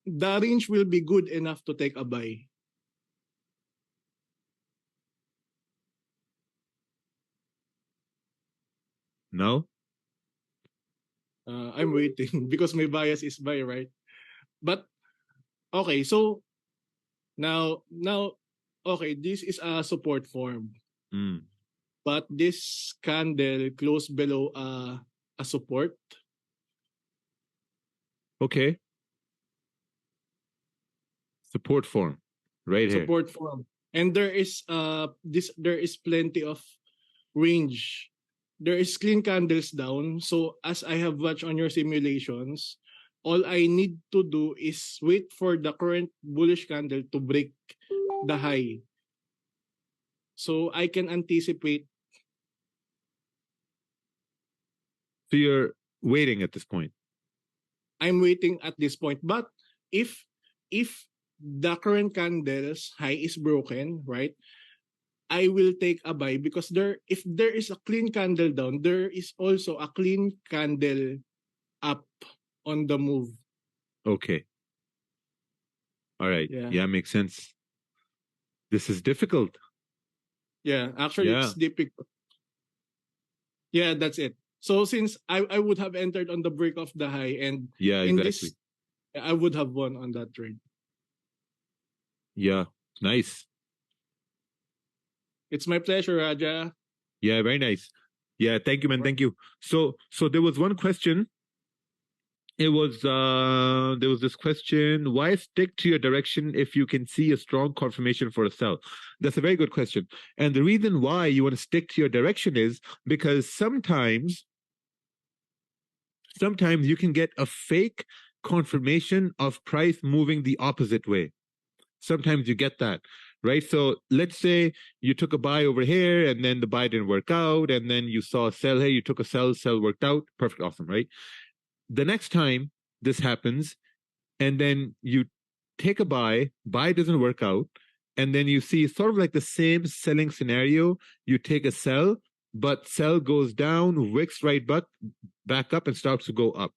the range will be good enough to take a buy. No? I'm waiting because my bias is buy, right? But okay, so now okay, this is a support form. But this candle closed below a support. Okay. Support form. Right here. Support form. And there is plenty of range. There is clean candles down. So as I have watched on your simulations, all I need to do is wait for the current bullish candle to break the high. So I can anticipate. So you're waiting at this point? I'm waiting at this point. But if the current candle's high is broken, right, I will take a buy because if there is a clean candle down, there is also a clean candle up on the move. Okay. All right. Yeah, makes sense. This is difficult. Yeah, actually it's difficult. Yeah, that's it. So since I would have entered on the break of the high, and in this, I would have won on that trade. Yeah, nice. It's my pleasure, Raja. Yeah, very nice. Yeah, thank you, man. Thank you. So there was one question. It was there was this question: why stick to your direction if you can see a strong confirmation for a sell? That's a very good question. And the reason why you want to stick to your direction is because sometimes you can get a fake confirmation of price moving the opposite way. Sometimes you get that, right? So let's say you took a buy over here and then the buy didn't work out, and then you saw a sell here, you took a sell worked out. Perfect, awesome, right? The next time this happens, and then you take a buy doesn't work out, and then you see sort of like the same selling scenario, you take a sell, but sell goes down, wicks right back up and starts to go up.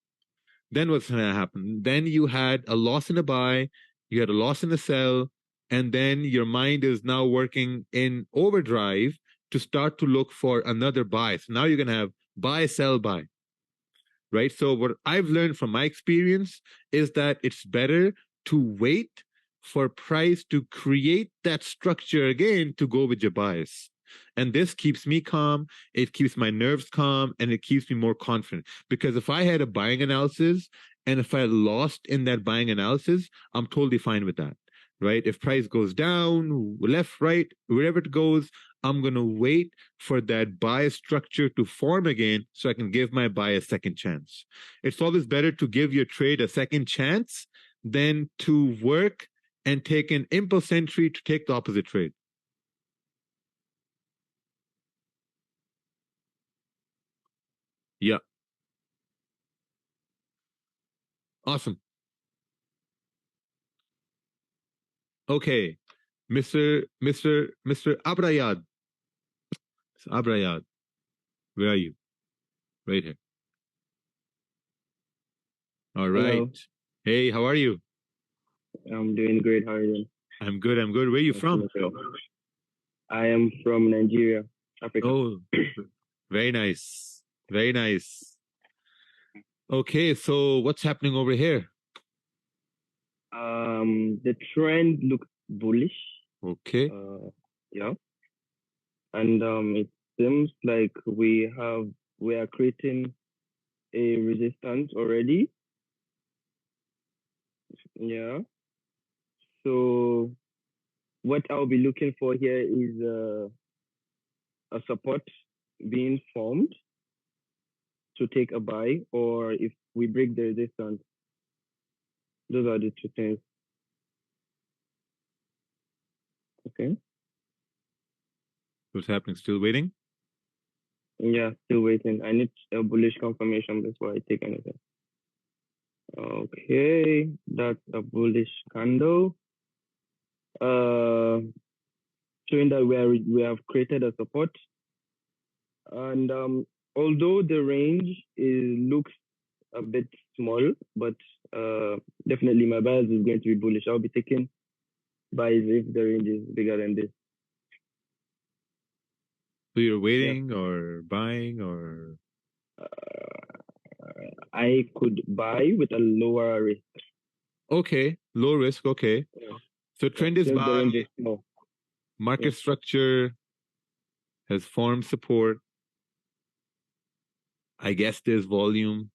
Then what's going to happen? Then you had a loss in a buy, you had a loss in a sell, and then your mind is now working in overdrive to start to look for another buy. So now you're going to have buy, sell, buy. Right? So what I've learned from my experience is that it's better to wait for price to create that structure again to go with your bias. And this keeps me calm, it keeps my nerves calm, and it keeps me more confident. Because if I had a buying analysis and if I lost in that buying analysis, I'm totally fine with that, right? If price goes down, left, right, wherever it goes, I'm going to wait for that buy structure to form again so I can give my buy a second chance. It's always better to give your trade a second chance than to work and take an impulse entry to take the opposite trade. Yeah. Awesome. Okay. Mr. Abrayad. Abrayad. Where are you? Right here. All right. Hello. Hey, how are you? I'm doing great. How are you doing? I'm good. Where are you from? I am from Nigeria, Africa. Oh, very nice. Very nice. Okay, so what's happening over here? The trend looks bullish. Okay. Yeah. And it seems like we are creating a resistance already. Yeah. So what I'll be looking for here is a support being formed to take a buy, or if we break the resistance. Those are the two things. Okay. What's happening? Still waiting? Yeah, still waiting. I need a bullish confirmation before I take anything. Okay, that's a bullish candle. Showing that we have created a support, and although the range looks a bit small, but definitely my bias is going to be bullish. I'll be taking buys if the range is bigger than this. So you're waiting or buying or? I could buy with a lower risk. Okay, low risk. Okay. Yeah. So trend is buy. No. Market structure has formed support. I guess there's volume.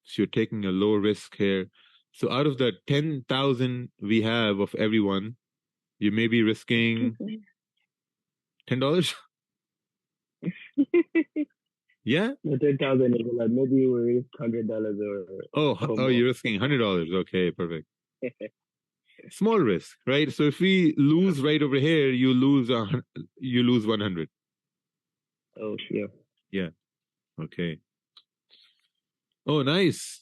So you're taking a low risk here. So out of the 10,000 we have of everyone, you may be risking $10. Yeah. 10,000 is like maybe you will risk $100 or. Oh, you're risking $100. Okay, perfect. Small risk, right? So if we lose right over here, you lose 100. Oh, yeah. Yeah. Okay. Oh, nice.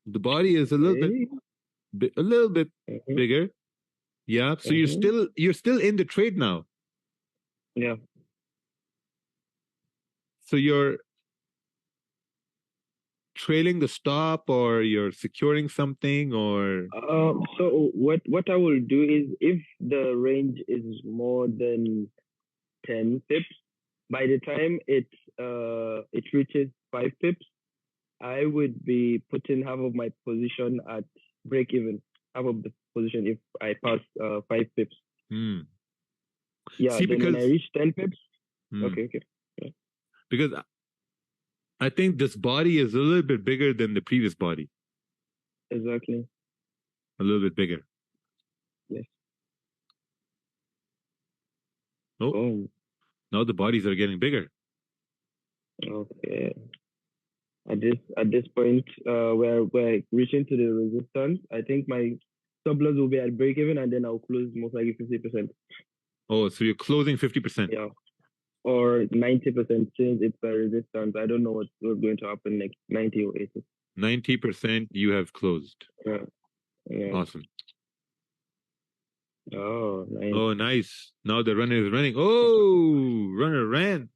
The body is a little bit bigger. Yeah. So you're still in the trade now. Yeah. So you're trailing the stop, or you're securing something, or? So what I will do is, if the range is more than 10 pips, by the time it reaches 5 pips, I would be putting half of my position at break even, half of the position if I pass 5 pips. Hmm. Yeah. See, then when I reach 10 pips, Okay. Because I think this body is a little bit bigger than the previous body. Exactly. A little bit bigger. Yes. Oh. Now the bodies are getting bigger. Okay. At this point, we're reaching to the resistance. I think my stop loss will be at break even, and then I'll close most likely 50%. Oh, so you're closing 50%? Yeah, or 90% since it's a resistance. I don't know what's going to happen next, 90 or 80. 90% you have closed. Yeah. Awesome. Oh, nice. Oh, nice. Now the runner is running. Oh, runner ran.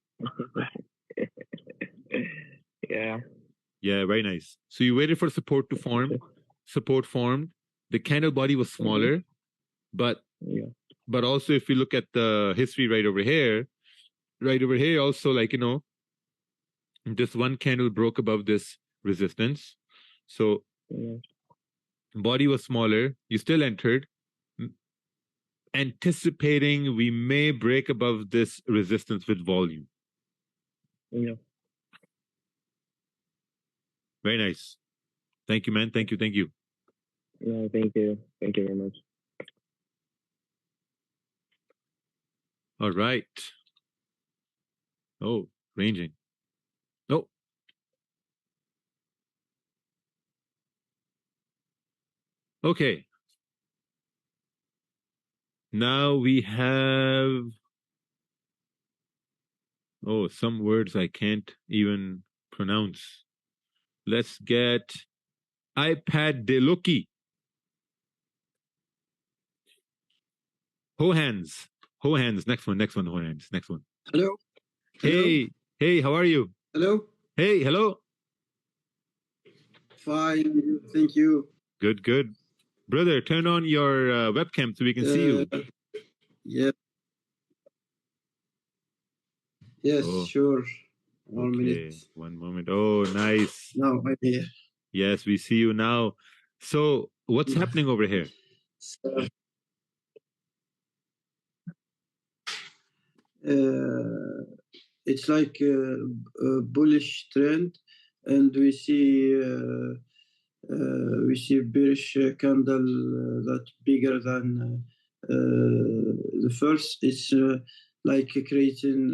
Yeah. Yeah, very nice. So you waited for support to form. Support formed. The candle body was smaller, but also if you look at the history right over here, also, like, you know, this one candle broke above this resistance. So body was smaller. You still entered, anticipating we may break above this resistance with volume. Yeah. Very nice. Thank you, man. Thank you. Yeah, thank you. Thank you very much. All right. Oh, ranging. Oh. Okay. Now we have, some words I can't even pronounce. Let's get iPad Deloki. Hohans. Next one. Hohans. Next one. Hello. Hey, how are you? Hello. Hey, hello. Fine, thank you. Good. Brother, turn on your webcam so we can see you. Yeah. Yes, sure. 1 minute. 1 moment. Oh, nice. No, I'm here. Yes, we see you now. So what's happening over here? It's like a bullish trend, and we see bearish candle that bigger than the first. It's like creating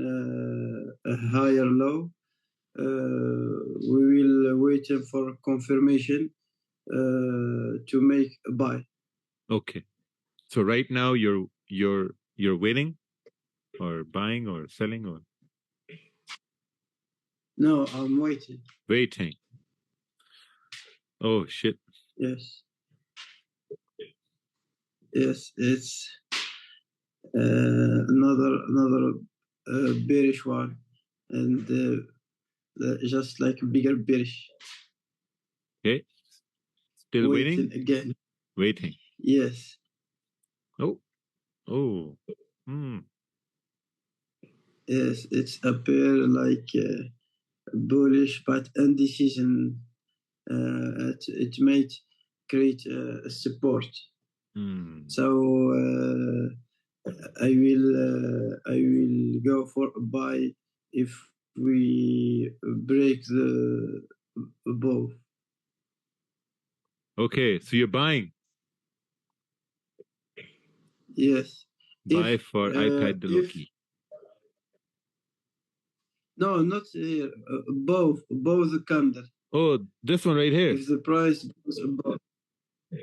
a higher low. We will wait for confirmation to make a buy. Okay. So right now you're waiting, or buying, or selling, or? No, I'm waiting. Waiting. Oh shit. Yes, it's another bearish one, and just like a bigger bearish. Okay. Still waiting again. Waiting. Yes. Oh. Yes, it's appear like bullish, but indecision. It might create a support. So I will go for a buy if we break the above. Okay, so you're buying. Yes. Buy for iPad Deloki. No, not here. Above the candle. Oh, this one right here. If the price goes above.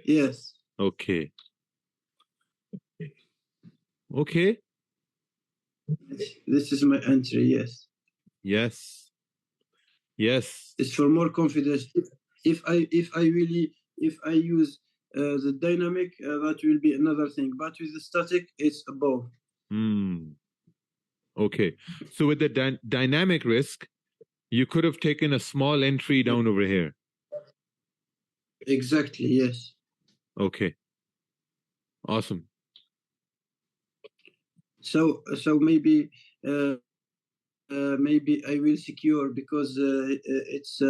Yes. Okay. This is my entry. Yes. It's for more confidence. If I use the dynamic, that will be another thing. But with the static, it's above. Okay. So with the dynamic risk, you could have taken a small entry down over here. Exactly. Yes. Okay. Awesome. So maybe I will secure because it's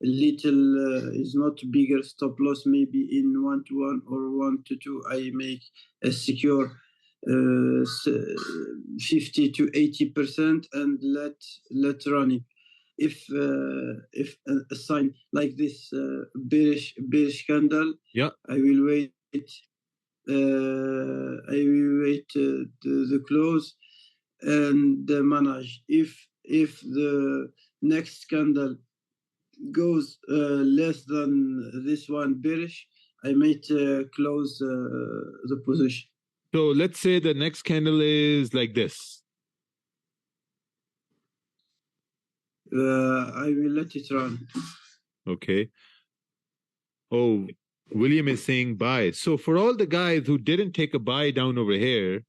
little is not bigger stop loss. Maybe in 1 to 1 or 1 to 2, I make a secure 50 to 80% and let run it. If a sign like this bearish candle, yeah, I will wait. The close and manage. If the next candle goes less than this one bearish, I might close the position. So let's say the next candle is like this. I will let it run. Okay. Oh, William is saying buy. So for all the guys who didn't take a buy down over here,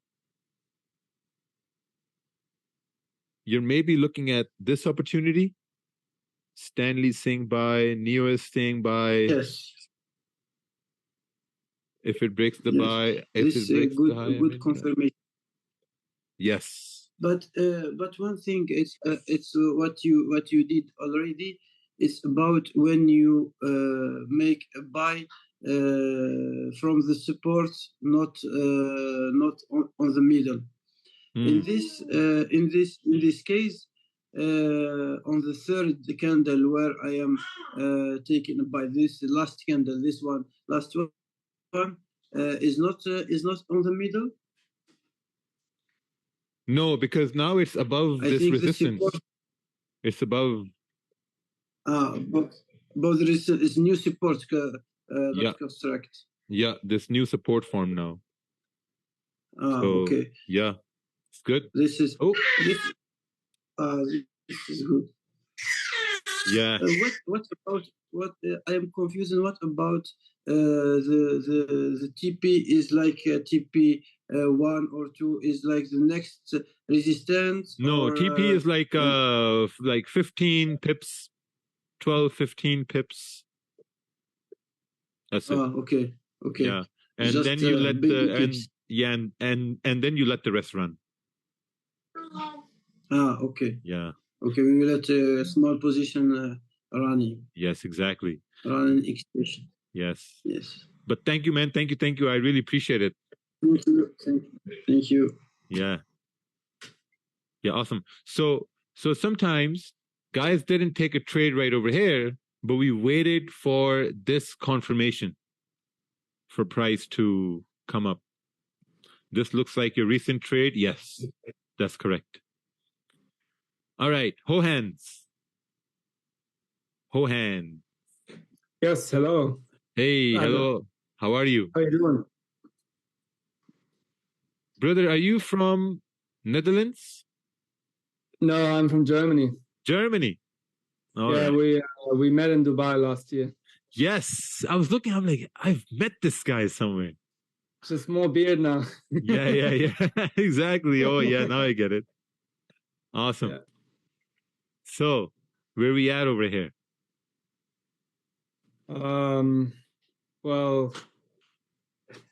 you're maybe looking at this opportunity. Stanley saying buy, Neo is saying buy. Yes. If it breaks the buy, if this it breaks good, the high, good confirmation. Yes. But one thing it's what you did already. It's about when you make a buy from the support, not on the middle. In this case, on the third candle where I am taken by this last candle, this one, last one is not on the middle. No, because now it's above this resistance. It's above. But there is new support that construct. Yeah, this new support form now. Okay. Yeah, it's good. This is this is good. Yeah. What about what I am confused? What about the TP is like TP 1 or 2 is like the next resistance? No, or, TP is like 15 pips, 12, 15 pips. That's it. Okay. Yeah, and just, then you let and then you let the rest run. Okay. Yeah. Okay, we will let a small position running. Yes, exactly. Running extension. Yes. Yes. But thank you, man. Thank you. I really appreciate it. Thank you. Yeah. Yeah, awesome. So sometimes guys didn't take a trade right over here, but we waited for this confirmation for price to come up. This looks like your recent trade. Yes, that's correct. All right, Hohan. Yes, hello. Hey, hello. How are you? How are you doing? Brother, are you from Netherlands? No, I'm from Germany. Germany? All right. We met in Dubai last year. Yes, I was looking, I'm like, I've met this guy somewhere. Just more beard now. Yeah. Exactly. Oh, yeah, now I get it. Awesome. Yeah. So, where we at over here? Well,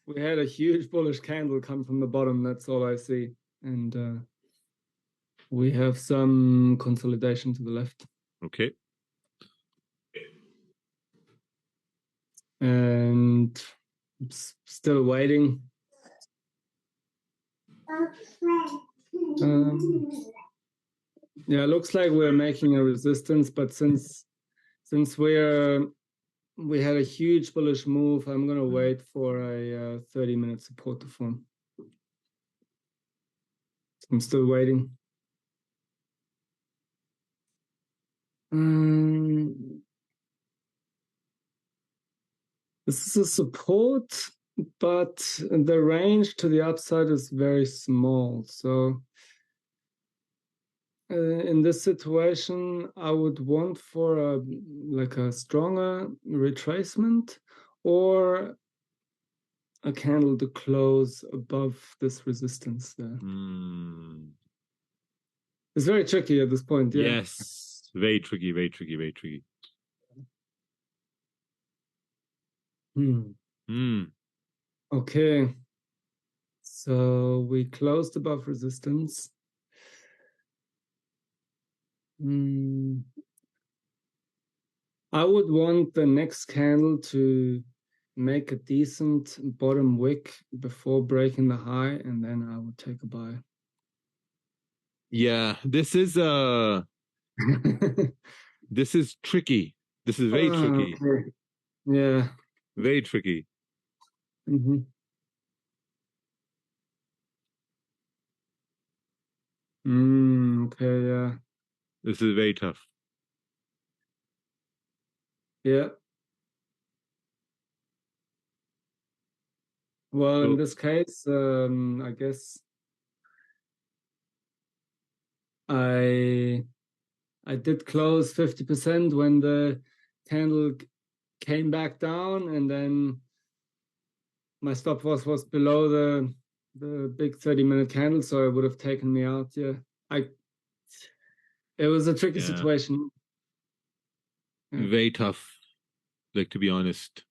we had a huge bullish candle come from the bottom. That's all I see. And we have some consolidation to the left. Okay. And still waiting. Yeah, looks like we're making a resistance, but since we had a huge bullish move, I'm gonna wait for a 30-minute support to form. I'm still waiting. This is a support, but the range to the upside is very small. So in this situation, I would want for a stronger retracement or a candle to close above this resistance there. It's very tricky at this point. Yeah. Yes, very tricky. Okay. So we closed above resistance. I would want the next candle to make a decent bottom wick before breaking the high, and then I would take a buy. Yeah, this is this is tricky. This is very tricky. Okay. Yeah. Very tricky. Mm-hmm. Okay, yeah. This is very tough. Yeah. Well, in this case, I guess I did close 50% when the candle came back down, and then my stop loss was below the big 30-minute candle, so it would have taken me out. Yeah, it was a tricky situation. Yeah. Very tough. Like, to be honest,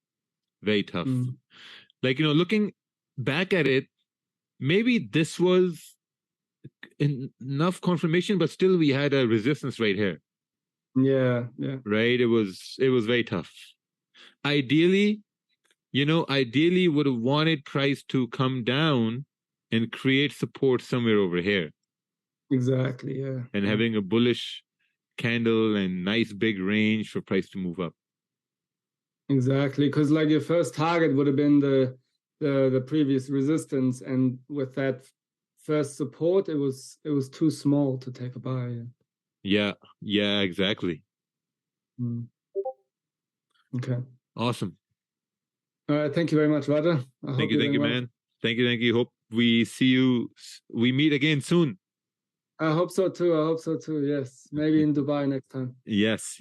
very tough. Like, looking back at it, maybe this was enough confirmation, but still we had a resistance right here. Yeah. Right? It was very tough. Ideally would have wanted price to come down and create support somewhere over here. Exactly, yeah. And having a bullish candle and nice big range for price to move up. Exactly, because like your first target would have been the previous resistance, and with that first support, it was too small to take a buy. Yeah, exactly. Okay. Awesome. All right, thank you very much, Roger. Thank you, man. Thank you. Hope we meet again soon. I hope so too. Yes, maybe in Dubai next time. Yes.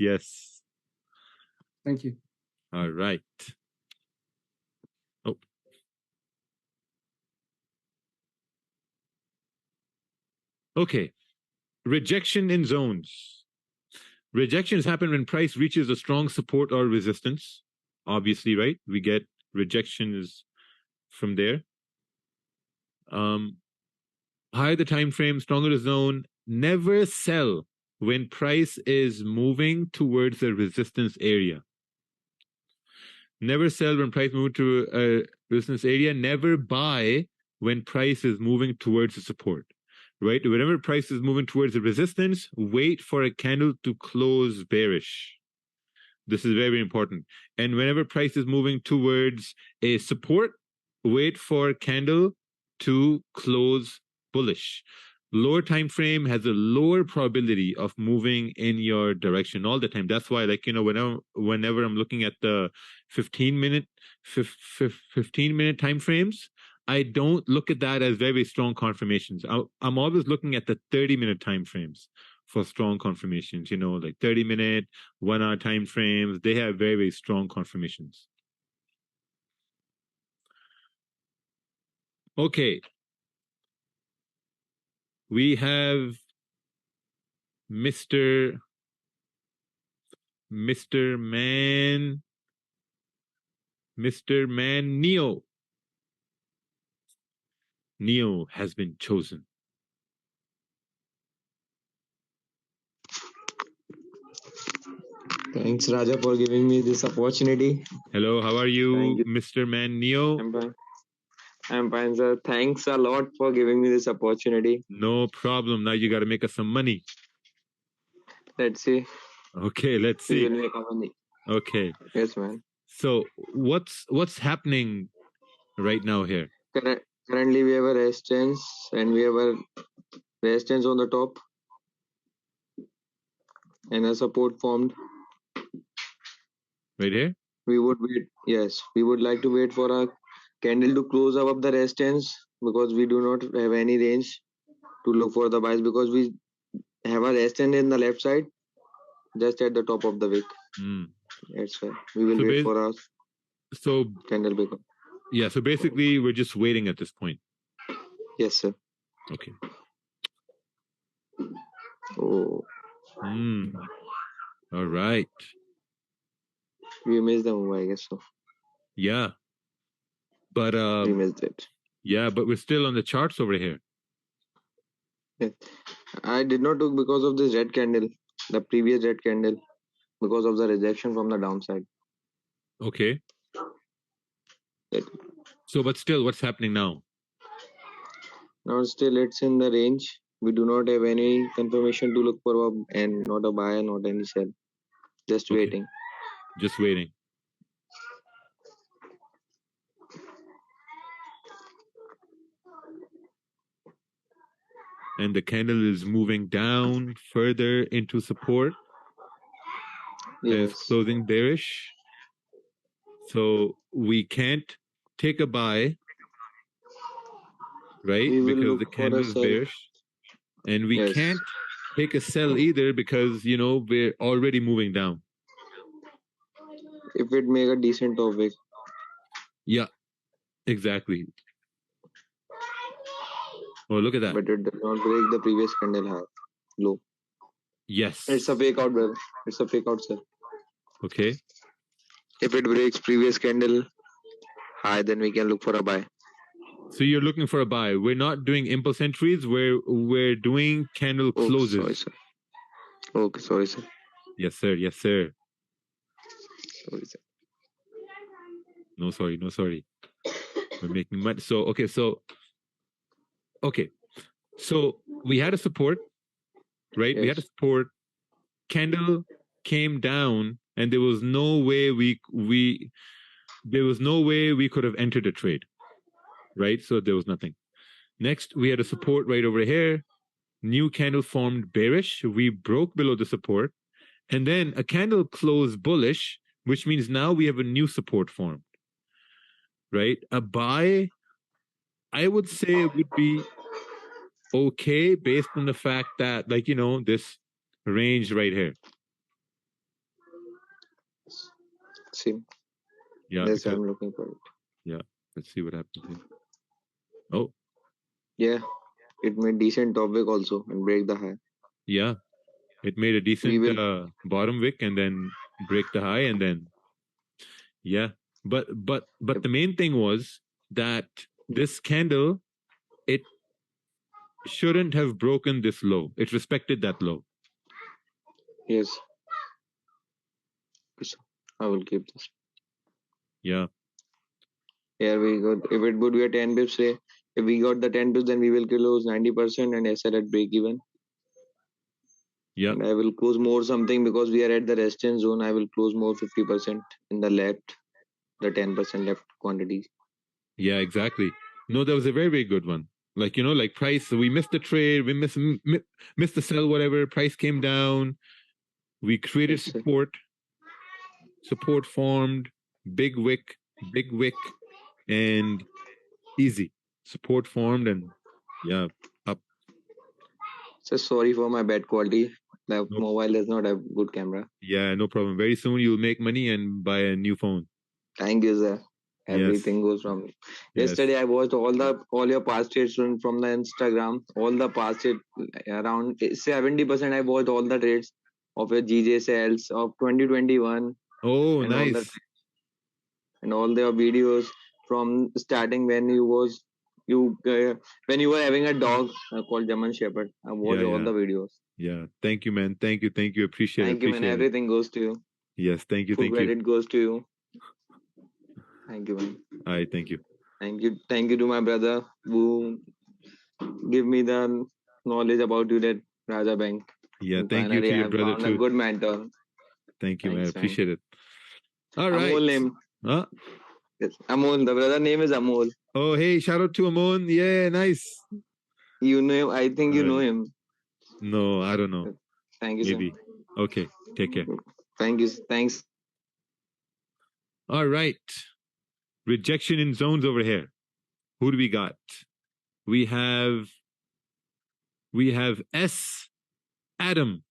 Thank you. All right. Oh. Okay. Rejection in zones. Rejections happen when price reaches a strong support or resistance. Obviously, right? We get rejections from there. Higher the time frame, stronger the zone. Never sell when price is moving towards the resistance area. Never sell when price moves to a resistance area. Never buy when price is moving towards the support. Right? Whenever price is moving towards the resistance, wait for a candle to close bearish. This is very important. And whenever price is moving towards a support, wait for candle to close bullish. Lower time frame has a lower probability of moving in your direction all the time. That's why, whenever I'm looking at the 15-minute time frames, I don't look at that as very strong confirmations. I'm always looking at the 30-minute time frames for strong confirmations, like 30-minute, 1 hour time frames. They have very, very strong confirmations. Okay. We have Mr. Man Neo. Neo has been chosen. Thanks, Raja, for giving me this opportunity. Hello, how are you, Mr. Man Neo? I'm fine, sir. Thanks a lot for giving me this opportunity. No problem. Now you got to make us some money. Let's see. Okay, let's see. We will make our money. Okay. Yes, man. So what's happening right now here? Currently, we have a resistance, and we have a resistance on the top, and a support formed. Right here? We would wait. Yes, we would like to wait for a candle to close above the resistance, because we do not have any range to look for the buys, because we have a resistance in the left side, just at the top of the wick. That's why we will wait for us. So candle become. Yeah. So basically, we're just waiting at this point. Yes, sir. Okay. Oh. All right. We missed the move, I guess so. Yeah. But we missed it. Yeah, but we're still on the charts over here. Yeah. I did not took because of this red candle, the previous red candle, because of the rejection from the downside. Okay. So, but still, what's happening now? Now still it's in the range. We do not have any confirmation to look for and not a buy, not any sell. Just waiting. Just waiting. And the candle is moving down further into support. Yes. It's closing bearish. So we can't take a buy, right? Because the candle is bearish. And we can't take a sell either because, you know, we're already moving down. If it make a decent top wick. Yeah, exactly. Oh, look at that. But it does not break the previous candle high, low. Yes. It's a fake out, brother. It's a fake out, sir. Okay. If it breaks previous candle high, then we can look for a buy. So you're looking for a buy. We're not doing impulse entries. We're doing candle closes. Sorry, sir. Okay, sorry, sir. Yes, sir. Yes, sir. Sorry, sir. No, sorry. No, sorry. We're making money. So, okay. So we had a support, right? Yes. We had a support. Candle came down, and there was no way we could have entered a trade, right? So there was nothing. Next, we had a support right over here. New candle formed bearish. We broke below the support, and then a candle closed bullish, which means now we have a new support formed, right? A buy, I would say, would be okay based on the fact that, like, you know, this range right here. See. Yeah. Yes, I'm looking for it. Yeah. Let's see what happens here. Oh. Yeah. It made decent top wick also and break the high. Yeah. It made a decent bottom wick and then break the high and then yeah. But the main thing was that this candle, it shouldn't have broken this low. It respected that low. Yes. I will keep this. Yeah. Here we go. If it would be a 10 bips, say, if we got the 10 bips, then we will close 90% and SL at break even. Yeah. And I will close more something because we are at the resistance zone. I will close more 50% in the left, the 10% left quantity. Yeah, exactly. No, that was a very, very good one. Like, you know, like price, we missed the trade, we missed the sell, whatever. Price came down. We created support. Support formed, big wick, and easy. Support formed and yeah, up. So sorry for my bad quality. The mobile does not have good camera. Yeah, no problem. Very soon you'll make money and buy a new phone. Thank you, sir. Everything goes from yesterday. I watched all your past trades from the Instagram. All the past trades, around 70%. I watched all the trades of your GJ sales of 2021. Oh, nice. And all their videos from starting when you were having a dog called German Shepherd. I watched all the videos. Yeah. Thank you, man. Thank you. Appreciate it. Thank you, man. Everything goes to you. Yes. Thank you. Full credit goes to you. Thank you, man. All right. Thank you. Thank you to my brother who give me the knowledge about you at Raja Bank. Yeah. Thank you to your brother too. A good mentor. Thank you, man. I appreciate it. All right. Amol name. Huh? Yes, Amol. The brother name is Amol. Oh, hey, shout out to Amol. Yeah, nice. You know him? I think you know him. No, I don't know. Thank you, maybe. Sir. Okay, take care. Thank you. Thanks. All right. Rejection in zones over here. Who do we got? We have S. Adam.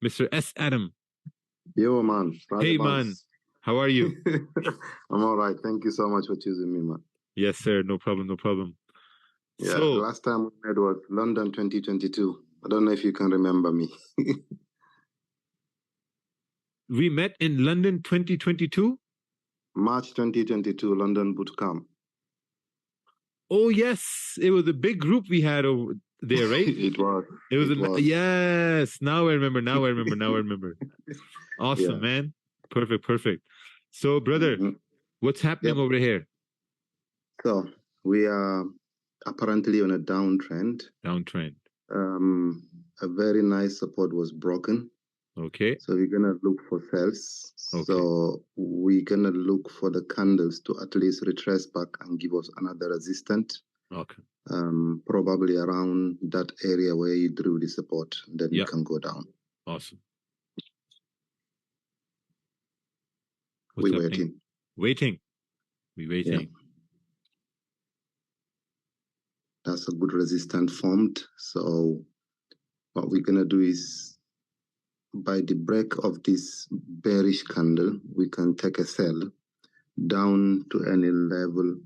Mr. S. Adam. Yo, man. Hey, man. How are you? I'm all right. Thank you so much for choosing me, man. Yes, sir. No problem. Yeah, the last time we met was London 2022. I don't know if you can remember me. We met in London 2022? March 2022, London Bootcamp. Oh, yes. It was a big group we had over there, right? It was. Yes. Now I remember. Awesome, man. Perfect. So, brother, What's happening over here? So we are apparently on a downtrend. Downtrend. A very nice support was broken. Okay. So we're gonna look for sales. Okay. So we're gonna look for the candles to at least retrace back and give us another resistance. Okay. Probably around that area where you drew the support, then you can go down. Awesome. We're waiting. We're waiting. Yeah. That's a good resistance formed. So what we're gonna do is, by the break of this bearish candle, we can take a sell down to any level.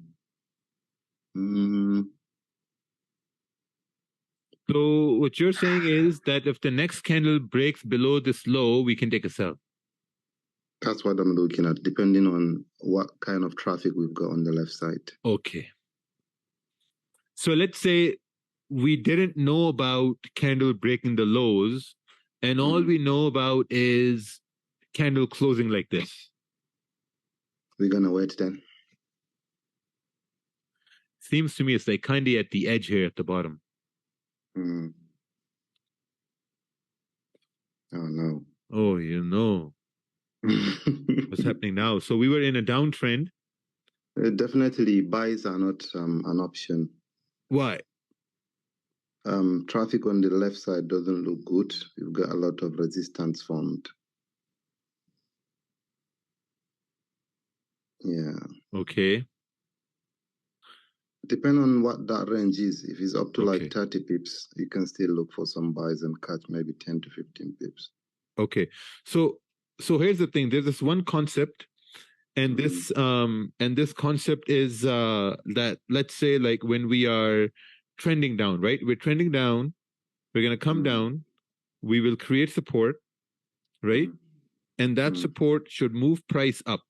So what you're saying is that if the next candle breaks below this low, we can take a sell. That's what I'm looking at, depending on what kind of traffic we've got on the left side. Okay. So let's say we didn't know about candle breaking the lows, and all we know about is candle closing like this. We're gonna wait then. Seems to me it's like kind of at the edge here at the bottom. Oh no. Oh, you know. What's happening now? So we were in a downtrend. Definitely buys are not an option. Why? Traffic on the left side doesn't look good. You've got a lot of resistance formed. Yeah. Okay. Depending on what that range is, if it's up to like 30 pips, you can still look for some buys and catch maybe 10 to 15 pips. Okay. So here's the thing. There's this one concept, and this concept is that, let's say, like when we are trending down, right? We're trending down, we're gonna come down, we will create support, right? And that support should move price up.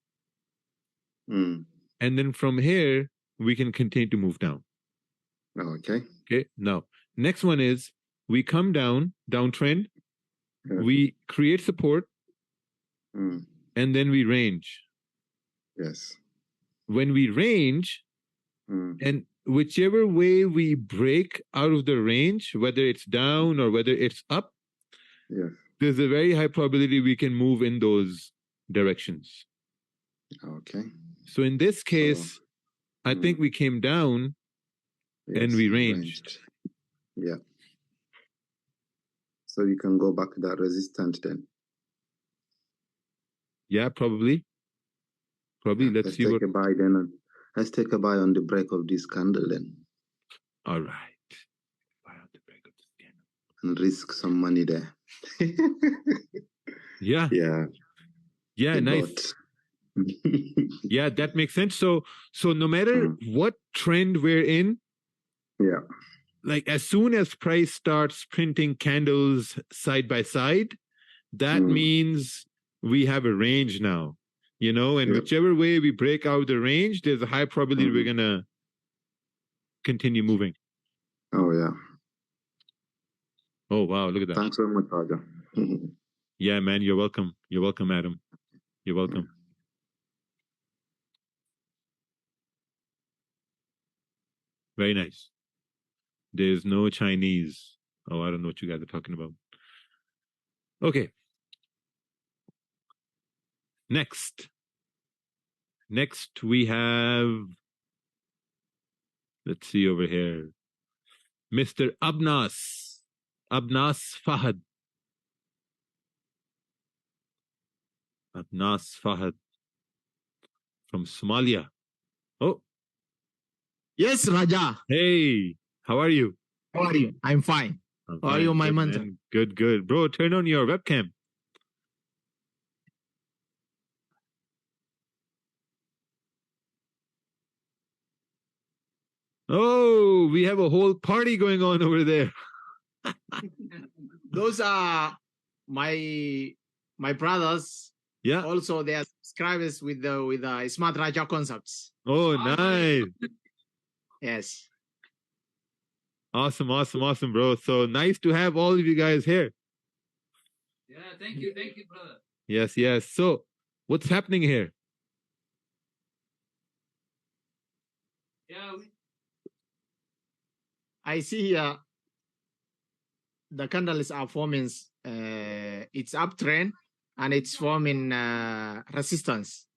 And then from here, we can continue to move down. Okay. Okay. Now, next one is we come down, downtrend, we create support, and then we range. Yes. When we range, and whichever way we break out of the range, whether it's down or whether it's up, there's a very high probability we can move in those directions. Okay. So in this case, I think we came down and we ranged. Yeah. So you can go back to that resistance then. Yeah, probably. Let's see take a buy then. Let's take a buy on the break of this candle then. All right. Buy on the break of this candle. And risk some money there. Yeah. Yeah. Yeah, nice. Yeah, that makes sense. So no matter what trend we're in, like as soon as price starts printing candles side by side, that means we have a range now, you know, and whichever way we break out the range, there's a high probability we're gonna continue moving. Oh yeah. Oh wow, look at that. Thanks very much, Raja. Yeah, man, you're welcome. You're welcome, Adam. You're welcome. Very nice. There's no Chinese. Oh, I don't know what you guys are talking about. Okay. Next we have, let's see over here, Mr. Abnas Fahad. Abnas Fahad from Somalia. Oh. Yes, Raja. Hey, how are you? How are you? I'm fine. How are you, my man? Good. Bro, turn on your webcam. Oh, we have a whole party going on over there. Those are my brothers. Yeah. Also, they are subscribers with the Smart Raja concepts. Oh, nice. Yes. Awesome, bro. So nice to have all of you guys here. Yeah, thank you, brother. Yes. So, what's happening here? I see here the candles are forming it's uptrend and it's forming resistance.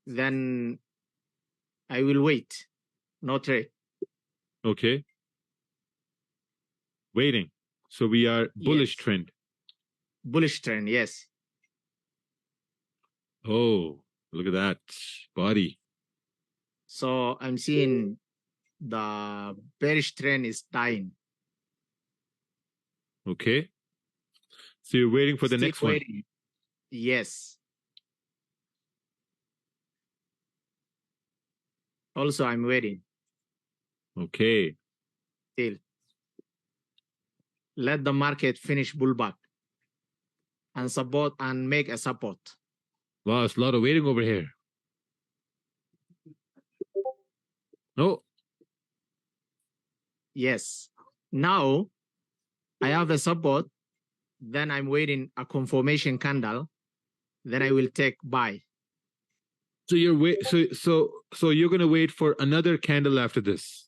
Then I will wait, no trade. Okay. Waiting. So we are bullish trend. Bullish trend, yes. Oh, look at that body. So I'm seeing the bearish trend is dying. Okay. So you're waiting for the next one. Yes. Also, I'm waiting. Okay. Still. Let the market finish bullback and support and make a support. Wow, it's a lot of waiting over here. No. Yes. Now I have a support. Then I'm waiting a confirmation candle. Then I will take buy. So you're so you're gonna wait for another candle after this.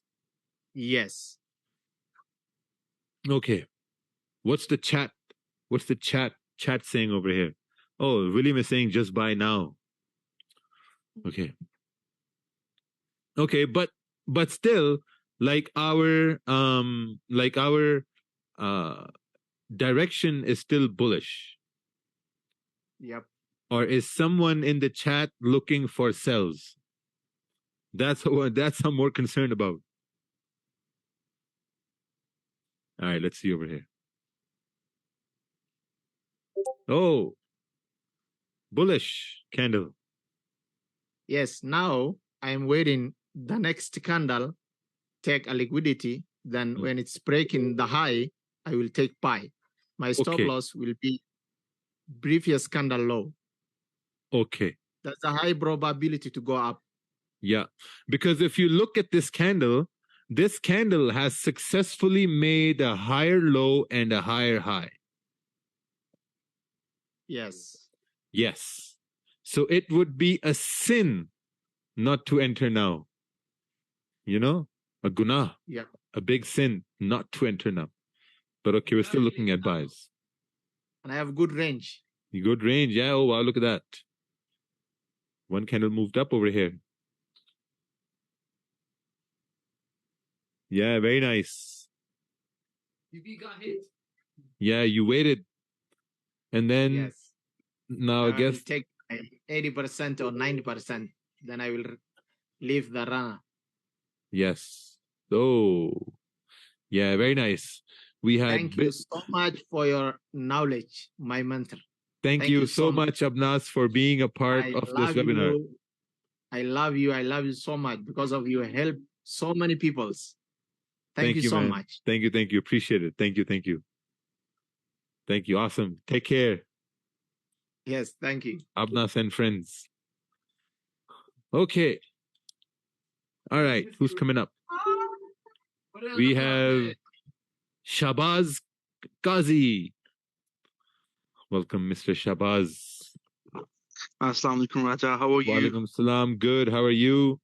Yes. Okay. What's the chat? What's the chat saying over here? Oh, William is saying just buy now. Okay. Okay, but still, like our direction is still bullish. Yep. Or is someone in the chat looking for sells? That's what I'm more concerned about. All right, let's see over here. Oh, bullish candle. Yes, now I'm waiting the next candle, take a liquidity. Then when it's breaking the high, I will take buy. My stop loss will be previous candle low. Okay. That's a high probability to go up. Yeah, because if you look at this candle has successfully made a higher low and a higher high. Yes. Yes. So it would be a sin not to enter now. You know, a gunah, a big sin not to enter now. But okay, we're still looking at buys. And I have good range. Good range, yeah. Oh, wow, look at that. One candle moved up over here. Yeah, very nice. You got hit? Yeah, you waited. And then now I guess take 80% or 90%. Then I will leave the runner. Yes. Oh, yeah, very nice. We had. Thank you so much for your knowledge, my mentor. Thank you so much, Abnas, for being a part of this webinar. I love you. I love you so much because of you help so many people. Thank you so much. Thank you. Thank you. Appreciate it. Thank you. Thank you. Thank you. Awesome. Take care. Yes. Thank you. Abnas and friends. Okay. All right. Who's coming up? We have Shahbaz Qazi. Welcome, Mr. Shahbaz. Assalamu alaikum, Raja. How are you? Walaikum salam. Good. How are you?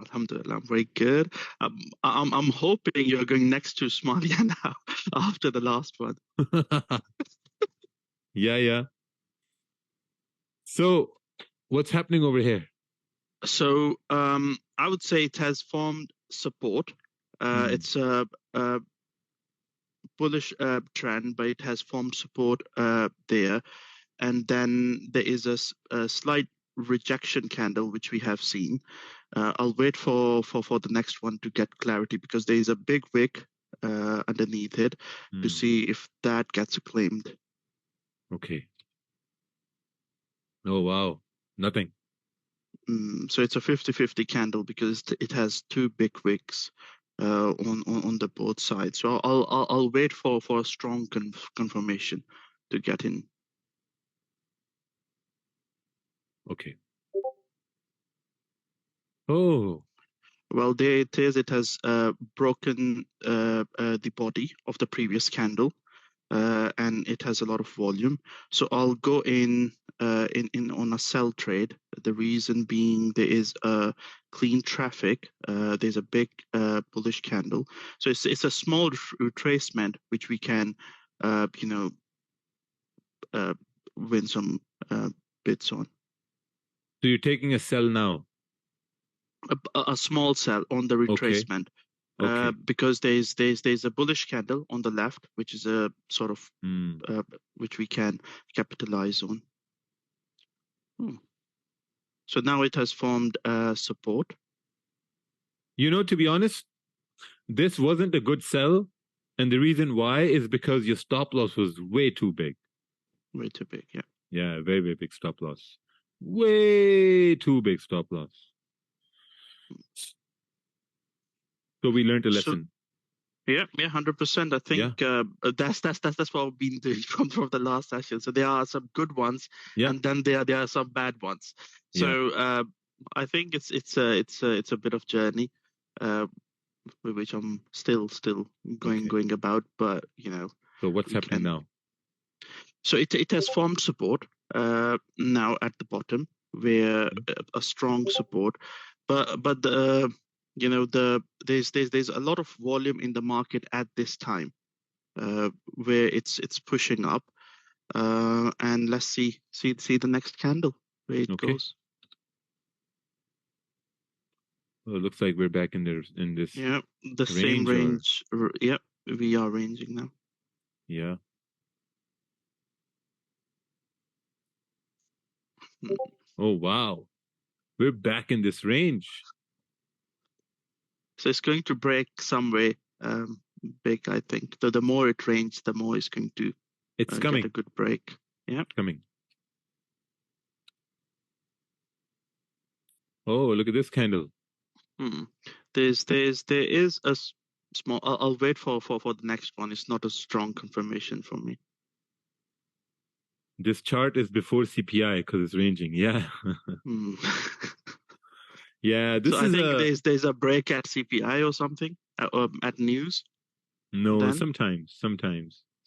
Alhamdulillah, I'm very good. I'm hoping you're going next to Somalia now after the last one. Yeah. So, what's happening over here? So, I would say it has formed support. It's a bullish trend, but it has formed support there. And then there is a slight rejection candle, which we have seen. I'll wait for the next one to get clarity because there is a big wick underneath it to see if that gets claimed. Okay. Oh, wow. Nothing. So it's a 50-50 candle because it has two big wicks on the both sides. So I'll wait for a strong confirmation to get in. Okay. Oh. Well, there it is. It has broken the body of the previous candle, and it has a lot of volume. So I'll go in on a sell trade. The reason being there is a clean traffic. There's a big bullish candle. So it's a small retracement which we can, win some bits on. So you're taking a sell now? A small sell on the retracement. Okay. Because there's a bullish candle on the left, which is a sort of which we can capitalize on. So now it has formed support. To be honest, this wasn't a good sell, and the reason why is because your stop loss was way too big. Way too big, yeah. Yeah, very, very big stop loss. Way too big stop loss. So we learned a lesson. Yeah, 100%. I think that's what we've been doing from the last session. So there are some good ones, and then there are some bad ones. So I think it's a bit of journey, which I'm still going about. But So what's happening now? So it has formed support now at the bottom, where a strong support, but there's a lot of volume in the market at this time, where it's pushing up, and let's see the next candle where it goes. Well, it looks like we're back in this. Yeah, the same range. Yeah, we are ranging now. Yeah. Oh wow, we're back in this range. So it's going to break somewhere big, I think. The more it ranges, the more it's going to coming. Get a good break. Yeah, coming. Oh, look at this candle. There is a small. I'll wait for the next one. It's not a strong confirmation for me. This chart is before CPI because it's ranging. Yeah. Yeah, I think there's a break at CPI or something, at news. No, then? sometimes.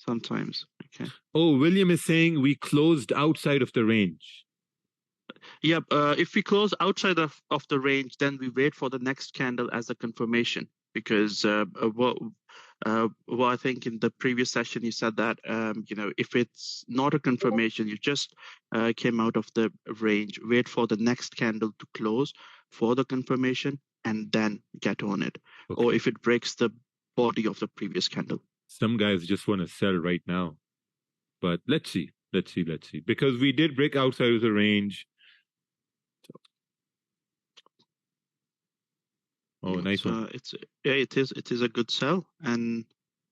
Okay. Oh, William is saying we closed outside of the range. Yeah, if we close outside of the range, then we wait for the next candle as a confirmation. Because what I think in the previous session you said that if it's not a confirmation, you just came out of the range, wait for the next candle to close for the confirmation, and then get on it. Okay. Or if it breaks the body of the previous candle. Some guys just want to sell right now, but let's see, because we did break outside of the range. Oh, nice one. It is a good sell, and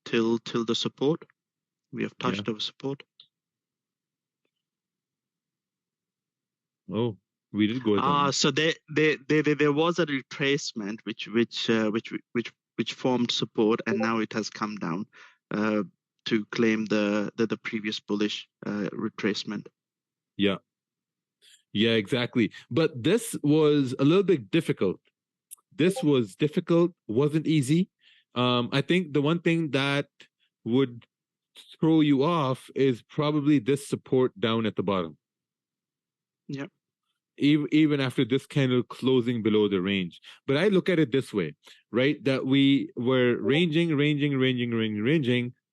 till the support, we have touched our support. Oh, we did go down. So there was a retracement which formed support, and now it has come down to claim the previous bullish retracement. Yeah, exactly. But this was a little bit difficult. Wasn't easy. I think the one thing that would throw you off is probably this support down at the bottom. Yeah. Even after this candle closing below the range. But I look at it this way, right? That we were ranging,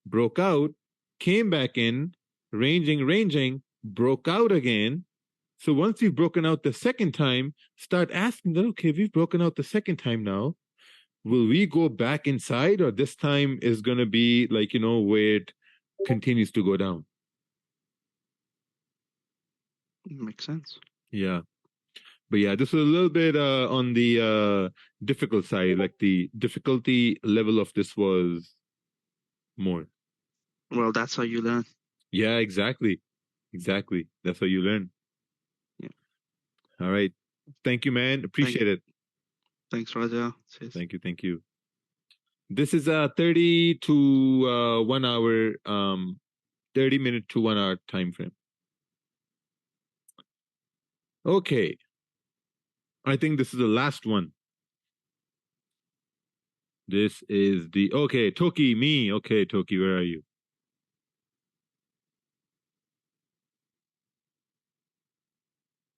broke out, came back in, ranging, broke out again. So once we've broken out the second time, start asking them, okay, we've broken out the second time now. Will we go back inside, or this time is going to be like, where it continues to go down? Makes sense. Yeah. But yeah, this was a little bit on the difficult side. Like the difficulty level of this was more. Well, that's how you learn. Yeah, exactly. That's how you learn. Yeah. All right. Thank you, man. Appreciate it. Thanks, Raja. Cheers. Thank you. This is a 30 to 1 hour, 30-minute to 1 hour time frame. Okay. I think this is the last one. This is okay, Toki, me. Okay, Toki, where are you?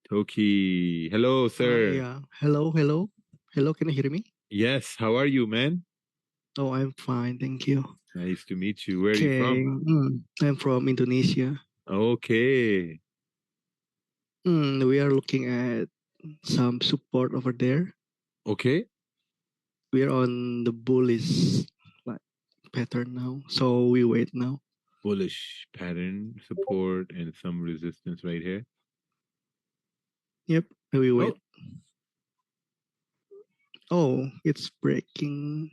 Toki. Hello, sir. Yeah. Hello. Hello, can you hear me? Yes. How are you, man? Oh, I'm fine, thank you. Nice to meet you. Where are you from? I'm from Indonesia. Okay. We are looking at some support over there. Okay. We are on the bullish like pattern now, so we wait now. Bullish pattern, support, and some resistance right here. Yep, we wait. Oh, it's breaking.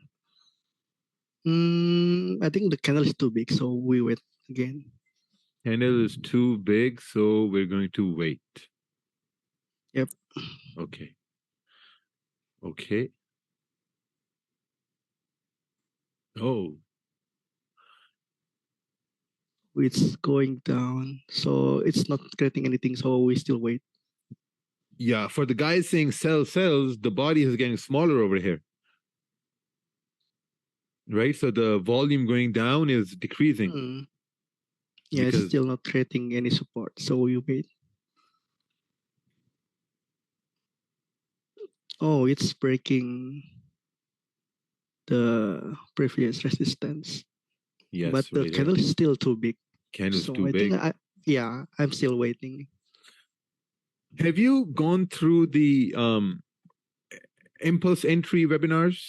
I think the candle is too big, so we wait again. Candle is too big, so we're going to wait. Yep. Okay. Okay. Oh. It's going down, so it's not creating anything, so we still wait. Yeah, for the guys saying sell sells, the body is getting smaller over here. Right? So the volume going down is decreasing. Yeah, it's still not creating any support, so we wait. Oh, it's breaking the previous resistance. Yes, but the candle is still too big. Candle's so too I big. think I'm still waiting. Have you gone through the impulse entry webinars?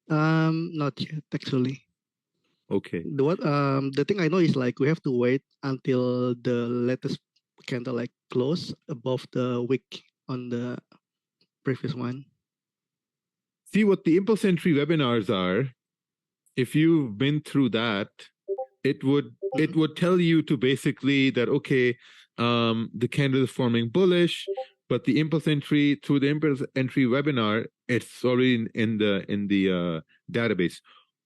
Not yet actually. Okay. The thing I know is like we have to wait until the latest candle like close above the wick on the previous one. See what the impulse entry webinars are. If you've been through that, it would tell you to basically that okay, the candle is forming bullish, but the impulse entry through the impulse entry webinar, it's already in the database.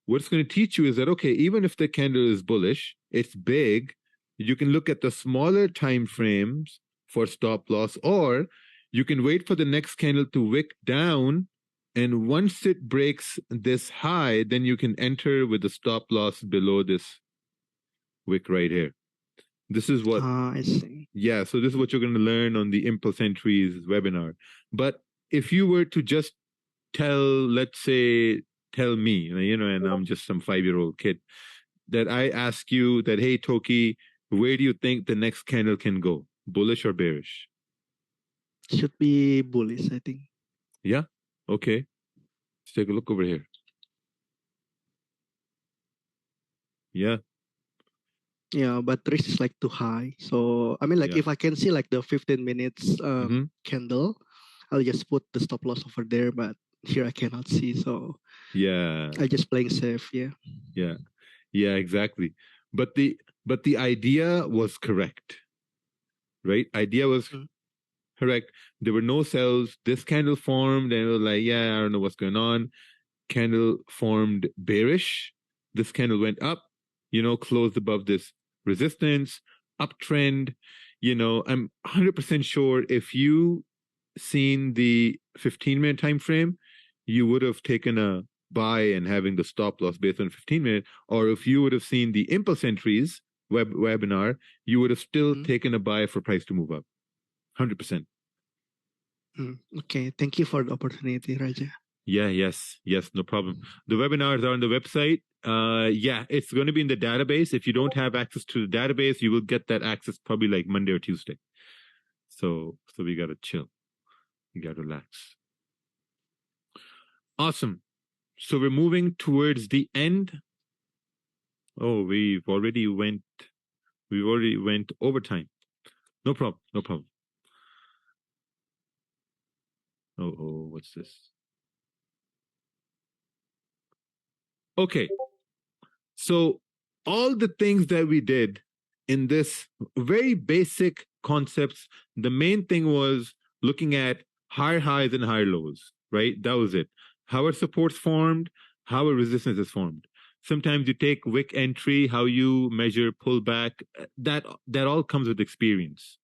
What it's going to teach you is that okay, even if the candle is bullish, it's big, you can look at the smaller time frames for stop loss, or you can wait for the next candle to wick down. And once it breaks this high, then you can enter with the stop loss below this wick right here. This is what I see. Yeah, so this is what you're going to learn on the impulse entries webinar. But if you were to just tell me, and I'm just some 5-year-old kid, that I ask you that, hey, Toki, where do you think the next candle can go? Bullish or bearish? Should be bullish, I think. Yeah? Okay. Let's take a look over here. Yeah. Yeah, but the risk is like too high. So I mean, like if I can see like the 15 minutes candle, I'll just put the stop loss over there. But here I cannot see, so yeah, I just playing safe. Yeah. Yeah, exactly. But the idea was correct, right? Idea was correct. There were no cells. This candle formed, and it was like, yeah, I don't know what's going on. Candle formed bearish. This candle went up, closed above this resistance, uptrend. I'm 100% sure if you seen the 15-minute time frame, you would have taken a buy and having the stop loss based on 15-minute, or if you would have seen the impulse entries webinar, you would have still taken a buy for price to move up. 100%. Okay, thank you for the opportunity, Raja. Yeah, yes, no problem. The webinars are on the website. It's going to be in the database. If you don't have access to the database, you will get that access probably like Monday or Tuesday. So we got to chill. We got to relax. Awesome. So we're moving towards the end. Oh, we've already went overtime. No problem. Oh, what's this? Okay. So all the things that we did in this very basic concepts, the main thing was looking at higher highs and higher lows, right? That was it. How are supports formed, how a resistance is formed. Sometimes you take wick entry, how you measure pullback, that all comes with experience.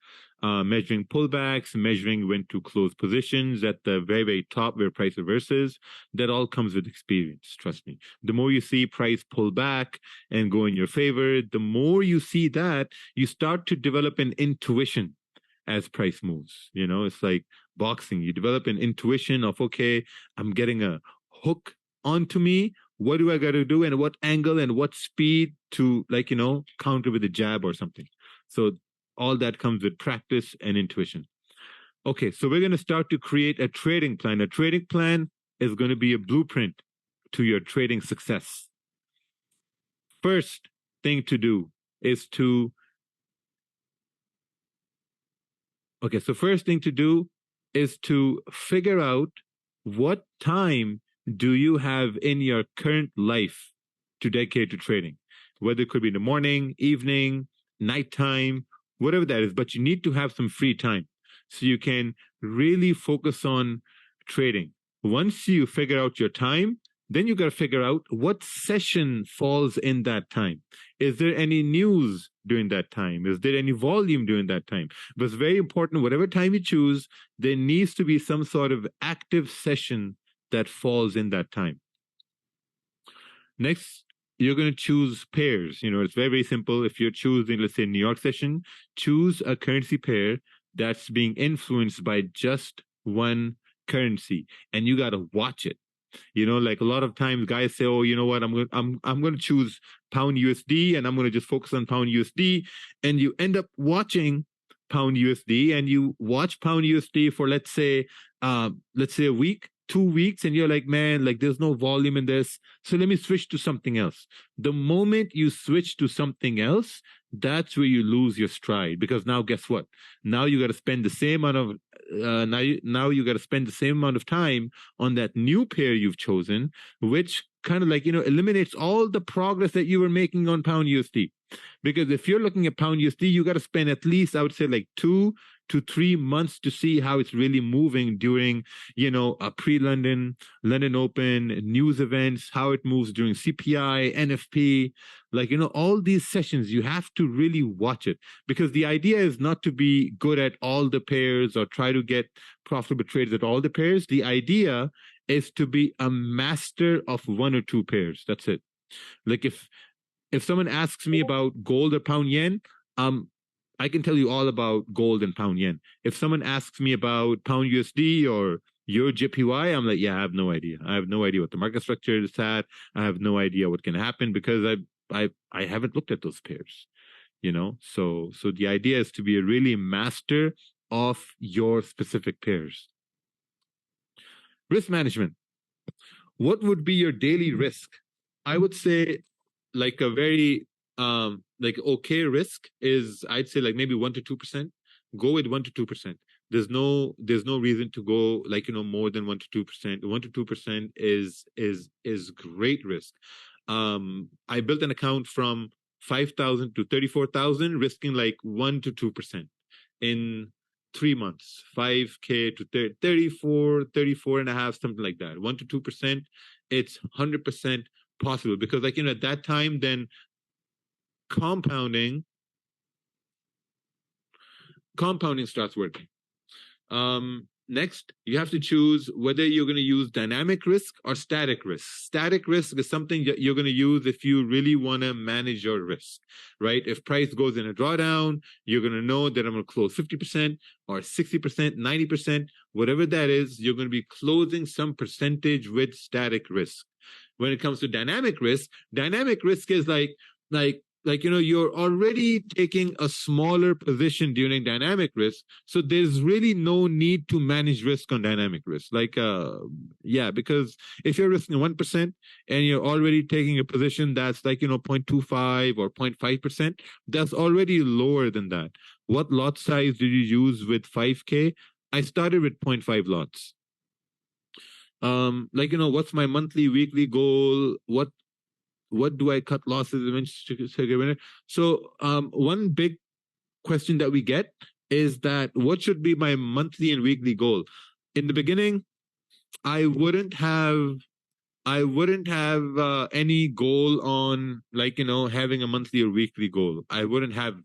Measuring pullbacks, measuring when to close positions at the very, very top where price reverses, that all comes with experience, trust me. The more you see price pull back and go in your favor, the more you see that, you start to develop an intuition as price moves. You know, it's like boxing. You develop an intuition of, okay, I'm getting a hook onto me. What do I got to do, and what angle and what speed to, like, you know, counter with a jab or something. So all that comes with practice and intuition. Okay, so we're going to start to create a trading plan. A trading plan is going to be a blueprint to your trading success. First thing to do is to, figure out what time do you have in your current life to dedicate to trading, whether it could be in the morning, evening, nighttime, whatever that is, but you need to have some free time so you can really focus on trading. Once you figure out your time, then you got to figure out what session falls in that time. Is there any news during that time? Is there any volume during that time? But it's very important, whatever time you choose, there needs to be some sort of active session that falls in that time. Next, you're going to choose pairs. You know, it's very, very simple. If you're choosing, let's say, New York session, choose a currency pair that's being influenced by just one currency, and you got to watch it. You know, like a lot of times guys say, oh, you know what, I'm going to choose pound USD and I'm going to just focus on pound USD. And you end up watching pound USD, and you watch pound USD for, let's say a week, 2 weeks, and you're like, man, like there's no volume in this. So let me switch to something else. The moment you switch to something else, that's where you lose your stride, because now guess what? Now you got to spend the same amount of now you got to spend the same amount of time on that new pair you've chosen, which kind of like, you know, eliminates all the progress that you were making on pound USD. Because if you're looking at pound USD, you got to spend at least, I would say, like 2 to 3 months to see how it's really moving during, you know, a pre-London, London Open, news events, how it moves during CPI, NFP, like, you know, all these sessions, you have to really watch it, because the idea is not to be good at all the pairs or try to get profitable trades at all the pairs. The idea is to be a master of 1 or 2 pairs. That's it. Like if someone asks me about gold or pound yen, I can tell you all about gold and pound yen. If someone asks me about pound USD or Euro JPY, I'm like, yeah, I have no idea. I have no idea what the market structure is at. I have no idea what can happen, because I haven't looked at those pairs, you know? So the idea is to be a really master of your specific pairs. Risk management. What would be your daily risk? I would say like a very like okay risk is, I'd say like maybe 1 to 2%. Go with 1 to 2%. There's no reason to go like, you know, more than 1 to 2%. 1 to 2% is great risk. I built an account from 5,000 to 34,000, risking like 1 to 2% in 3 months. 5K to 34 and a half, something like that. 1 to 2%. It's 100% possible, because like, you know, at that time, then compounding starts working. Next, you have to choose whether you're going to use dynamic risk or static risk. Static risk is something that you're going to use if you really want to manage your risk, right? If price goes in a drawdown, you're going to know that I'm going to close 50% or 60%, 90%, whatever that is, you're going to be closing some percentage with static risk. When it comes to dynamic risk is like, you know, you're already taking a smaller position during dynamic risk. So there's really no need to manage risk on dynamic risk. Like, yeah, because if you're risking 1% and you're already taking a position that's like, you know, 0.25 or 0.5%, that's already lower than that. What lot size did you use with 5K? I started with 0.5 lots. Like, you know, what's my monthly, weekly goal? What do I cut losses eventually? So one big question that we get is that what should be my monthly and weekly goal? In the beginning, I wouldn't have any goal on like, you know, having a monthly or weekly goal. I wouldn't have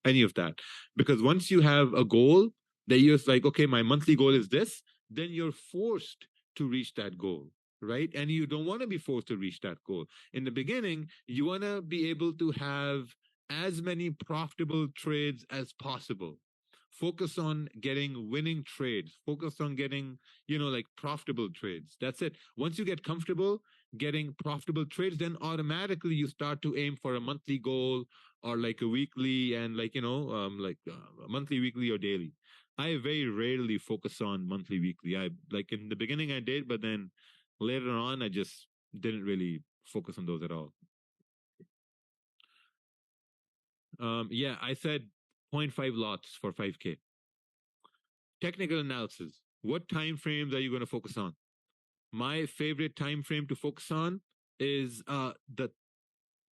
any of that, because once you have a goal that you're like, okay, my monthly goal is this, then you're forced to reach that goal, right? And you don't want to be forced to reach that goal. In the beginning, you want to be able to have as many profitable trades as possible. Focus on getting winning trades. Focus on getting, like profitable trades. That's it. Once you get comfortable getting profitable trades, then automatically you start to aim for a monthly goal or like a weekly and a monthly, weekly, or daily. I very rarely focus on monthly, weekly. I like in the beginning I did, but then later on I just didn't really focus on those at all. Yeah, I said 0.5 lots for 5K. Technical analysis. What time frames are you going to focus on? My favorite time frame to focus on is the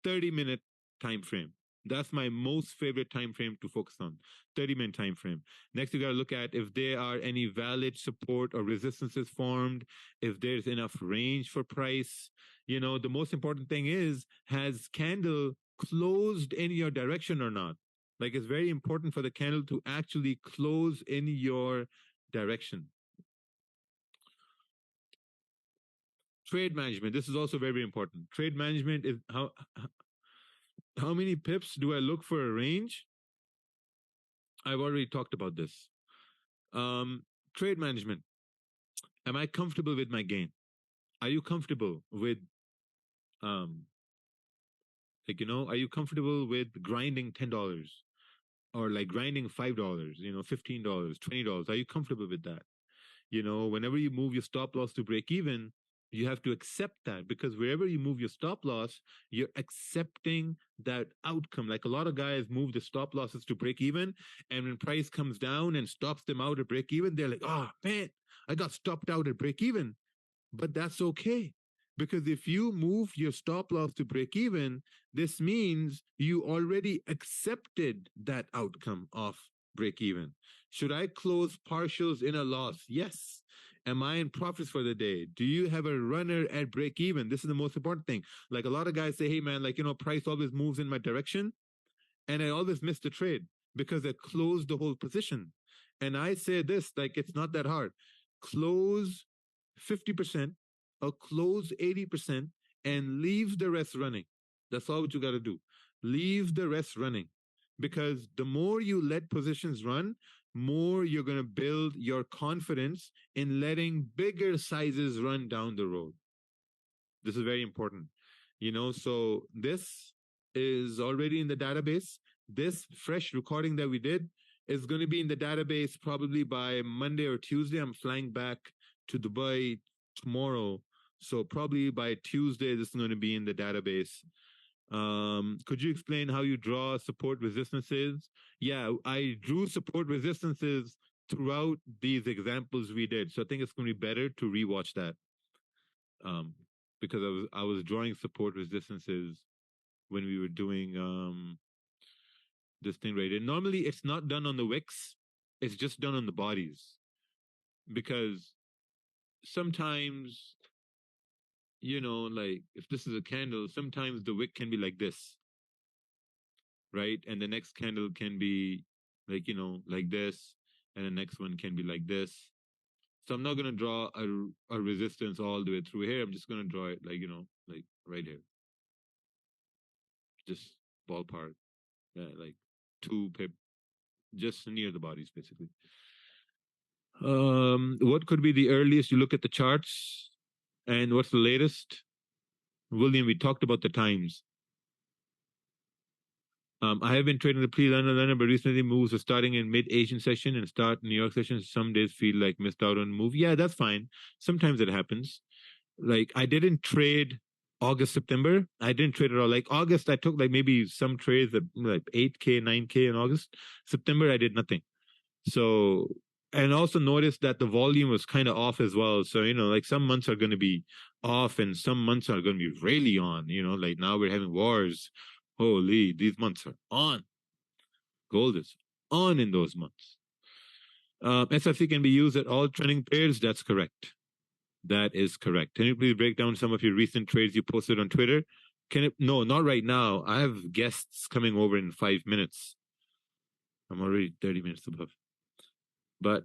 30-minute time frame. That's my most favorite time frame to focus on, 30-minute time frame. Next, you got to look at if there are any valid support or resistances formed, if there's enough range for price. The most important thing is, has candle closed in your direction or not? Like, it's very important for the candle to actually close in your direction. Trade management. This is also very important. Trade management is how many pips do I look for a range? I've already talked about this. Trade management. Am I comfortable with my gain? Are you comfortable with, are you comfortable with grinding $10 or like grinding $5, $15, $20? Are you comfortable with that? Whenever you move your stop loss to break even, you have to accept that, because wherever you move your stop loss, you're accepting that outcome. Like a lot of guys move the stop losses to break even, and when price comes down and stops them out at break even, they're like, oh man, I got stopped out at break even. But that's okay, because if you move your stop loss to break even, this means you already accepted that outcome of break even. Should I close partials in a loss? Yes. Am I in profits for the day? Do you have a runner at break even? This is the most important thing. Like a lot of guys say, hey man, price always moves in my direction, and I always miss the trade because I closed the whole position. And I say this, like, it's not that hard. Close 50% or close 80% and leave the rest running. That's all what you got to do. Leave the rest running, because the more you let positions run, more you're going to build your confidence in letting bigger sizes run down the road. This is very important. So this is already in the database. This fresh recording that we did is going to be in the database probably by Monday or Tuesday. I'm flying back to Dubai tomorrow. So probably by Tuesday, this is going to be in the database. Could you explain how you draw support resistances? Yeah, I drew support resistances throughout these examples we did. So I think it's going to be better to rewatch that. Because I was drawing support resistances when we were doing this thing right. And normally it's not done on the wicks, it's just done on the bodies. Because sometimes, like if this is a candle, sometimes the wick can be like this, right? And the next candle can be like, like this, and the next one can be like this. So I'm not going to draw a resistance all the way through here. I'm just going to draw it like, like right here. Just ballpark. Yeah, like 2 pip, just near the bodies, basically. What could be the earliest you look at the charts? And what's the latest? William, we talked about the times. I have been trading the pre-London, but recently moves are starting in mid-Asian session and start New York sessions. Some days feel like missed out on move. Yeah, that's fine. Sometimes it happens. Like I didn't trade August, September. I didn't trade at all. Like August, I took like maybe some trades at like 8K, 9K in August. September, I did nothing. So, and also noticed that the volume was kind of off as well. So, like some months are going to be off and some months are going to be really on, like now we're having wars. Holy, these months are on. Gold is on in those months. SFC can be used at all trending pairs. That's correct. That is correct. Can you please break down some of your recent trades you posted on Twitter? No, not right now. I have guests coming over in 5 minutes. I'm already 30 minutes above. But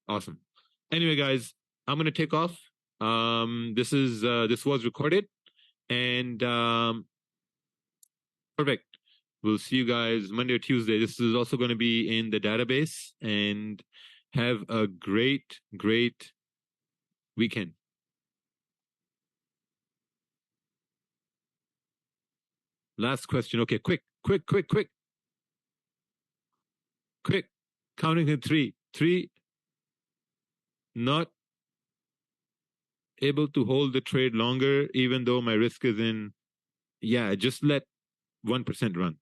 awesome. Anyway, guys, I'm going to take off. This was recorded, and perfect. We'll see you guys Monday or Tuesday. This is also going to be in the database, and have a great weekend. Last question. Okay, quick. Counting to three. 3. Not able to hold the trade longer, even though my risk is in. Yeah, just let 1% run.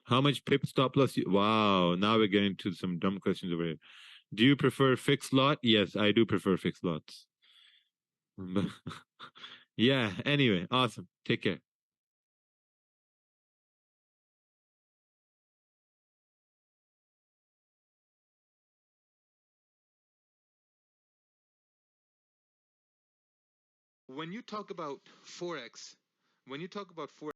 How much pip stop loss? Wow, now we're getting to some dumb questions over here. Do you prefer fixed lot? Yes, I do prefer fixed lots. Yeah, anyway, awesome. Take care. When you talk about Forex,